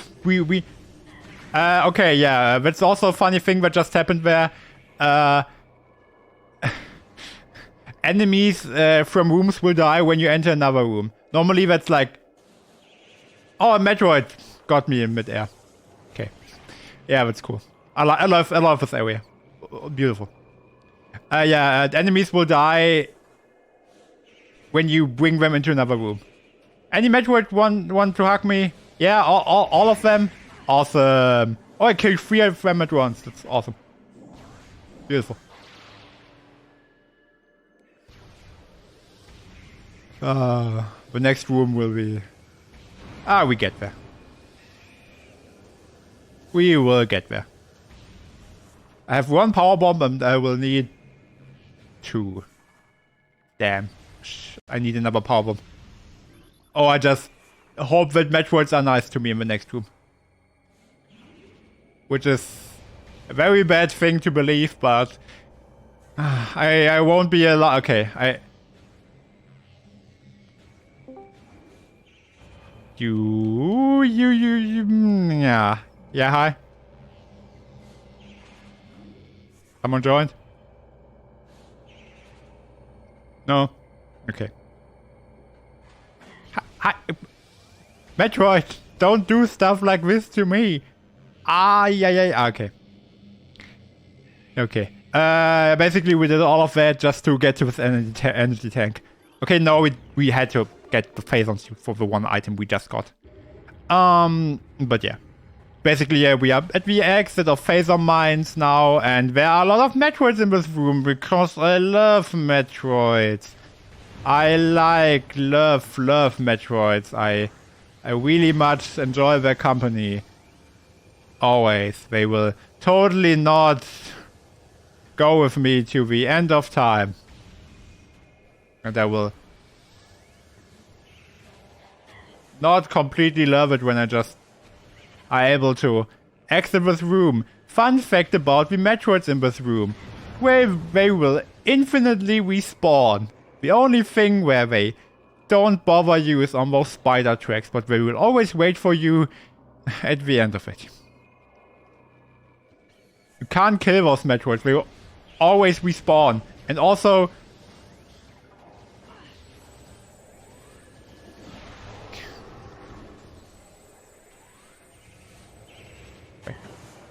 okay, yeah, that's also a funny thing that just happened there. Enemies from rooms will die when you enter another room. Normally that's like, oh, a Metroid got me in midair. Okay. Yeah, that's cool. I love this area. Beautiful. Yeah, enemies will die when you bring them into another room. Any Metroid want to hug me? Yeah, all of them? Awesome. Oh, I killed 3 of them at once. That's awesome. Beautiful. The next room will be... we get there. We will get there. I have 1 power bomb and I will need 2. Damn. I need another power bomb. Oh, I just hope that Metroids are nice to me in the next room. Which is a very bad thing to believe, but... I won't be allowed... Okay, You... Yeah. Yeah, hi. Someone joined? No? Okay. Hi. Metroid, don't do stuff like this to me. Yeah. Okay. Okay. Basically we did all of that just to get to this energy tank. Okay, no, we had to get the phasons for the one item we just got. But yeah. Basically, yeah, we are at the exit of phaser mines now, and there are a lot of Metroids in this room because I love Metroids. I love Metroids. I really much enjoy their company. Always. They will totally not go with me to the end of time. And I will not completely love it when I just are able to exit this room. Fun fact about the Metroids in this room. Where they will infinitely respawn. The only thing where they don't bother you is on those spider tracks, but they will always wait for you at the end of it. You can't kill those Metroids, they will always respawn. And also...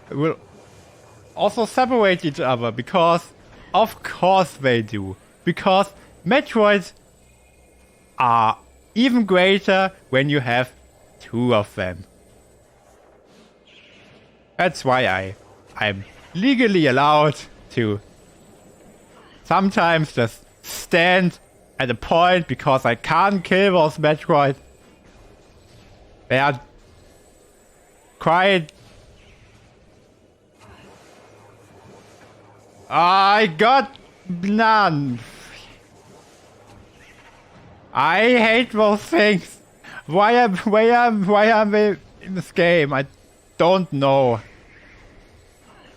will also separate each other, because of course they do. Because Metroids are even greater when you have 2 of them. That's why I'm legally allowed to sometimes just stand at a point because I can't kill those Metroids. They are quite... I got none. I hate those things. Why are they in this game? I don't know.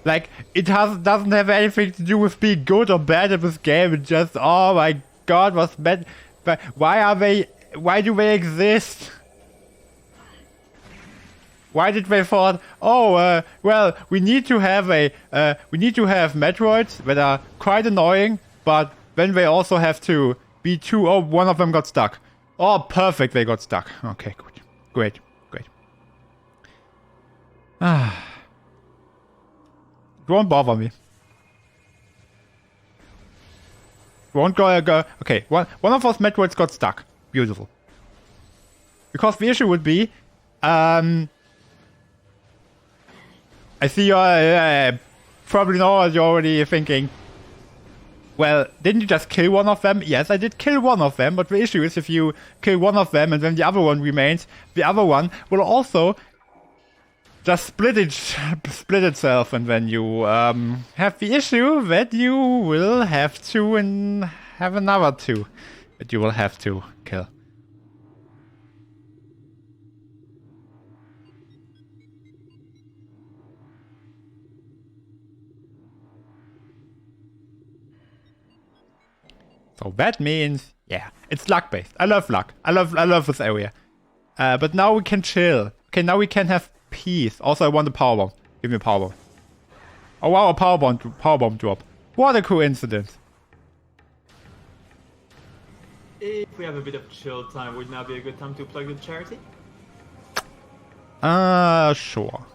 Like, it doesn't have anything to do with being good or bad at this game. It's just, oh my god, what's bad? But why do they exist? Why did they thought, oh, well, we need to have Metroids that are quite annoying, but then they also have to be two. Oh, one of them got stuck. Oh, perfect, they got stuck. Okay, good. Great. Ah. It won't bother me. It won't go. Okay, one of those Metroids got stuck. Beautiful. Because the issue would be, I see you're probably know you're already thinking, well, didn't you just kill one of them? Yes, I did kill one of them, but the issue is if you kill one of them and then the other one remains, the other one will also just split itself, and then you have the issue that you will have to have another two that you will have to kill. So that means, yeah, it's luck based. I love luck. I love this area. But now we can chill. Okay, now we can have peace. Also, I want a power bomb. Give me a power bomb. Oh wow, a power bomb drop. What a coincidence. If we have a bit of chill time, would now be a good time to plug the charity? Sure.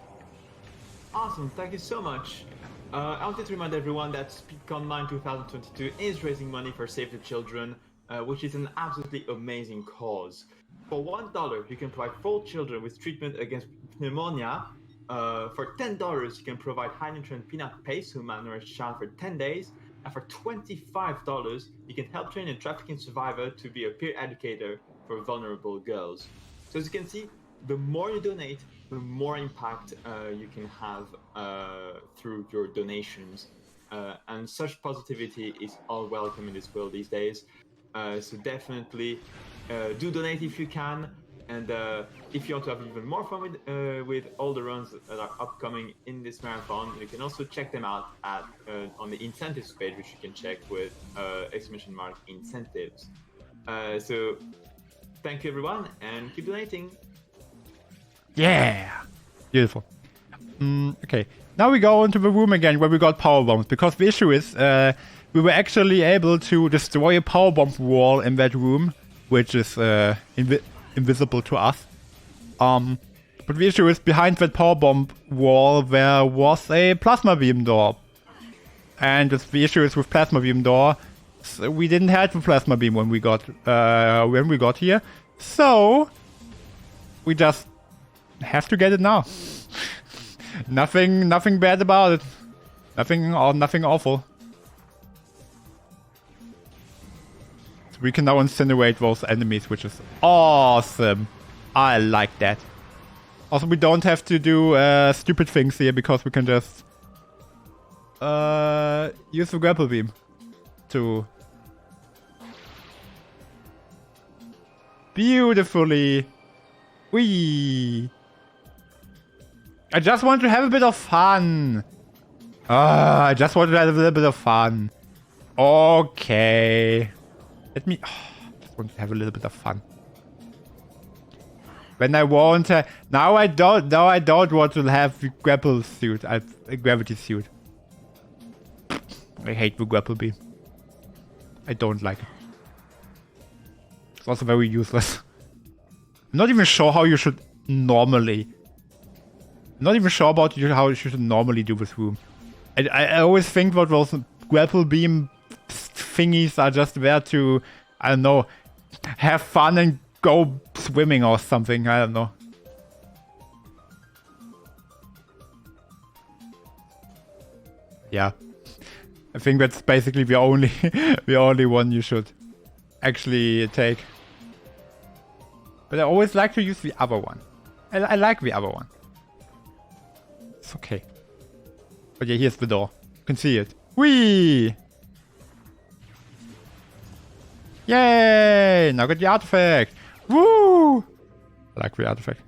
Awesome, thank you so much. I wanted to remind everyone that SpeedConline 2022 is raising money for Save the Children, which is an absolutely amazing cause. For $1, you can provide 4 children with treatment against pneumonia. For $10, you can provide high-nutrient peanut paste to a malnourished child for 10 days. And for $25, you can help train a trafficking survivor to be a peer educator for vulnerable girls. So as you can see, the more you donate, the more impact you can have through your donations. And such positivity is all welcome in this world these days. So definitely do donate if you can. And if you want to have even more fun with all the runs that are upcoming in this marathon, you can also check them out at on the incentives page, which you can check with !incentives. So thank you everyone, and keep donating. Yeah! Beautiful. Okay, now we go into the room again where we got power bombs, because the issue is we were actually able to destroy a power bomb wall in that room, which is invisible to us. But the issue is behind that power bomb wall there was a plasma beam door. And the issue is with plasma beam door, so we didn't have the plasma beam when we got here. So we just have to get it now. Nothing bad about it. Nothing awful. So we can now incinerate those enemies, which is awesome. I like that. Also, we don't have to do stupid things here because we can just use the grapple beam to beautifully. Whee! I just want to have a bit of fun. I just want to have a little bit of fun. Okay. Let me... just want to have a little bit of fun. When I want... now I don't want to have the grapple suit. A gravity suit. I hate the grapple beam. I don't like it. It's also very useless. I'm not even sure how you should normally... I'm not even sure about how you should normally do this room. I always think that those grapple beam thingies are just there to, I don't know, have fun and go swimming or something. I don't know. Yeah. I think that's basically the only the only one you should actually take. But I always like to use the other one. I like the other one. It's okay. But yeah, here's the door. You can see it. Whee! Yay! Now get the artifact! Woo! I like the artifact.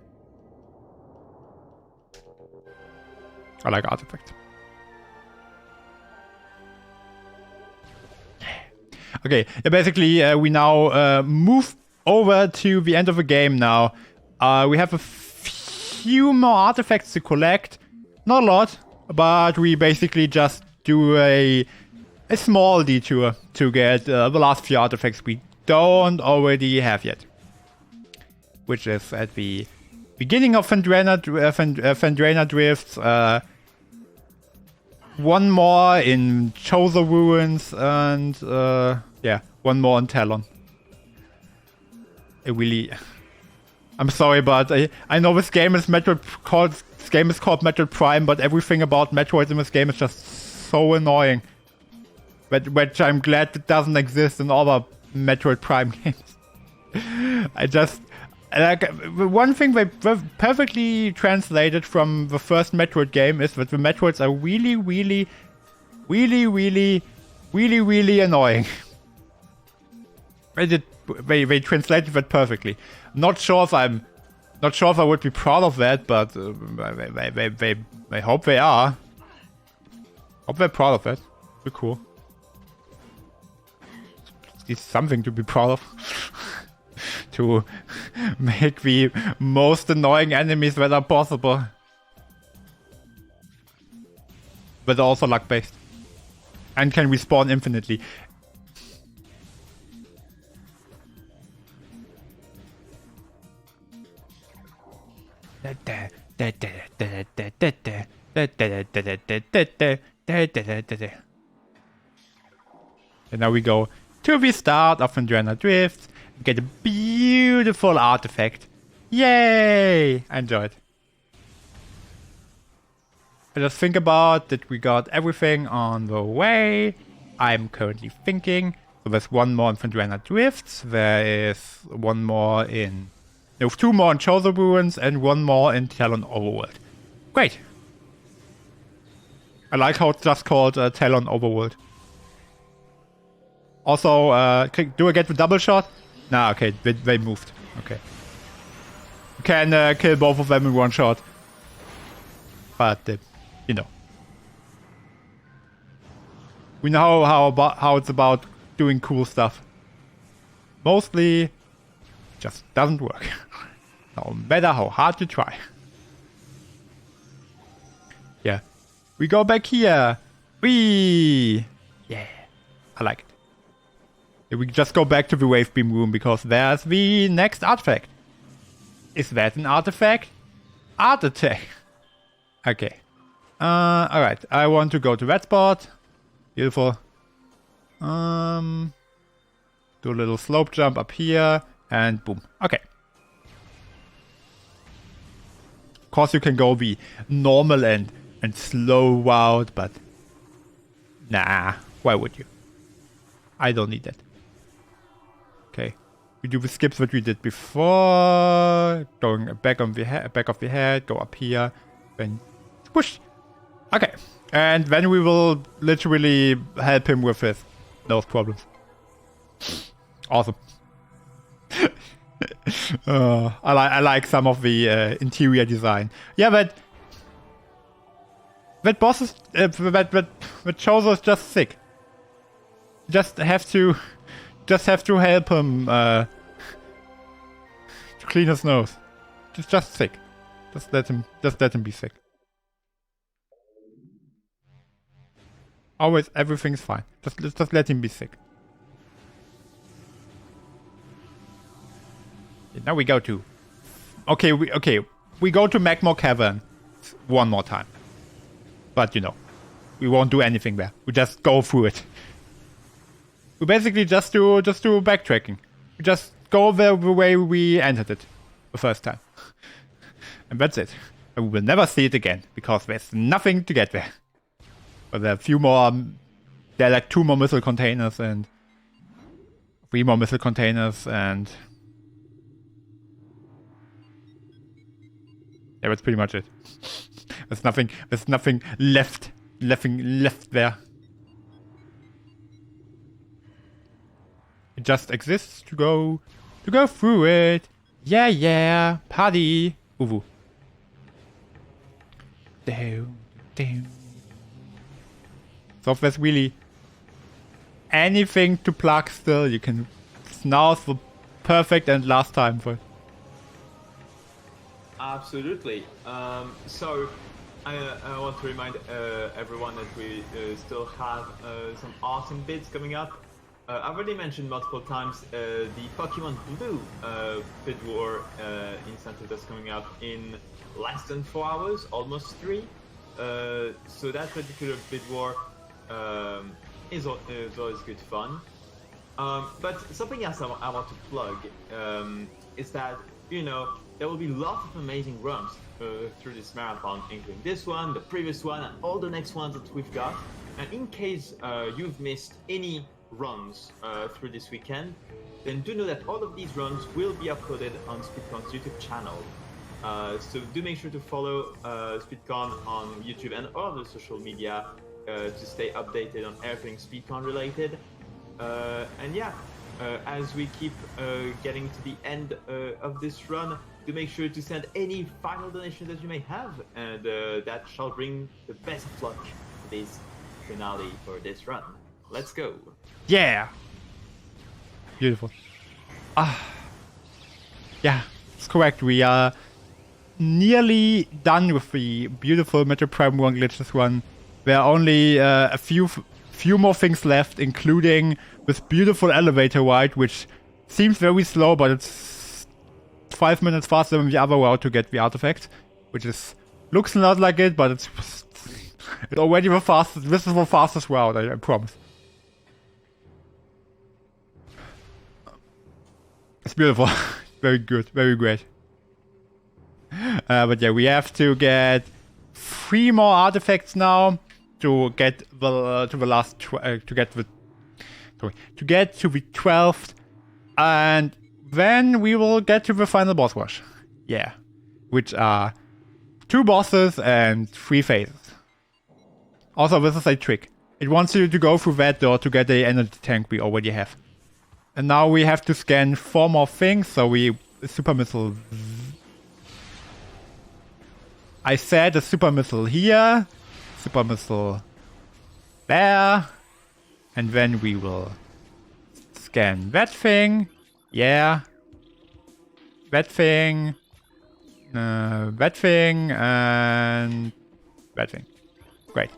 I like artifact. Okay, basically we now move over to the end of the game now. We have a few more artifacts to collect. Not a lot, but we basically just do a small detour to get the last few artifacts we don't already have yet. Which is at the beginning of Phendrana Drifts. One more in Choser Ruins, and yeah, one more in Talon. I'm sorry, but I know this game is called Metroid Prime, but everything about Metroid in this game is just so annoying. Which I'm glad it doesn't exist in other Metroid Prime games. I just like one thing they perfectly translated from the first Metroid game is that the Metroids are really annoying. They translated that perfectly. Not sure if I would be proud of that, but I hope they are. Hope they're proud of that. Be cool. It's something to be proud of. To make the most annoying enemies that are possible. But also luck based. And can respawn infinitely. And now we go to the start of Phendrana Drift. Get a beautiful artifact. Yay! I enjoyed. I just think about that we got everything on the way. I'm currently thinking. So there's one more in Phendrana Drifts. There is one more in... There's two more in Choser Ruins and one more in Talon Overworld. Great. I like how it's just called Talon Overworld. Also, do I get the double shot? Nah, okay, they moved. Okay. You can kill both of them in one shot. But, you know. We know how it's about doing cool stuff. Mostly, just doesn't work. No matter how hard you try. Yeah. We go back here. Whee! Yeah. I like it. We just go back to the wave beam room because there's the next artifact. Is that an artifact? Art attack. Okay. Alright. I want to go to that spot. Beautiful. Do a little slope jump up here and boom. Okay. Of course you can go the normal and slow route, but nah, why would you? I don't need that. Okay, we do the skips that we did before. Going back of the head, go up here, then push. Okay, and then we will literally help him with his nose problems. Awesome. I like some of the interior design. Yeah, that boss is that Chozo is just sick. Just have to help him to clean his nose. Just sick. Just let him be sick. Always everything's fine. Just let him be sick. Now we go to... Okay, we go to Magma Cavern one more time. But, you know, we won't do anything there. We just go through it. We basically just do backtracking. We just go the way we entered it the first time. And that's it. And we will never see it again, because there's nothing to get there. But there are a few more... There are like 2 more missile containers and... 3 more missile containers and... Yeah, that's pretty much it. There's nothing left there. It just exists to go through it. Yeah, party. Ooh. Damn. So if there's really anything to plug still, you can. Now's the perfect and last time for it. Absolutely. So I want to remind everyone that we still have some awesome bids coming up. I've already mentioned multiple times the Pokemon Blue bid war incentive that's coming up in less than 4 hours, almost 3. So that particular bid war is always good fun. But something else I want to plug is that, you know, there will be lots of amazing runs through this marathon, including this one, the previous one, and all the next ones that we've got. And in case you've missed any runs through this weekend, then do know that all of these runs will be uploaded on SpeedCon's YouTube channel. So do make sure to follow SpeedCon on YouTube and all other social media to stay updated on everything SpeedCon related. And yeah, as we keep getting to the end of this run, do make sure to send any final donations that you may have, and that shall bring the best of luck to this finale for this run. Let's go. Yeah. Beautiful. Yeah, it's correct. We are nearly done with the beautiful Metroid Prime 1 Glitchless run. There are only a few more things left, including this beautiful elevator ride, which seems very slow, but it's 5 minutes faster than the other route to get the artifact, which looks a lot like it, but it's already the fastest. This is the fastest route, I promise. It's beautiful. Very good, very great. But yeah, we have to get 3 more artifacts now to get to the last to get to the 12th, and then we will get to the final boss rush. Yeah, which are 2 bosses and 3 phases. Also, this is a trick. It wants you to go through that door to get the energy tank we already have. And now we have to scan 4 more things, so super missile. I said a super missile here, super missile there, and then we will scan that thing, yeah, that thing, and that thing. Great.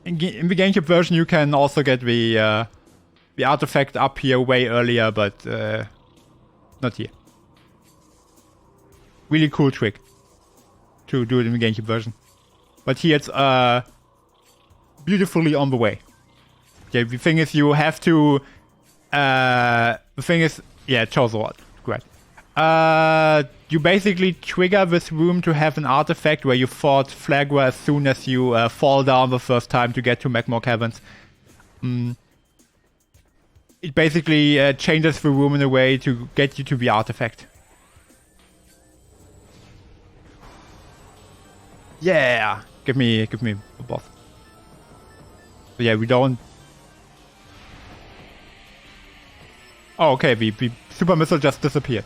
In the GameCube version, you can also get the artifact up here way earlier, but not here. Really cool trick to do it in the GameCube version. But here it's beautifully on the way. Okay, the thing is you have to... yeah, it shows a lot. Great. You basically trigger this room to have an artifact where you fought Flagra as soon as you fall down the first time to get to Magmore Caverns. It basically changes the room in a way to get you to the artifact. Yeah! Give me a boss. But yeah, we don't... Oh, okay, the super missile just disappeared.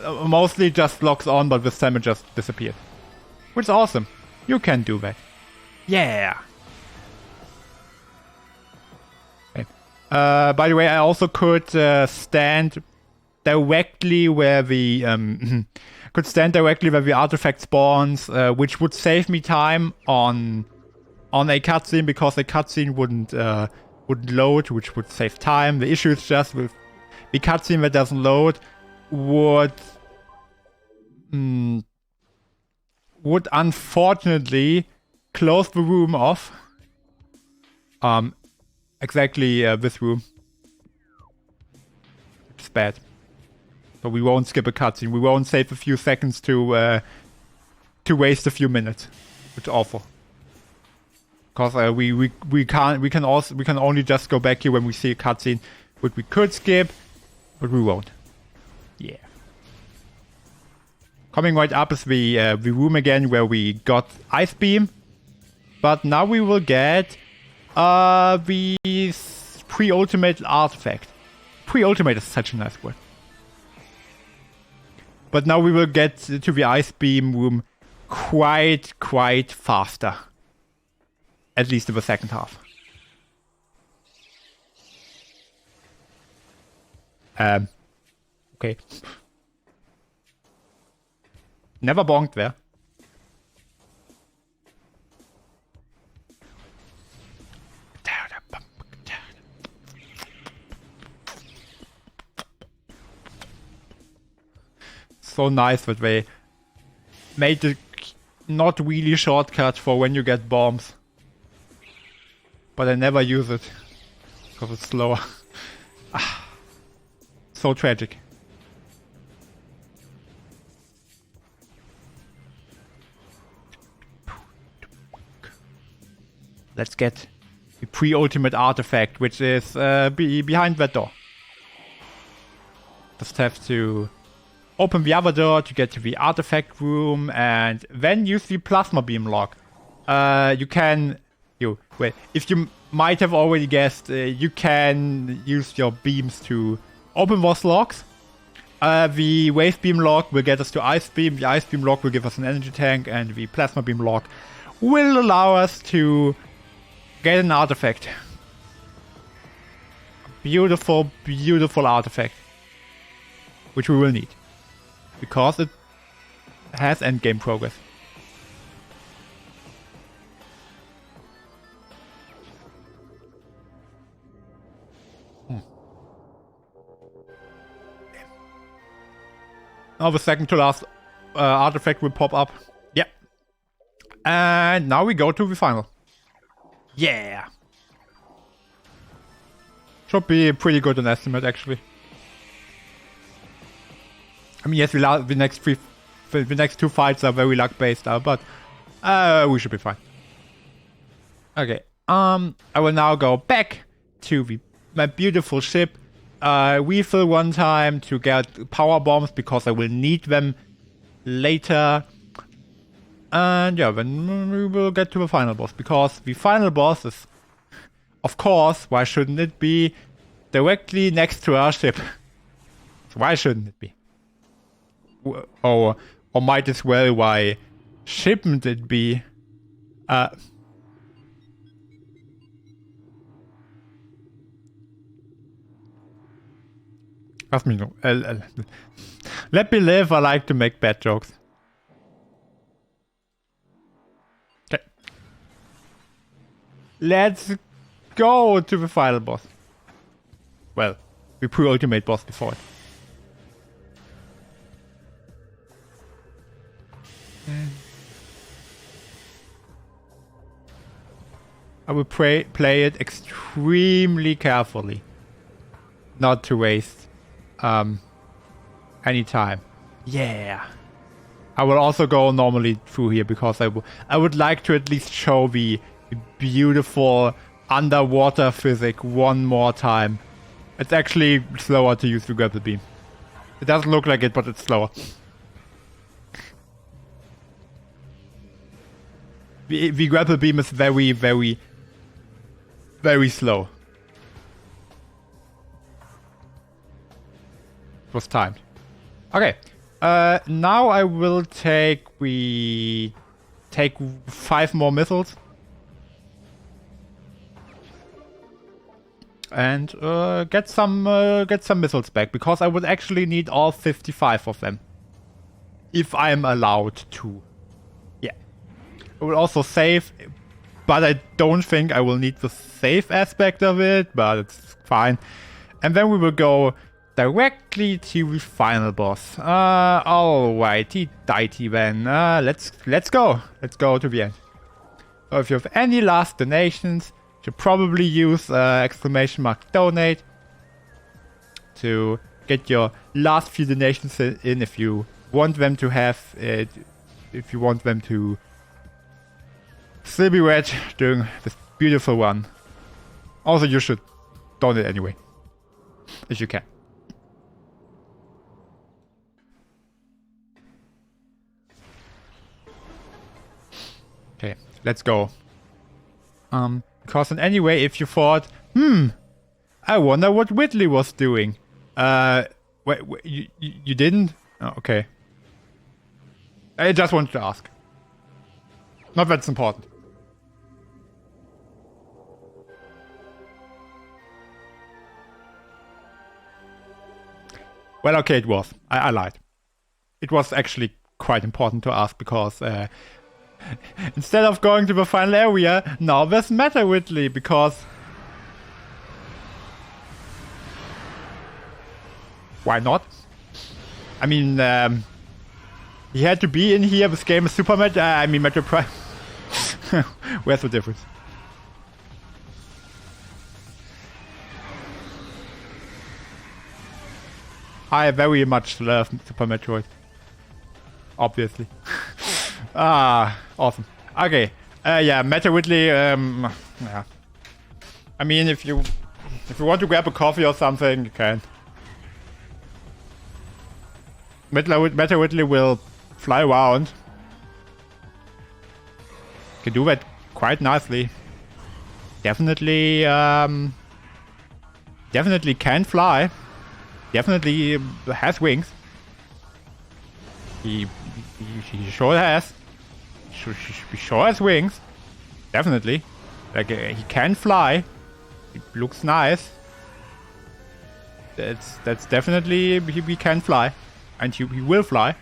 Mostly just locks on, but this time it just disappeared. Which is awesome. You can do that. Yeah! Okay. By the way, I also could stand directly where the... artifact spawns, which would save me time on a cutscene, because a cutscene wouldn't load, which would save time. The issue is just with the cutscene that doesn't load would unfortunately close the room off. Exactly this room. It's bad. So we won't skip a cutscene. We won't save a few seconds to waste a few minutes. It's awful. Because we can only just go back here when we see a cutscene, which we could skip, but we won't. Yeah. Coming right up is the room again where we got Ice Beam, but now we will get the pre-ultimate artifact. Pre-ultimate is such a nice word. But now we will get to the Ice Beam room quite faster. At least in the second half. Okay. Never bonked there. So nice that they made the not really shortcut for when you get bombs. But I never use it because it's slower. So tragic. Let's get the pre-ultimate artifact, which is behind that door. Just have to open the other door to get to the artifact room, and then use the plasma beam lock. You can... if you might have already guessed, you can use your beams to open those locks. The wave beam lock will get us to ice beam, the ice beam lock will give us an energy tank, and the plasma beam lock will allow us to get an artifact. Beautiful, beautiful artifact. Which we will need. Because it has endgame progress. Now the second to last artifact will pop up. Yeah. And now we go to the final. Yeah. Should be a pretty good an estimate, actually. I mean, yes, the next two fights are very luck based, but we should be fine. Okay. I will now go back to my beautiful ship. Refill one time to get power bombs because I will need them later. And yeah, then we will get to the final boss, because the final boss is, of course, why shouldn't it be directly next to our ship? So why shouldn't it be? Or might as well, why shouldn't it be? Lass mich noch. Let me live, I like to make bad jokes. Okay. Let's go to the final boss. Well, the pre-ultimate boss before it. I will play it extremely carefully. Not to waste any time. Yeah. I will also go normally through here because I would like to at least show the beautiful underwater physics one more time. It's actually slower to use the grapple beam. It doesn't look like it, but it's slower. The grapple beam is very, very, very slow. It was timed. Okay. Now I will take 5 more missiles. And get some missiles back, because I would actually need all 55 of them. If I'm allowed to. Yeah. I will also save, but I don't think I will need the save aspect of it, but it's fine. And then we will go directly to the final boss. Alrighty, dighty then. Let's go. Let's go to the end. So if you have any last donations, you should probably use !donate to get your last few donations in if you want them to have it, if you want them to still be read during this beautiful one. Also, you should donate anyway, if you can. Okay, let's go. Because in any way, if you thought, I wonder what Whitley was doing. Wait, you didn't? Oh, okay. I just wanted to ask. Not that it's important. Well, okay, it was. I lied. It was actually quite important to ask because instead of going to the final area, now there's Meta Whitley because... Why not? I mean, he had to be in here. This game is Super Metroid. I mean, Metroid Prime. Where's the difference? I very much love Super Metroid. Obviously. Awesome. Okay. Yeah, Meta Whitley. Yeah. I mean, if you want to grab a coffee or something, you can. Meta Whitley will fly around. Can do that quite nicely. Definitely, definitely can fly. Definitely has wings. He sure has. He sure has wings. Definitely. Like, he can fly. It looks nice. That's definitely, he can fly. And he will fly.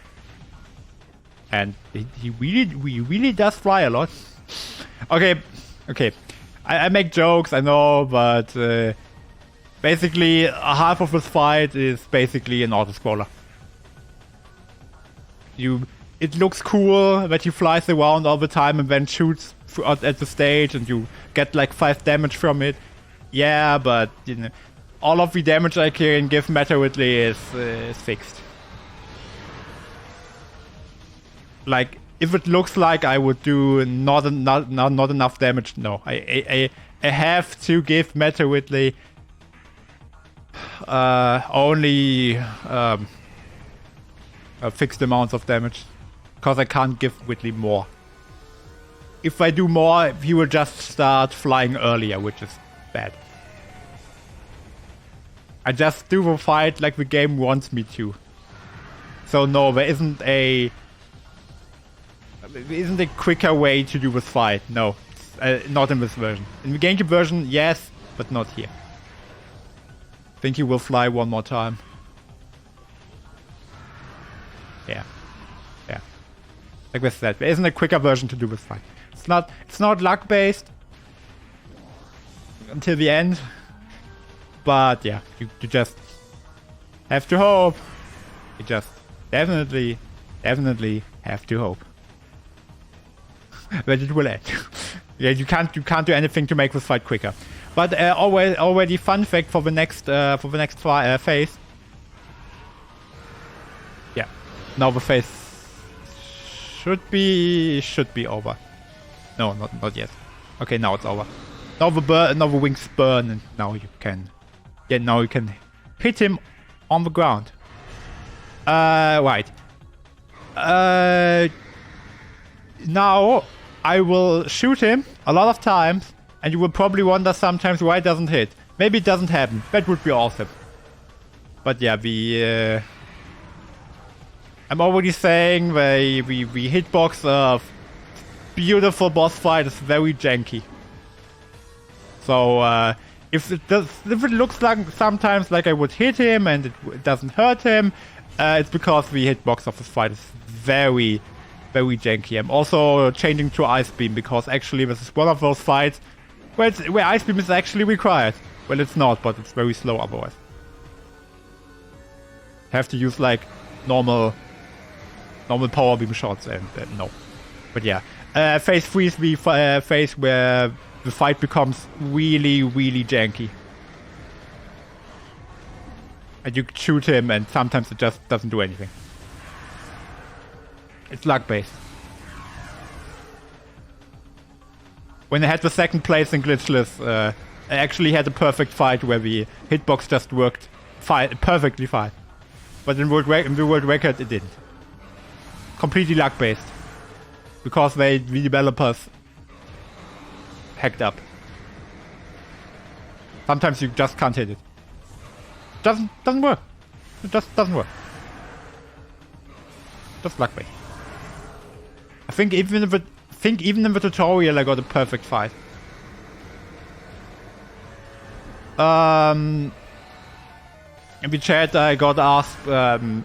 And he really does fly a lot. Okay. I make jokes, I know, but basically half of this fight is basically an auto-scroller. It looks cool that he flies around all the time and then shoots at the stage and you get like 5 damage from it. Yeah, but you know, all of the damage I can give Meta Whitley is fixed. Like, if it looks like I would do not enough damage, no. I have to give Meta Whitley only a fixed amount of damage. Because I can't give Whitley more. If I do more, he will just start flying earlier, which is bad. I just do the fight like the game wants me to. So no, there isn't a quicker way to do this fight. No, not in this version. In the GameCube version, yes, but not here. I think he will fly one more time. Yeah. Like I said, there isn't a quicker version to do this fight. It's not luck based until the end. But yeah, you just have to hope. You just definitely have to hope that it will end. Yeah, you can't do anything to make this fight quicker. But already fun fact for the next phase. Yeah, now the phase should be over. No, not yet. Okay, now it's over. Now the wings burn, and now you can hit him on the ground. Right. Now I will shoot him a lot of times, and you will probably wonder sometimes why it doesn't hit. Maybe it doesn't happen. That would be awesome. But yeah, I'm already saying the hitbox of beautiful boss fight is very janky. So if it looks like sometimes like I would hit him and it doesn't hurt him, it's because the hitbox of this fight is very janky. I'm also changing to Ice Beam because actually this is one of those fights where Ice Beam is actually required. Well, it's not, but it's very slow otherwise. Have to use like normal power beam shots and no. But yeah, phase 3 is the phase where the fight becomes really janky. And you shoot him and sometimes it just doesn't do anything. It's luck based. When I had the second place in Glitchless, I actually had a perfect fight where the hitbox just worked perfectly fine. But in the world record it didn't. Completely luck based. Because the developers hacked up. Sometimes you just can't hit it. Doesn't work. It just doesn't work. Just luck based. I think even in the tutorial I got a perfect fight. In the chat, I got asked, in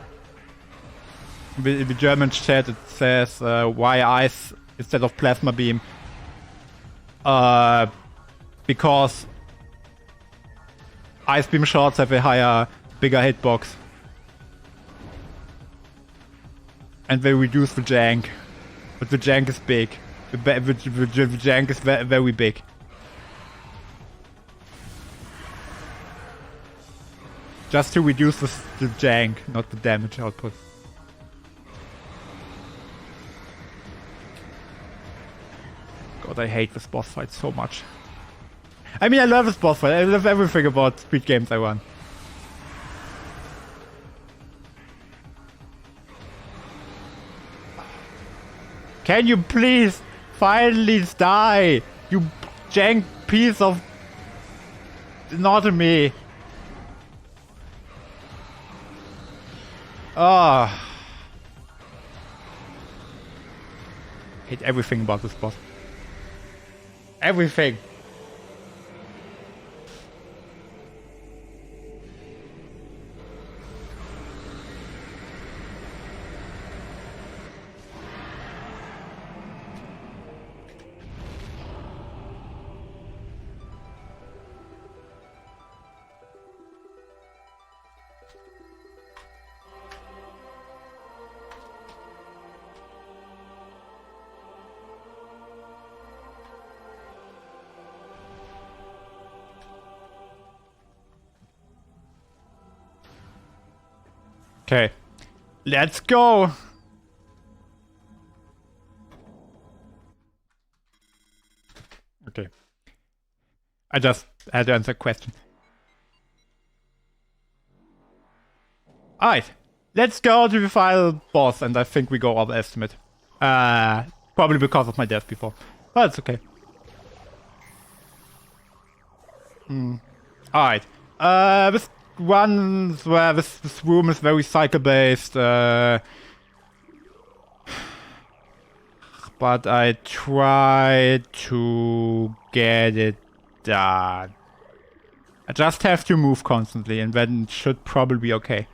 the German chat, it says, why ice instead of plasma beam? Because ice beam shots have a bigger hitbox. And they reduce the jank. But the jank is big. The jank is very big. Just to reduce the jank, not the damage output. God, I hate this boss fight so much. I mean, I love this boss fight. I love everything about Speed games I run. Can you please finally die? You jank piece of anatomy. Ah. Hate everything about this boss. Everything. Okay, let's go. Okay, I just had to answer a question. Alright, let's go to the final boss, and I think we go over estimate. Probably because of my death before, but it's okay. Alright, this ones where this room is very cycle based, but I try to get it done. I just have to move constantly, and then it should probably be okay.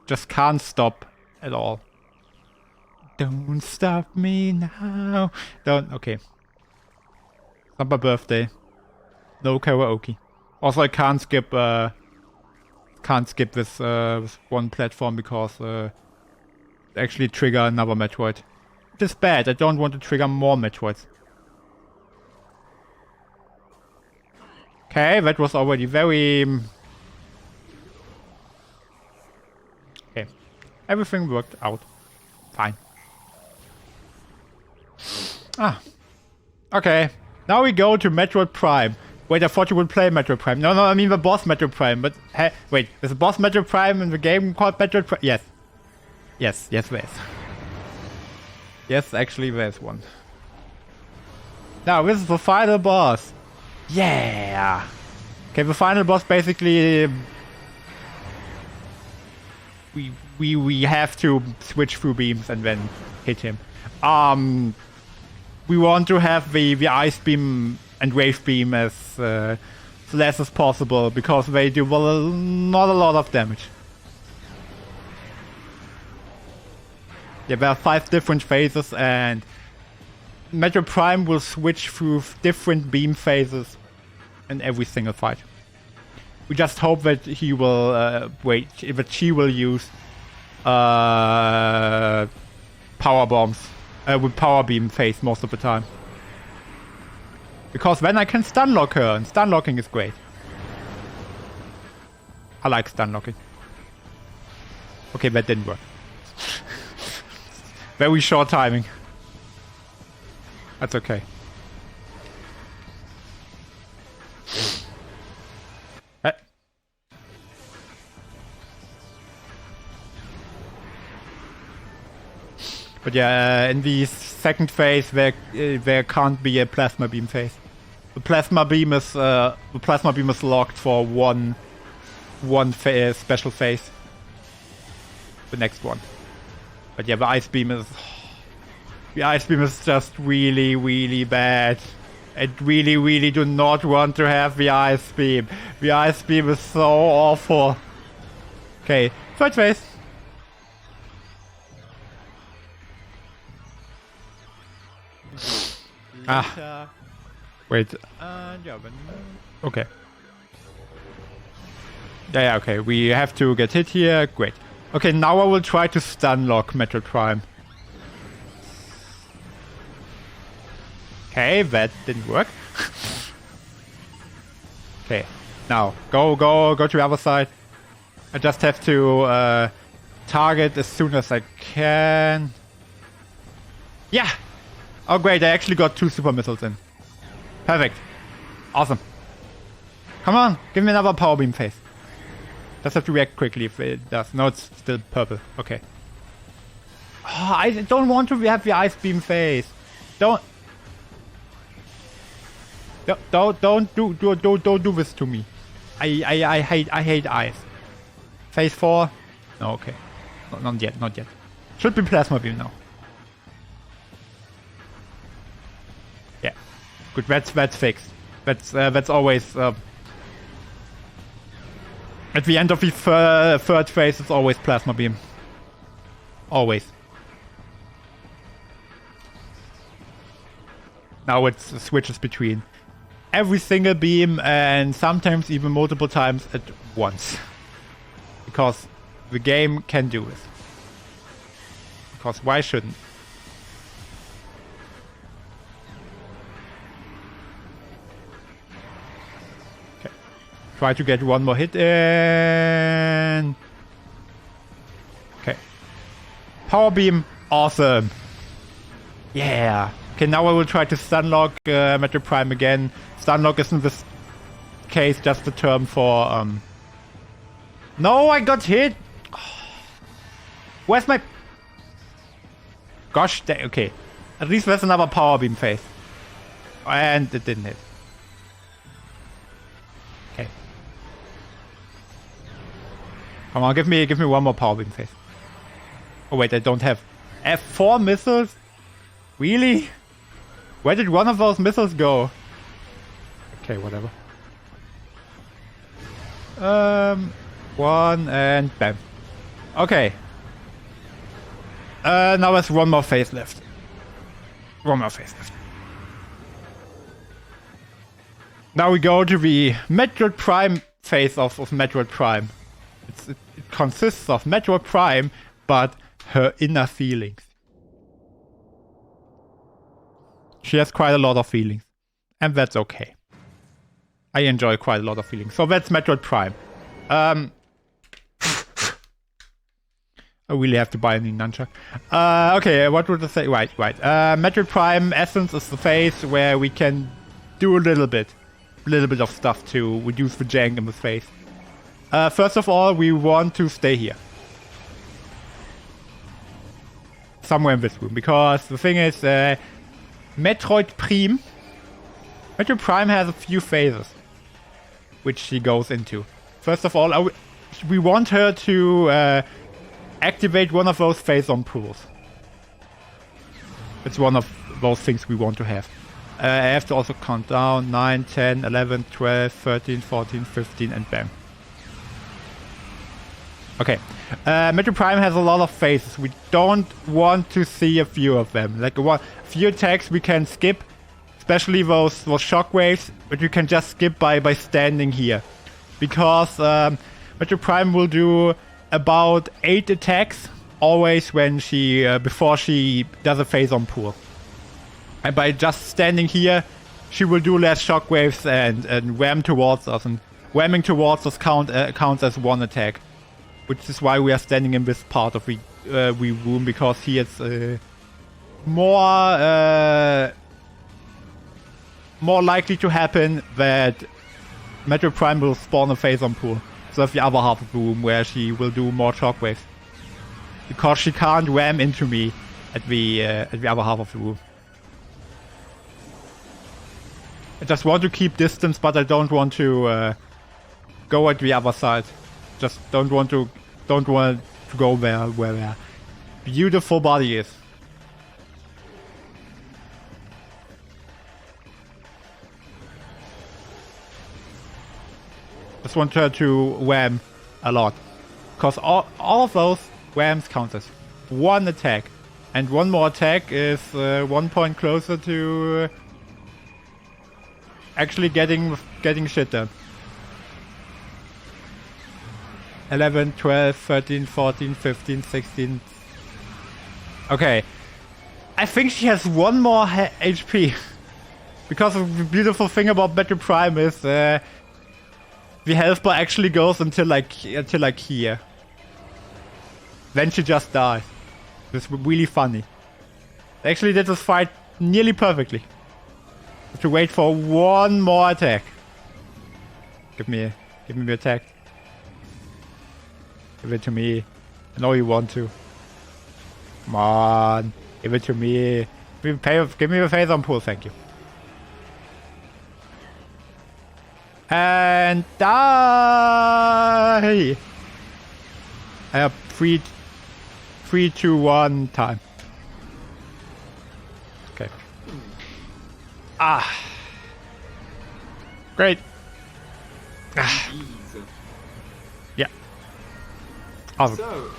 Just can't stop at all. Don't stop me now. Don't. Okay. It's not my birthday. No karaoke. Also, I can't skip this one platform because actually trigger another Metroid. It is bad. I don't want to trigger more Metroids. Okay, that was already very. Okay, everything worked out fine. Ah, okay. Now we go to Metroid Prime. Wait, I thought you would play Metroid Prime. No, I mean the boss Metroid Prime. But hey, wait, there's a boss Metroid Prime in the game called Metroid Prime? Yes. Yes, there is. Yes, actually there's one. Now, this is the final boss. Yeah! Okay, the final boss basically... We have to switch through beams and then hit him. We want to have the ice beam and wave beam as less as possible because they do not a lot of damage. Yeah, there are 5 different phases and Metroid Prime will switch through different beam phases in every single fight. We just hope that he will that she will use power bombs with power beam phase most of the time. Because then I can stun lock her, and stun locking is great. I like stun locking. Okay, that didn't work. Very short timing. That's okay. But yeah, in the second phase there can't be a plasma beam phase. The plasma beam is locked for one special phase. The next one. But yeah, the ice beam is just really, really bad I really, really do not want to have the ice beam. The ice beam is so awful. Okay, third phase. Ah. Wait. Okay. Yeah, okay. We have to get hit here. Great. Okay, now I will try to stun lock Metroid Prime. Okay, that didn't work. Okay, now go to the other side. I just have to target as soon as I can. Yeah! Oh great, I actually got 2 super missiles in. Perfect. Awesome. Come on, give me another power beam phase. Just have to react quickly if it does. No, it's still purple. Okay. Oh, I don't want to have the ice beam phase. Don't do this to me. I hate ice. Phase 4. No, okay. Not yet. Should be plasma beam now. Yeah. Good. That's fixed. That's always. At the end of the third phase, it's always plasma beam. Always. Now it switches between every single beam and sometimes even multiple times at once. Because the game can do it. Because why shouldn't? Okay. Try to get one more hit in. Okay. Power beam. Awesome. Yeah. Okay, now I will try to stunlock Metroid Prime again. Stunlock is in this case just a term for... No, I got hit! Where's my... Gosh, okay. At least there's another power beam phase. And it didn't hit. Okay. Come on, give me one more power beam phase. Oh wait, I don't have... F4 missiles? Really? Where did one of those missiles go? Okay, whatever. One and bam. Okay. Now there's one more phase left. One more phase left. Now we go to the Metroid Prime phase of Metroid Prime. It consists of Metroid Prime, but her inner feelings. She has quite a lot of feelings. And that's okay. I enjoy quite a lot of feelings. So that's Metroid Prime. I really have to buy a new nunchuck. Okay, what would I say? Right. Metroid Prime Essence is the phase where we can do a little bit of stuff to reduce the jank in the phase. First of all, we want to stay here. Somewhere in this room. Because the thing is, Metroid Prime has a few phases which she goes into. First of all, we want her to activate one of those phase-on pools. It's one of those things we want to have. I have to also count down 9, 10, 11, 12, 13, 14, 15 and bam. Okay. Metroid Prime has a lot of phases. We don't want to see a few of them. Like a few attacks we can skip, especially those shockwaves, but you can just skip by standing here. Because Metroid Prime will do about 8 attacks always when she before she does a phase-on pool. And by just standing here, she will do less shockwaves and ram towards us. And ramming towards us counts as one attack. Which is why we are standing in this part of the room, because here it's more likely to happen that Metroid Prime will spawn a phase-on pool. So that's the other half of the room where she will do more shockwaves. Because she can't ram into me at the other half of the room. I just want to keep distance, but I don't want to go at the other side. Just don't want to go there where their beautiful body is. Just want her to wham a lot. Because all of those whams count as one attack. And one more attack is 1 point closer to actually getting shit done. 11, 12, 13, 14, 15, 16. Okay. I think she has one more HP. Because the beautiful thing about Metroid Prime is the health bar actually goes until like here. Then she just dies. It's really funny. They actually did this fight nearly perfectly. Have to wait for one more attack. Give me the attack. Give it to me. I know you want to. Come on. Give it to me. Give me the phase on pull, thank you. And die! I have 3, 2, 1 time. Okay. Great. Yeah. Awesome. So,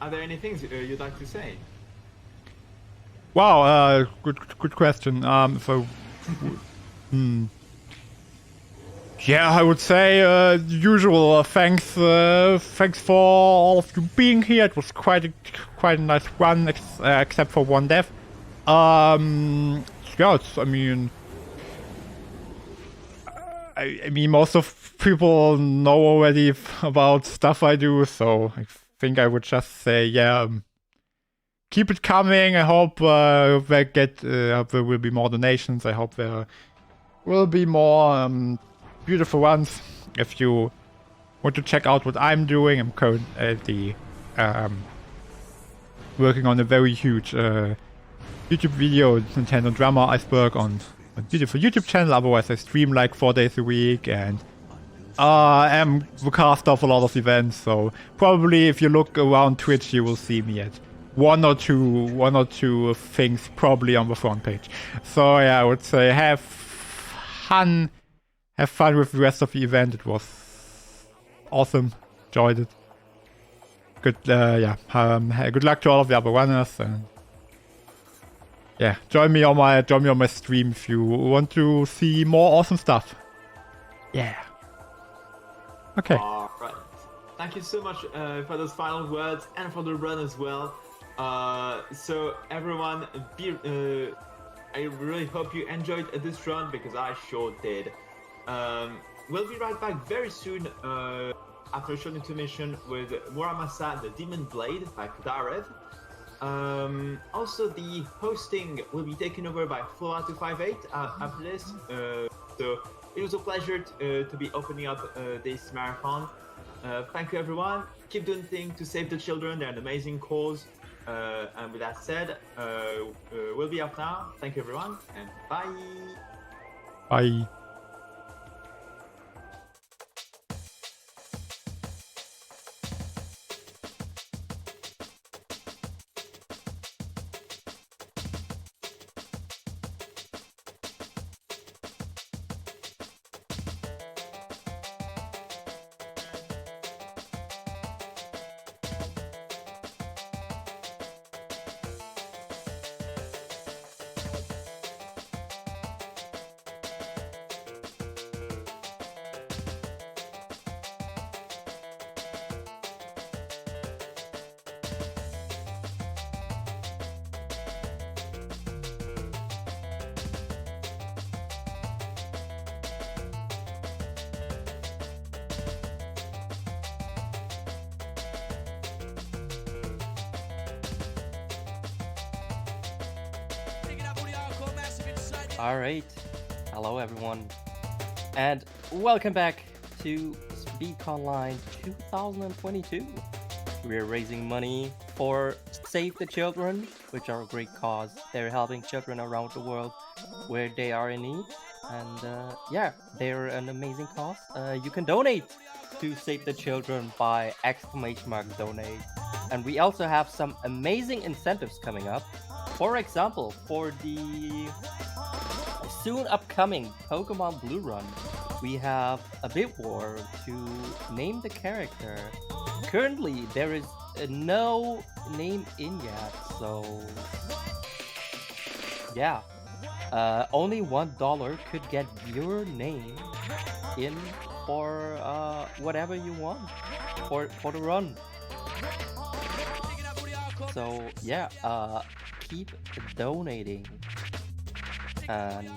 are there any things you'd like to say? Wow, good question. Yeah, I would say usual. Thanks for all of you being here. It was quite a nice run, except for one death. Yeah, I mean, most of people know already about stuff I do, so I think I would just say, yeah, keep it coming. I hope there will be more donations. I hope there will be more beautiful ones. If you want to check out what I'm doing, I'm currently working on a very huge YouTube video, Nintendo Drama Iceberg, on a beautiful YouTube channel. Otherwise, I stream like 4 days a week, and I'm the cast of a lot of events. So probably, if you look around Twitch, you will see me at one or two things probably on the front page. So yeah, I would say have fun with the rest of the event. It was awesome. Enjoyed it. Good, good luck to all of the other runners, and yeah, join me on my stream if you want to see more awesome stuff. Yeah. Okay. All right. Thank you so much for those final words and for the run as well. So everyone, I really hope you enjoyed this run, because I sure did. We'll be right back very soon after a short intermission with Muramasa, the Demon Blade by Kudarev. Also, the hosting will be taken over by Flora258 after this. So it was a pleasure to be opening up this marathon. Thank you, everyone. Keep doing things to save the children. They're an amazing cause. And with that said, we'll be up now. Thank you, everyone, and bye. Bye. Alright, hello everyone, and welcome back to SpeedConline 2022. We're raising money for Save the Children, which are a great cause. They're helping children around the world where they are in need, and yeah, they're an amazing cause. You can donate to Save the Children by !donate. And we also have some amazing incentives coming up. For example, for the soon upcoming Pokemon Blue Run, we have a bid war to name the character. Currently, there is no name in yet, so yeah. Only $1 could get your name in for whatever you want for the run. So yeah, keep donating, and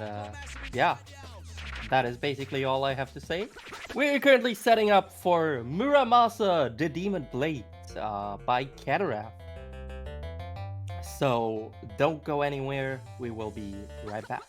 yeah, that is basically all I have to say. We're currently setting up for Muramasa the Demon Blade by Cataract. So don't go anywhere, we will be right back.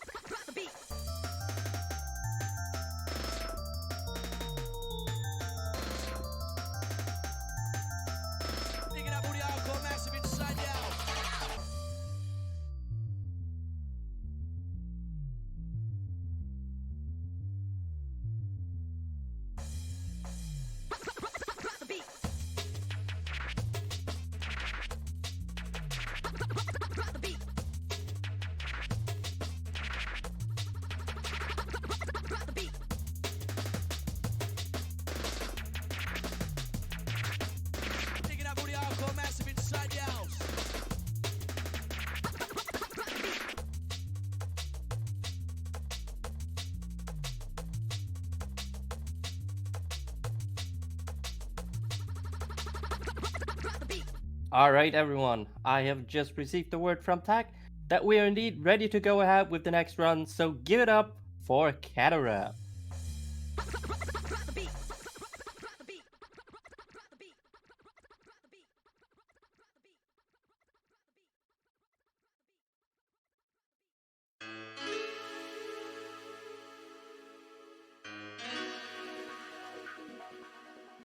Alright everyone, I have just received the word from TAC that we are indeed ready to go ahead with the next run, so give it up for Cataract.